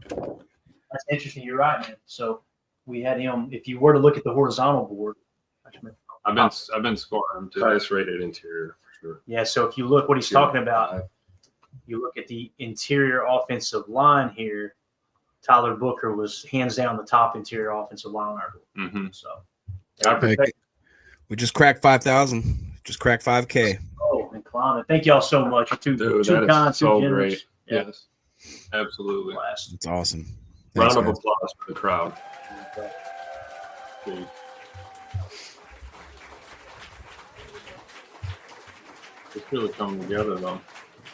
That's interesting. You're right, man. So we had him. If you were to look at the horizontal board, I've been scoring him too. Highest rated interior for sure. yeah. So if you look what he's talking about, you look at the interior offensive line here. Tyler Booker was hands down the top interior offensive line on our board. Mm-hmm. So, Hey, we just cracked 5,000. Just cracked 5K. and climbing. Thank y'all so much. You're too Dude, too that is kind, so too generous. great. Yeah. Yes, absolutely. Blast. It's awesome. Round Thanks, of guys. applause for the crowd. Okay. It's really coming together though.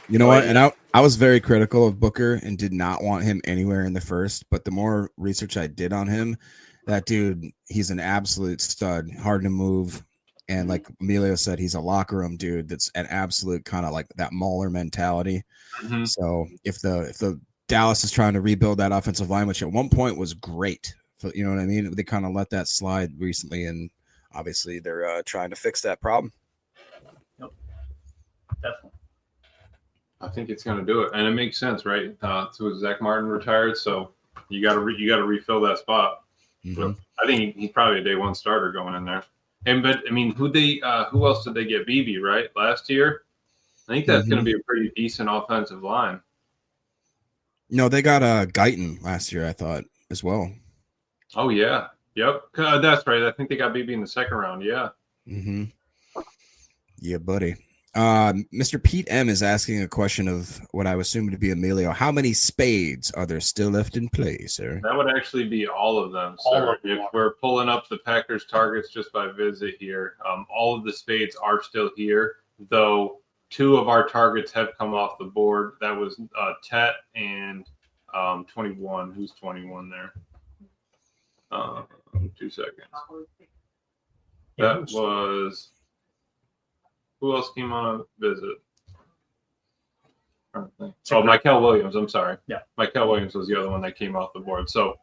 You know what? And I was very critical of Booker and did not want him anywhere in the first. But the more research I did on him, that dude, he's an absolute stud, hard to move. And like Emilio said, he's a locker room dude that's an absolute kind of like that Mauler mentality. Mhm. So if the Dallas is trying to rebuild that offensive line, which at one point was great, you know what I mean? They kind of let that slide recently, and obviously they're trying to fix that problem. Definitely. I think it's going to do it, and it makes sense, right? So Zach Martin retired, so you got to refill that spot. Mhm. I think he's probably a day one starter going in there. And but I mean, who else did they get? BB, right? Last year, I think that's going to be a pretty decent offensive line. No, they got Guyton last year, I thought, as well. Oh yeah, yep, that's right. I think they got BB in the second round. Yeah. Mm-hmm. Yeah, buddy. Mr. Pete M is asking a question of what I assume to be Emilio. How many spades are there still left in play, sir? That would actually be all of them, All sir. of them If are. we're pulling up the Packers targets just by visit here, all of the spades are still here, though 2 of our targets have come off the board. That was Tet and 21. Who's 21 there? 2 seconds. That was... Who else came on a visit? Oh, Michael Williams. I'm sorry. Yeah. Michael Williams was the other one that came off the board. So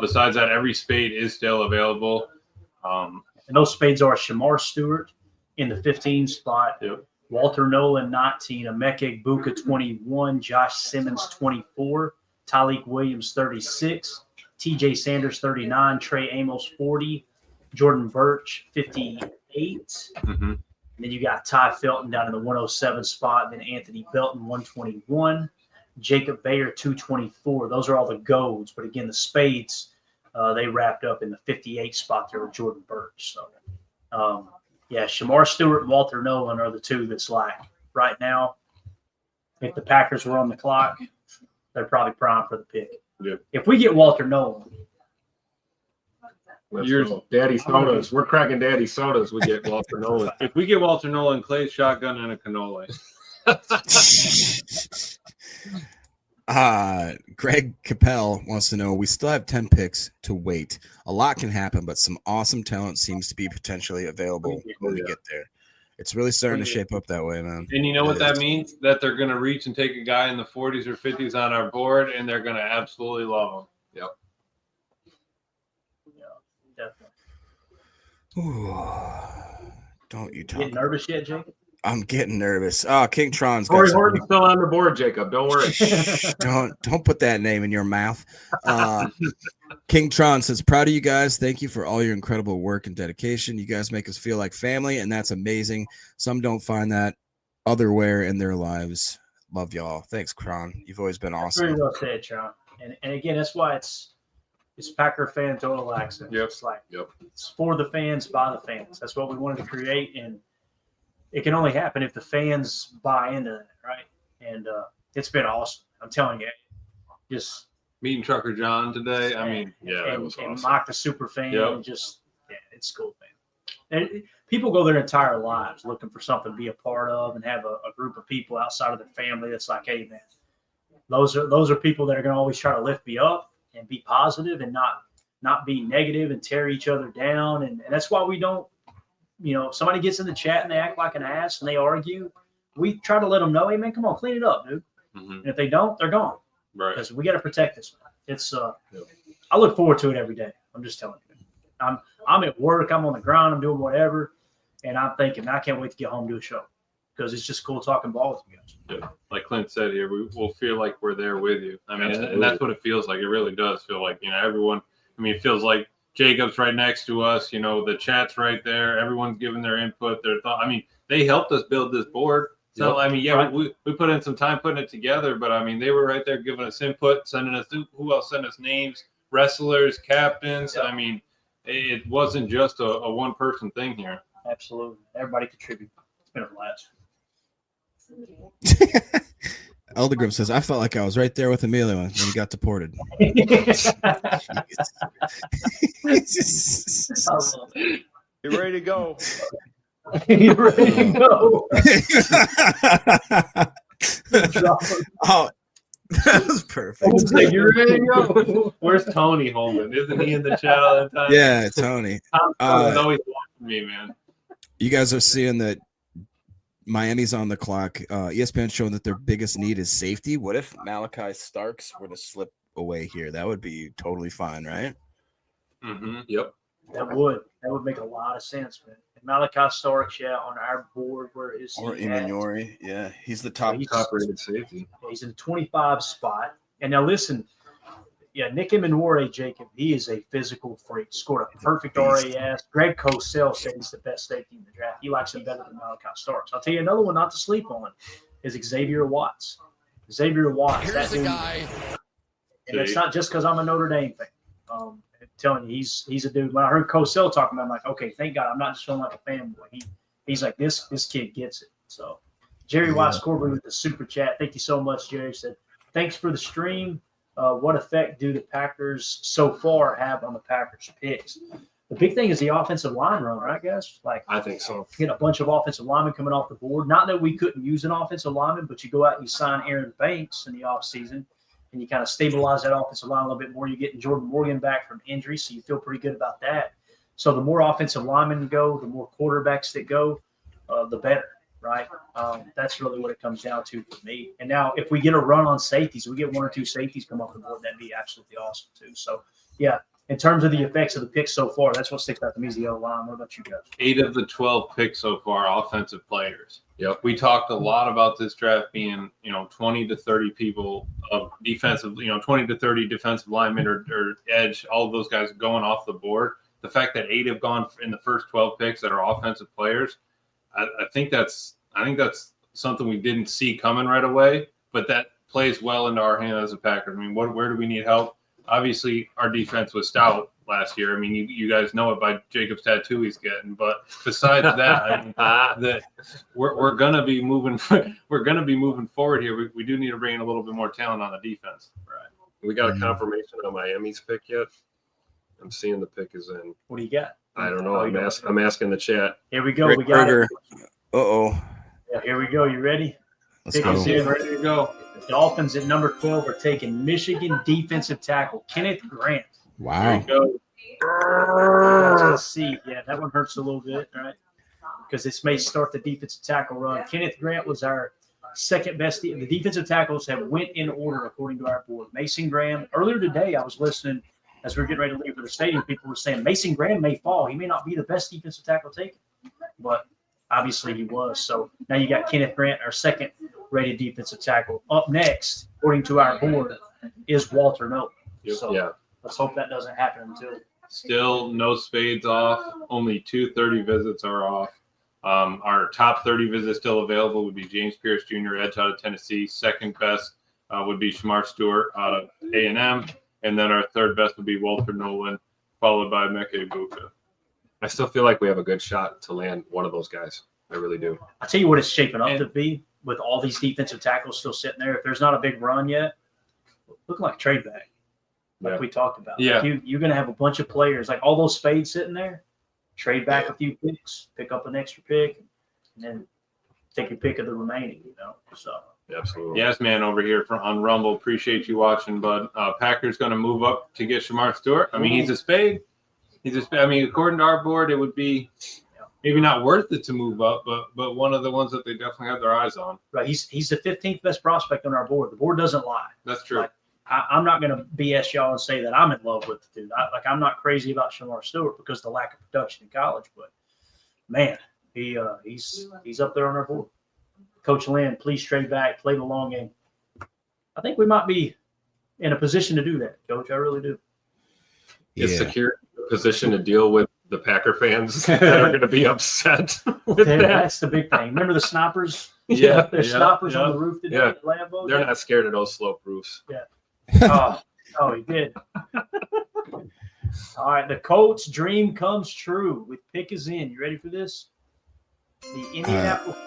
besides that, every spade is still available. And those spades are Shamar Stewart in the 15 spot. Yep. Walter Nolan, 19. Emeka Buka, 21. Josh Simmons, 24. Tyleek Williams, 36. TJ Sanders, 39. Trey Amos, 40. Jordan Birch, 58. Mhm. And then you got Ty Felton down in the 107 spot. Then Anthony Belton, 121. Jacob Bayer, 224. Those are all the golds. But again, the spades, they wrapped up in the 58 spot there with Jordan Birch. So, yeah, Shamar Stewart and Walter Nolan are the 2 that's like right now. If the Packers were on the clock, they're probably primed for the pick. Yeah. If we get Walter Nolan, Daddy sodas. We're cracking daddy sodas. We get Walter Nolan. If we get Walter Nolan, Clay's shotgun and a cannoli. Greg Capel wants to know, we still have 10 picks to wait. A lot can happen, but some awesome talent seems to be potentially available when we get there. It's really starting to shape up that way, man. And you know what It that is. means? That they're going to reach and take a guy in the 40s or 50s on our board, and they're going to absolutely love him. Yep. definitely. Ooh, don't you talk. Getting nervous yet, Jacob? I'm getting nervous. Oh, King Tron's got Corey some- Horton's still on the board, Jacob. Don't worry. don't put that name in your mouth. King Tron says, proud of you guys. Thank you for all your incredible work and dedication. You guys make us feel like family, and that's amazing. Some don't find that otherwhere in their lives. Love y'all. Thanks, Tron. You've always been awesome. Very well said, Tron. And again, that's why it's It's Packer Fan Total Access. Yep. It's like Yep. it's for the fans, by the fans. That's what we wanted to create, and it can only happen if the fans buy into that, right? And it's been awesome. I'm telling you, just Meeting Trucker John today. I mean, Yeah, that and, was and awesome. Mock the super fan, Yep. and just it's cool, man. And people go their entire lives looking for something to be a part of, and have a group of people outside of their family that's like, hey, man, those are people that are going to always try to lift me up and be positive and not be negative and tear each other down. And that's why we don't, if somebody gets in the chat and they act like an ass and they argue, we try to let them know, hey, man, come on, clean it up, dude. Mhm. And if they don't, they're gone. Right. Because we got to protect this. It's I look forward to it every day. I'm just telling you. I'm at work. I'm on the grind. I'm doing whatever, and I'm thinking I can't wait to get home to do a show because it's just cool talking ball with you guys. yeah, like Clint said here, we'll feel like we're there with you. I mean, Absolutely. and that's what it feels like. It really does feel like, everyone. I mean, it feels like Jacob's right next to us. The chat's right there. Everyone's giving their input, their thought. I mean, they helped us build this board. So, I mean, Right. we put in some time putting it together, but I mean, they were right there giving us input, sending us, who else sent us names, wrestlers, captains. Yep. I mean, it wasn't just a one person thing here. Absolutely, everybody contribute. It's been a blast. Eldergrim says, I felt like I was right there with Emilio when he got deported. I love it. You ready to go? You ready to go? Oh, that was perfect. You ready to go? Where's Tony Holman? Isn't he in the chat all the time? Yeah, Tony. Tom's always watching me, man. You guys are seeing that Miami's on the clock. ESPN showing that their biggest need is safety. What if Malachi Starks were to slip away here? That would be totally fine, right? Mm-hmm. Yep. That would make a lot of sense, man. And Malachi Starks, on our board, where is Or he at? Imanori. Yeah, he's the top. He's- Top-rated safety. He's in the 25 spot. And now listen, Nick Imanori, Jacob, he is a physical freak. Scored a perfect RAS. Greg Cosell said he's the best safety in the draft. He likes him better than Malachi Starks. I'll tell you another one not to sleep on is Xavier Watts. Xavier Watts. Here's that the dude- guy. And it's not just because I'm a Notre Dame fan. I'm telling you, he's a dude. When I heard Cosell talking about him, I'm like, okay, thank God I'm not just feeling like a fanboy. He's like, this kid gets it. So Jerry Watts Corbin with the super chat. Thank you so much, Jerry. Said, thanks for the stream. What effect do the Packers so far have on the Packers picks? The big thing is the offensive line run, right, guys? Like, I think so. get a bunch of offensive linemen coming off the board. Not that we couldn't use an offensive lineman, but you go out and you sign Aaron Banks in the offseason, and you kind of stabilize that offensive line a little bit more. You're getting Jordan Morgan back from injury, so you feel pretty good about that. So the more offensive linemen go, the more quarterbacks that go, the better, right? That's really what it comes down to for me. And now if we get a run on safeties, we get one or two safeties come off the board, that'd be absolutely awesome too. So, yeah, in terms of the effects of the picks so far, that's what sticks out to me is the O-line. What about you guys? 8 of the 12 picks so far, offensive players. Yep. We talked a lot about this draft being, 20 to 30 people of defensive, 20 to 30 defensive linemen or edge, all of those guys going off the board. The fact that 8 have gone in the first 12 picks that are offensive players, I think that's something we didn't see coming right away, but that plays well into our hand as a Packer. I mean, where do we need help? Obviously, our defense was stout last year. I mean, you guys know it by Jacob's tattoo he's getting. But besides that, I mean, that we're gonna be moving. We're gonna be moving forward here. We do need to bring in a little bit more talent on the defense. Right. We got a confirmation on Miami's pick yet? I'm seeing the pick is in. What do you got? I don't know. Oh, you don't. I'm asking the chat. Here we go. Rick We got Berger. it. Uh-oh. Yeah, here we go. You ready? Let's Pick go. is in. Ready to go. The Dolphins at number 12 are taking Michigan defensive tackle Kenneth Grant. Wow. Let's see. Yeah, that one hurts a little bit, right? Because this may start the defensive tackle run. Kenneth Grant was our second best. The defensive tackles have went in order according to our board. Mason Graham. Earlier today, I was listening as we were getting ready to leave for the stadium. People were saying Mason Graham may fall. He may not be the best defensive tackle taken, but obviously he was. So now you got Kenneth Grant, our second rated defensive tackle. Up next, according to our board, is Walter Noble. So Yeah. let's hope that doesn't happen until. Still no spades off. Only 230 visits are off. Our top 30 visits still available would be James Pierce Jr., edge out of Tennessee. Second best would be Shamar Stewart out of A&M. and then our third best would be Walter Nolan, followed by Meke Ibuka. I still feel like we have a good shot to land one of those guys. I really do. I tell you what, it's shaping up to be with all these defensive tackles still sitting there. If there's not a big run yet, looking like a trade back, like we talked about. Yeah. Like you're going to have a bunch of players, like all those spades sitting there. Trade back a few picks, pick up an extra pick, and then take your pick of the remaining. So. Absolutely. Yes, man, over here on Rumble. Appreciate you watching, bud. Packers going to move up to get Shamar Stewart. I mean, he's a spade. I mean, according to our board, it would be maybe not worth it to move up, but one of the ones that they definitely have their eyes on. Right. He's the 15th best prospect on our board. The board doesn't lie. That's true. Like, I'm not going to BS y'all and say that I'm in love with the dude. I'm not crazy about Shamar Stewart because of the lack of production in college, but man, he's up there on our board. Coach Lynn, please trade back, play the long game. I think we might be in a position to do that, Coach. I really do. Is secure position to deal with the Packer fans that are going to be upset with that. That's the big thing. Remember the snipers? Yeah. There's snipers on the roof today at Lambeau. They're not scared of those slope roofs. Yeah. Oh, he did. All right, the Colts' dream comes true. With pick is in. You ready for this? The Indianapolis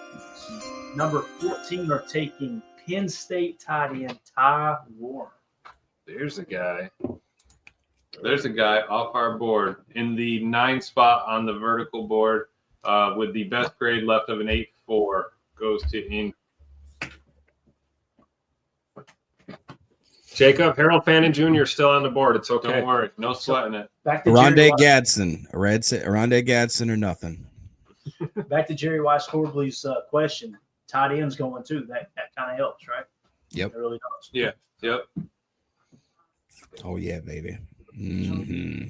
number 14 are taking Penn State tight end Ty Warren. There's a guy. There's a guy off our board in the 9th spot on the vertical board with the best grade left of an 8.4 goes to Indy. Jacob, Harold Fannin Jr. still on the board. It's okay. Don't worry. No sweating it. Back to Rondé Jerry Gadsden. Rondé Gadsden or nothing. Back to Jerry Weiss Horbley's question. Tight end's going too. That kind of helps, right? Yep. It really does. Yeah. Yep. Oh, yeah, baby. Mm-hmm.